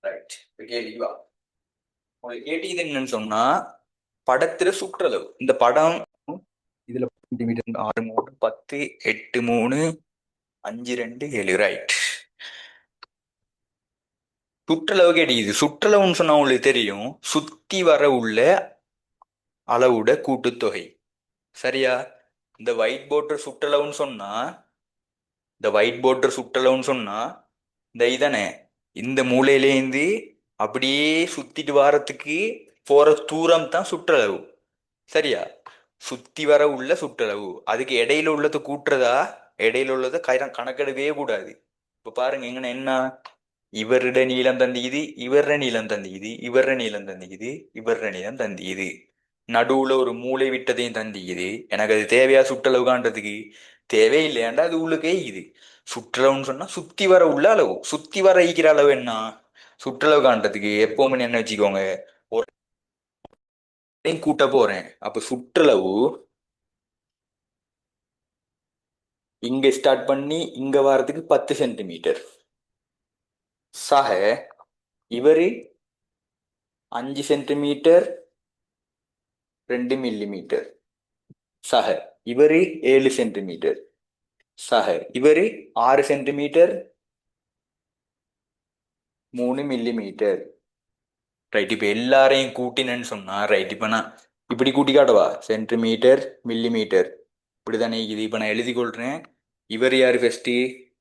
ரைட். கேள்வி வா. உங்களுக்கு கேட்டது என்னன்னு சொன்னா, படத்துல சுற்றளவு. இந்த படம் இதுல சென்டிமீட்டர் 6 3 10 8 3 5 2 7. ரைட். சுற்றளவு கேட்டது. சுற்றளவுன்னு சொன்னா உங்களுக்கு தெரியும், சுத்தி வர உள்ள அளவுட கூட்டுத்தொகை. சரியா? இந்த ஒயிட் போர்டர் சுற்றளவுன்னு சொன்னா, இந்த இதானே, இந்த மூலையிலேருந்து அப்படியே சுத்திட்டு வாரத்துக்கு போற தூரம் தான் சுற்றளவு. சரியா? சுத்தி வர உள்ள சுற்றளவு. அதுக்கு இடையில உள்ளதை கூட்டுறதா, இடையில உள்ளதை கணக்கெடுக்கவே கூடாது. இப்ப பாருங்க, எங்கன்னா என்ன, இவருட நீளம் தந்திக்குது, இவர நீளம் தந்திக்குது, இவர நீளம் தந்திக்குது, இவர நீளம் தந்திக்குது, நடுவுல ஒரு மூளை விட்டதையும் தந்திக்குது. எனக்கு அது தேவையா சுற்றளவு காண்றதுக்கு? தேவையில்லையாண்டா அது உள்ளுக்கே இது. சுற்றளவுன்னு சொன்னா சுத்தி வர உள்ள அளவு. சுத்தி வர ஈக்கிற அளவு என்ன? சுற்றளவு காண்றதுக்கு எப்பவுமே என்ன வச்சுக்கோங்க, ஒரு கூட்ட போறேன். அப்ப சுற்றளவு இங்க ஸ்டார்ட் பண்ணி இங்க வாரத்துக்கு 10 சென்டிமீட்டர். சக இவரு 5 சென்டிமீட்டர் 2 மில்லிமீட்டர். சக இவரு 7 சென்டிமீட்டர். சக இவரு 6 சென்டிமீட்டர் 3 மில்லிமீட்டர். ரைட். இப்ப எல்லாரையும் கூட்டினேன்னு சொன்னா, ரைட், இப்ப நான் இப்படி கூட்டி காட்டவா? சென்டிமீட்டர் மில்லிமீட்டர் இப்படிதானே இது. இப்ப நான் எழுதி கொள்றேன். இவர் யாரு? ஃபர்ஸ்ட்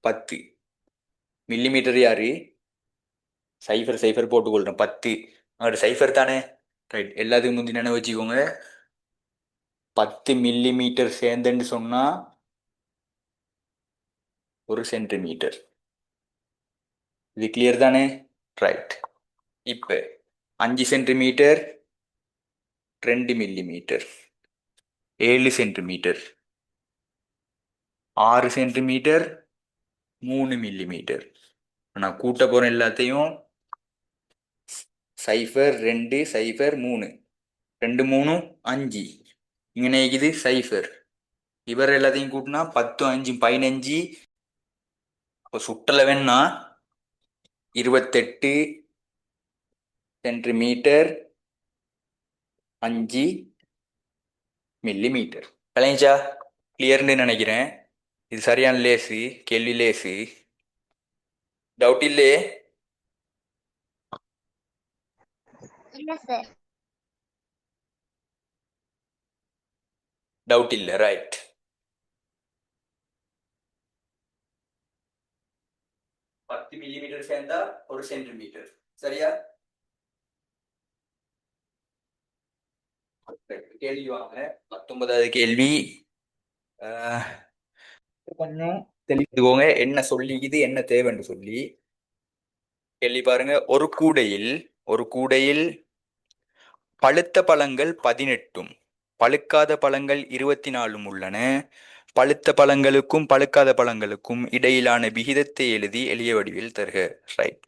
10. மில்லிமீட்டர் யாரு? சைஃபர் சைஃபர் போட்டுக்கொள்றேன். 10 அங்கிட்ட சைஃபர் தானே. ரைட். எல்லாத்துக்கும் முந்தி நினைவு வச்சுக்கோங்க, 10 மில்லிமீட்டர் சேர்ந்துன்னு சொன்னா 1 சென்டிமீட்டர். இது கிளியர் தானே? ரைட். இப்ப 5 centimetre 2 millimetre, 7 centimetre, 6 centimetre 3 millimetre. நான் கூட்ட போறேன் எல்லாத்தையும். 0 2 0 3 2 3 5. இங்கே இருக்குது 0. இவர் எல்லாத்தையும் கூட்டினா 10 5 15. இப்போ சுற்றளவு வேணா 28 சென்டிமீட்டர் 5 மில்லிமீட்டர். கலைஞ்சா கிளியர்னு நினைக்கிறேன். இது சரியான லேசு, கேள்வி லேசு. டவுட் இல்லையே? இல்ல சார். டவுட் இல்லை. ரைட். பத்து மில்லிமீட்டர் சேர்ந்தா 1 சென்டிமீட்டர். சரியா? கேள்வி வாங்க. 19வது கேள்வி. கொஞ்சம் தெளிவுக்கோங்க என்ன சொல்லி இது என்ன தேவைன்னு சொல்லி. கேள்வி பாருங்க. ஒரு கூடையில் பழுத்த பழங்கள் 18 பழுக்காத பழங்கள் 24 உள்ளன. பழுத்த பழங்களுக்கும் பழுக்காத பழங்களுக்கும் இடையிலான விகிதத்தை எழுதி எளிய வடிவில் தருக. ரைட்.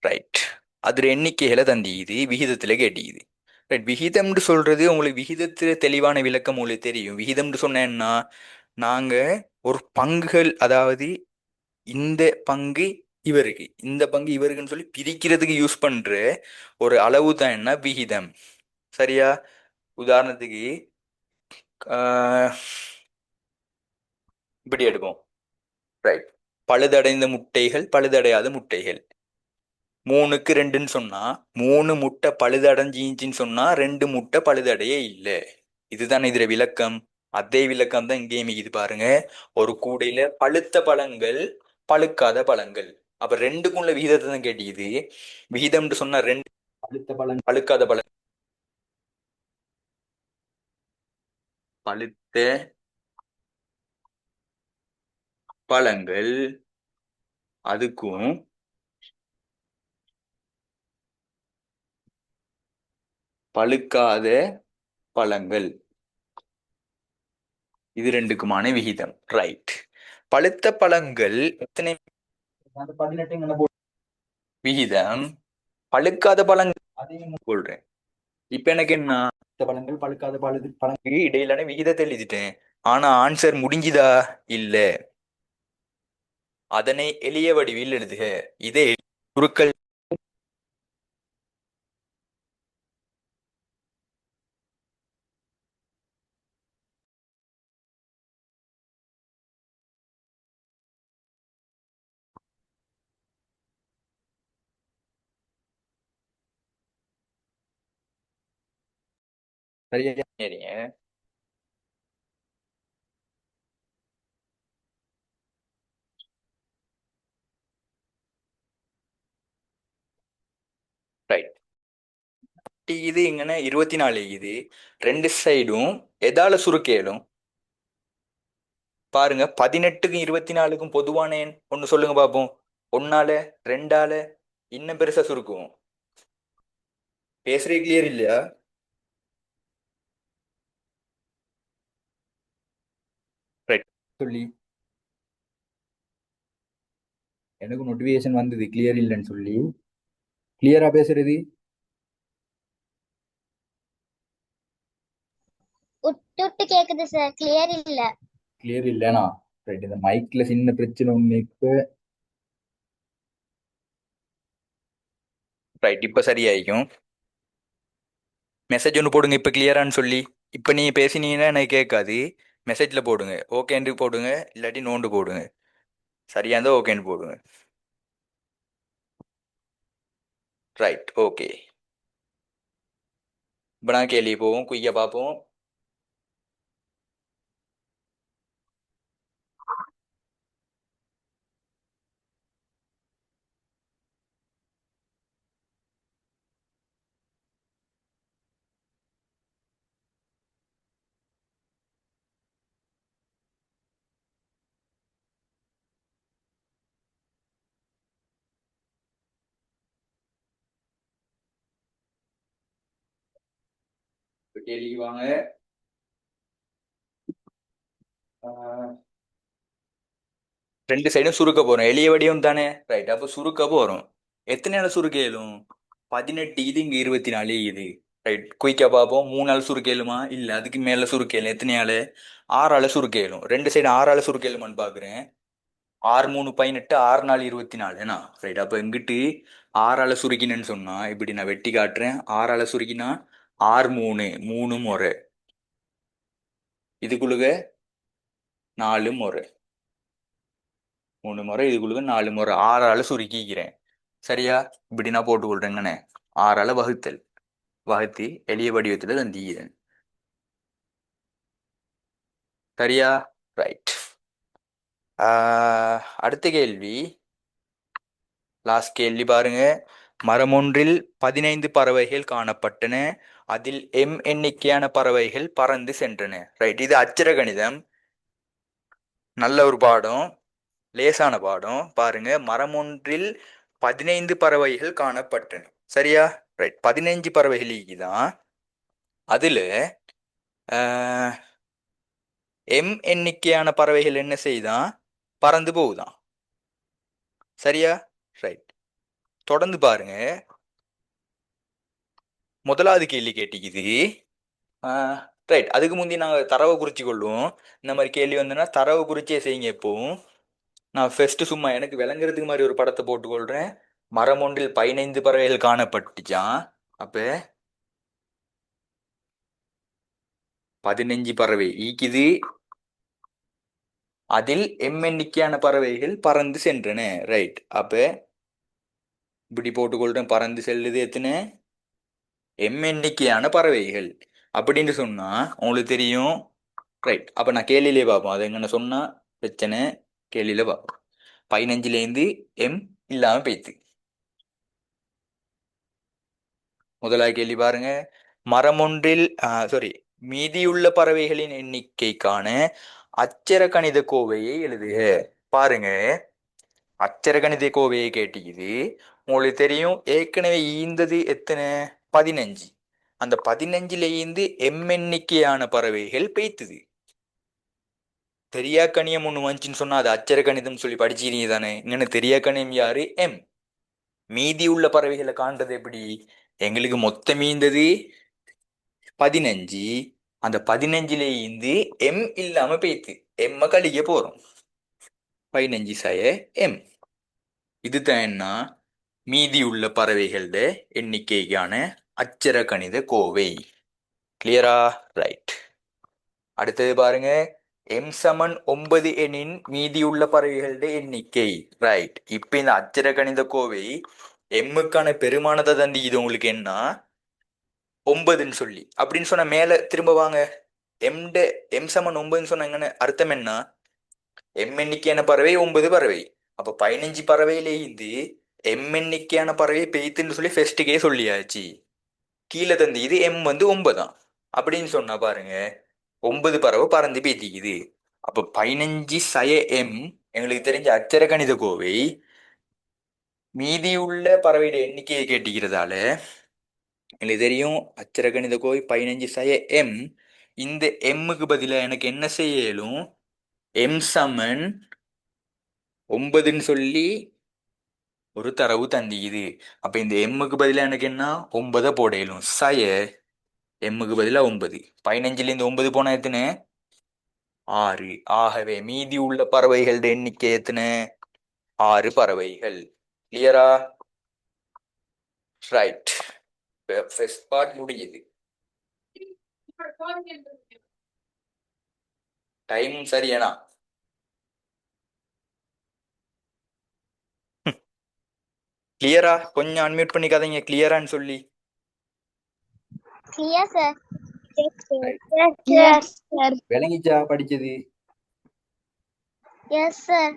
ரைட். அதுல எண்ணிக்கைகளை தந்திக்குது, விகிதத்துல கேட்டிக்குது. ரைட். விகிதம்னு சொல்றது உங்களுக்கு விகிதத்துல தெளிவான விளக்கம் உங்களுக்கு தெரியும். விகிதம்னு சொன்னா என்ன, நாங்க ஒரு பங்குகள், அதாவது இந்த பங்கு இவருக்கு இந்த பங்கு இவருக்குன்னு சொல்லி பிரிக்கிறதுக்கு யூஸ் பண்ற ஒரு அளவு தான் என்ன, விகிதம். சரியா? உதாரணத்துக்கு இப்படி எடுப்போம். ரைட். பழுதடைந்த முட்டைகள் பழுதடையாத முட்டைகள். 3க்கு 2ன்னு சொன்னா 3 முட்டை பழுதடைஞ்சின்னு சொன்னா 2 முட்டை பழுதடைய இல்லை. இதுதான் இதுல விளக்கம். அதே விளக்கம் தான் இங்கேயும் இது பாருங்க. ஒரு கூடையில பழுத்த பழங்கள் பழுக்காத பழங்கள். அப்ப ரெண்டுக்குள்ள விகிதத்தை தான் கேட்டிக்குது. விகிதம்னு சொன்னா 2 பழுத்த பழம் பழுக்காத பழம். பழுத்த பழங்கள் அதுக்கும் பழுக்காத பழங்கள் இது ரெண்டுக்குமான விகிதம். ரைட். பழுத்த பழங்கள் எத்தனை 18 விகிதம், பழுக்காத பழங்கள் அதையும் சொல்றேன். இப்ப எனக்கு என்ன, பழங்கள் பழுக்காத பழங்கள் இடையிலான விகிதத்தை எழுதிட்டேன். ஆனா ஆன்சர் முடிஞ்சுதா? இல்ல. அதனை எளிய வடிவில் எழுதுக. இதே சுருக்கல் சரியா? சரிங்க. ரைட். இது இങ്ങനെ 24 இது ரெண்டு சைடும் எதால சுருக்கேலும் பாருங்க. 18க்கும் 24க்கும் பொதுவான எண் ஒண்ணு சொல்லுங்க பாப்போம். 1ஆல 2ஆல இன்னும் பெருசா சுருக்குவோம். பேசுறது கிளியர் இல்லையா? ரைட். சொல்லி எனக்கு நோட்டிபிகேஷன் வந்தது கிளியர் இல்லைன்னு சொல்லி. கிளியரா பேசுறது? விட்டு கேக்குது சார், கிளியர் இல்ல. கிளியர் இல்லைனா ரைட். இந்த மைக்ல சின்ன பிரச்சனை ஒண்ணு இப்ப. ரைட். இப்ப சரியாயிக்கும். மெசேஜ் ஒன்று போடுங்க இப்ப கிளியரான்னு சொல்லி. இப்ப நீங்க பேசினீங்கன்னா எனக்கு கேட்காது. மெசேஜ்ல போடுங்க. ஓகேன்னு போடுங்க, இல்லாட்டி நோண்டு போடுங்க. சரியா இருந்தா ஓகேன்னு போடுங்க. ரைட். ஓகே. இப்போ நான் கேள்வி போவோம், குய்ய பார்ப்போம். இப்ப கேள்விக்கு வாங்க. ரெண்டு சைடும் சுருக்க போறோம். எளிய வடிவம் தானே. ரைட். அப்போ சுருக்க போறோம். எத்தனை நாள் சுருக்க இயலும்? 18 இது, இங்க 24 இது. ரைட். குயிக்கா பார்ப்போம். 3 நாள் சுருக்க இயலுமா? இல்ல, அதுக்கு மேல சுருக்க இயலும். எத்தனை ஆளு? 6 ஆளு சுருக்க இயலும். ரெண்டு சைடு 6 ஆளு சுருக்க இயலுமான்னு பாக்குறேன். 6 3 18, 6 4 24 ஏன்னா. ரைட். அப்ப இங்கிட்டு 6 ஆளு சுருக்கினேன்னு சொன்னா இப்படி நான் வெட்டி காட்டுறேன். 6 ஆளு சுருக்கினா 6 3 3 முறை, இதுக்குள்ளுக 4 முறை, 3 முறை, இதுக்குள்ளுக 4 முறை, 6 ஆளு சுருக்கிக்கிறேன். சரியா? இப்படி நான் போட்டு கொள்றேங்கண்ணே. 6 ஆள வகுத்தல், வகுத்தி எளிய வடிவத்துல தந்திக்கிறேன். சரியா? ரைட். அடுத்த கேள்வி, லாஸ்ட் கேள்வி பாருங்க. மரமொன்றில் 15 பறவைகள் காணப்பட்டன. அதில் எம் எண்ணிக்கையான பறவைகள் பறந்து சென்றன. ரைட். இது அச்சர கணிதம். நல்ல ஒரு பாடம், லேசான பாடம். பாருங்க, மரமொன்றில் 15 பறவைகள் காணப்பட்டன. சரியா? ரைட். 15 பறவைகள் தான். அதுல எம் எண்ணிக்கையான பறவைகள் என்ன செய்தான்? பறந்து போகுதான். சரியா? ரைட். தொடர்ந்து பாருங்க. முதலாவது கேள்வி கேட்டிக்குது. ரைட். அதுக்கு முந்தி நாங்கள் தரவை குறிச்சு கொள்வோம். இந்த மாதிரி கேள்வி வந்ததுன்னா தரவை குறிச்சே செய்யுங்க எப்பவும். நான் ஃபர்ஸ்ட் சும்மா எனக்கு விளங்குறதுக்கு மாதிரி ஒரு படத்தை போட்டுக்கொள்றேன். மரம் ஒன்றில் 15 பறவைகள் காணப்பட்டுச்சான். அப்ப 15 பறவை ஈக்குது. அதில் எம் எண்ணிக்கையான பறவைகள் பறந்து சென்றன. ரைட். அப்ப இப்படி போட்டுக்கொள்றேன். பறந்து செல்லுது எத்தனை? எம் எண்ணிக்கையான பறவைகள் அப்படின்னு சொன்னா உங்களுக்கு தெரியும். ரைட். அப்ப நான் கேள்வியிலே பார்ப்போம். அது எங்கன்னு சொன்னா பிரச்சனை. கேள்வியில பார்ப்போம். 15லேருந்து எம் இல்லாம போய்த்து. முதலாவது கேள்வி பாருங்க. மரமொன்றில் மீதியுள்ள பறவைகளின் எண்ணிக்கைக்கான அச்சர கணித கோவையை எழுதுக. பாருங்க, அச்சரகணித கோவையை கேட்டிக்குது. உங்களுக்கு தெரியும் ஏற்கனவே ஈந்தது எத்தனை? 15. அந்த 15ல ஈந்து எண்ணிக்கையான பறவைகள் பெய்த்துது. தெரியா கணியம் ஒண்ணு வந்துச்சுன்னு சொன்னா அது அச்சர கணிதம் சொல்லி படிச்சிருக்கீங்க தானே. இங்கன்னு தெரியா கணியம் யாரு? எம். மீதி உள்ள பறவைகளை காண்றது எப்படி? எங்களுக்கு மொத்தம் மீந்தது 15. அந்த 15ல இருந்து எம் இல்லாம பெய்த்து எம்ம கழிக்க போறோம். 15 சய எம். இதுதான் என்ன? மீதி உள்ள பறவைகளோட எண்ணிக்கைக்கான அச்சர கணித கோவை. கிளியரா? ரைட். அடுத்தது பாருங்க, எம் சமன் 9 எனின் மீதியுள்ள பறவைகளோட எண்ணிக்கை. ரைட். இப்ப இந்த அச்சர கணித கோவை எம்முக்கான பெருமானத்தை தந்தி இது உங்களுக்கு என்ன 9ன்னு சொல்லி அப்படின்னு சொன்ன மேல திரும்ப வாங்க. எம் சமன் 9ன்னு சொன்னாங்கன்னு அர்த்தம் என்ன? எம் எண்ணிக்கையான பறவை 9 பறவை. அப்ப 15 பறவையில இருந்து எம் எண்ணிக்கையான பறவை பெய்த்துன்னு சொல்லி ஃபெஸ்ட்டுக்கே சொல்லியாச்சு. கீழே தந்தி இது எம் வந்து 9 அப்படின்னு சொன்னா பாருங்க, 9 பறவை பறந்து பேத்திக்குது. அப்ப 15 சய எம் எங்களுக்கு தெரிஞ்ச அச்சர கணித கோவை மீதியுள்ள பறவையோட எண்ணிக்கையை கேட்டிக்கிறதால எங்களுக்கு தெரியும் அச்சர கணித கோவை 15 சய எம். இந்த எம்முக்கு பதிலா எனக்கு என்ன செய்ய இயலும்? எம் சமன் 9ன்னு சொல்லி ஒரு தரவு தந்திக்குது. அப்ப இந்த எம்முக்கு பதிலா எனக்கு என்ன 9 போட இயலும். சய எம்முக்கு பதிலா 9. 15ல இருந்து 9 போனா எத்தனை? 6. ஆகவே மீதி உள்ள பறவைகளோட எண்ணிக்கை எத்தனை? 6 பறவைகள். கிளியரா? ரைட். ஃபர்ஸ்ட் பார்ட் முடியுது. டைம் சரியானா? கிளியரா? கொஞ்சம் அன்மியூட் பண்ணி கதைங்க கிளியரான்னு சொல்லி. Clear sir. Yes, sir. விளங்கிச்சா படிச்சது? Yes sir.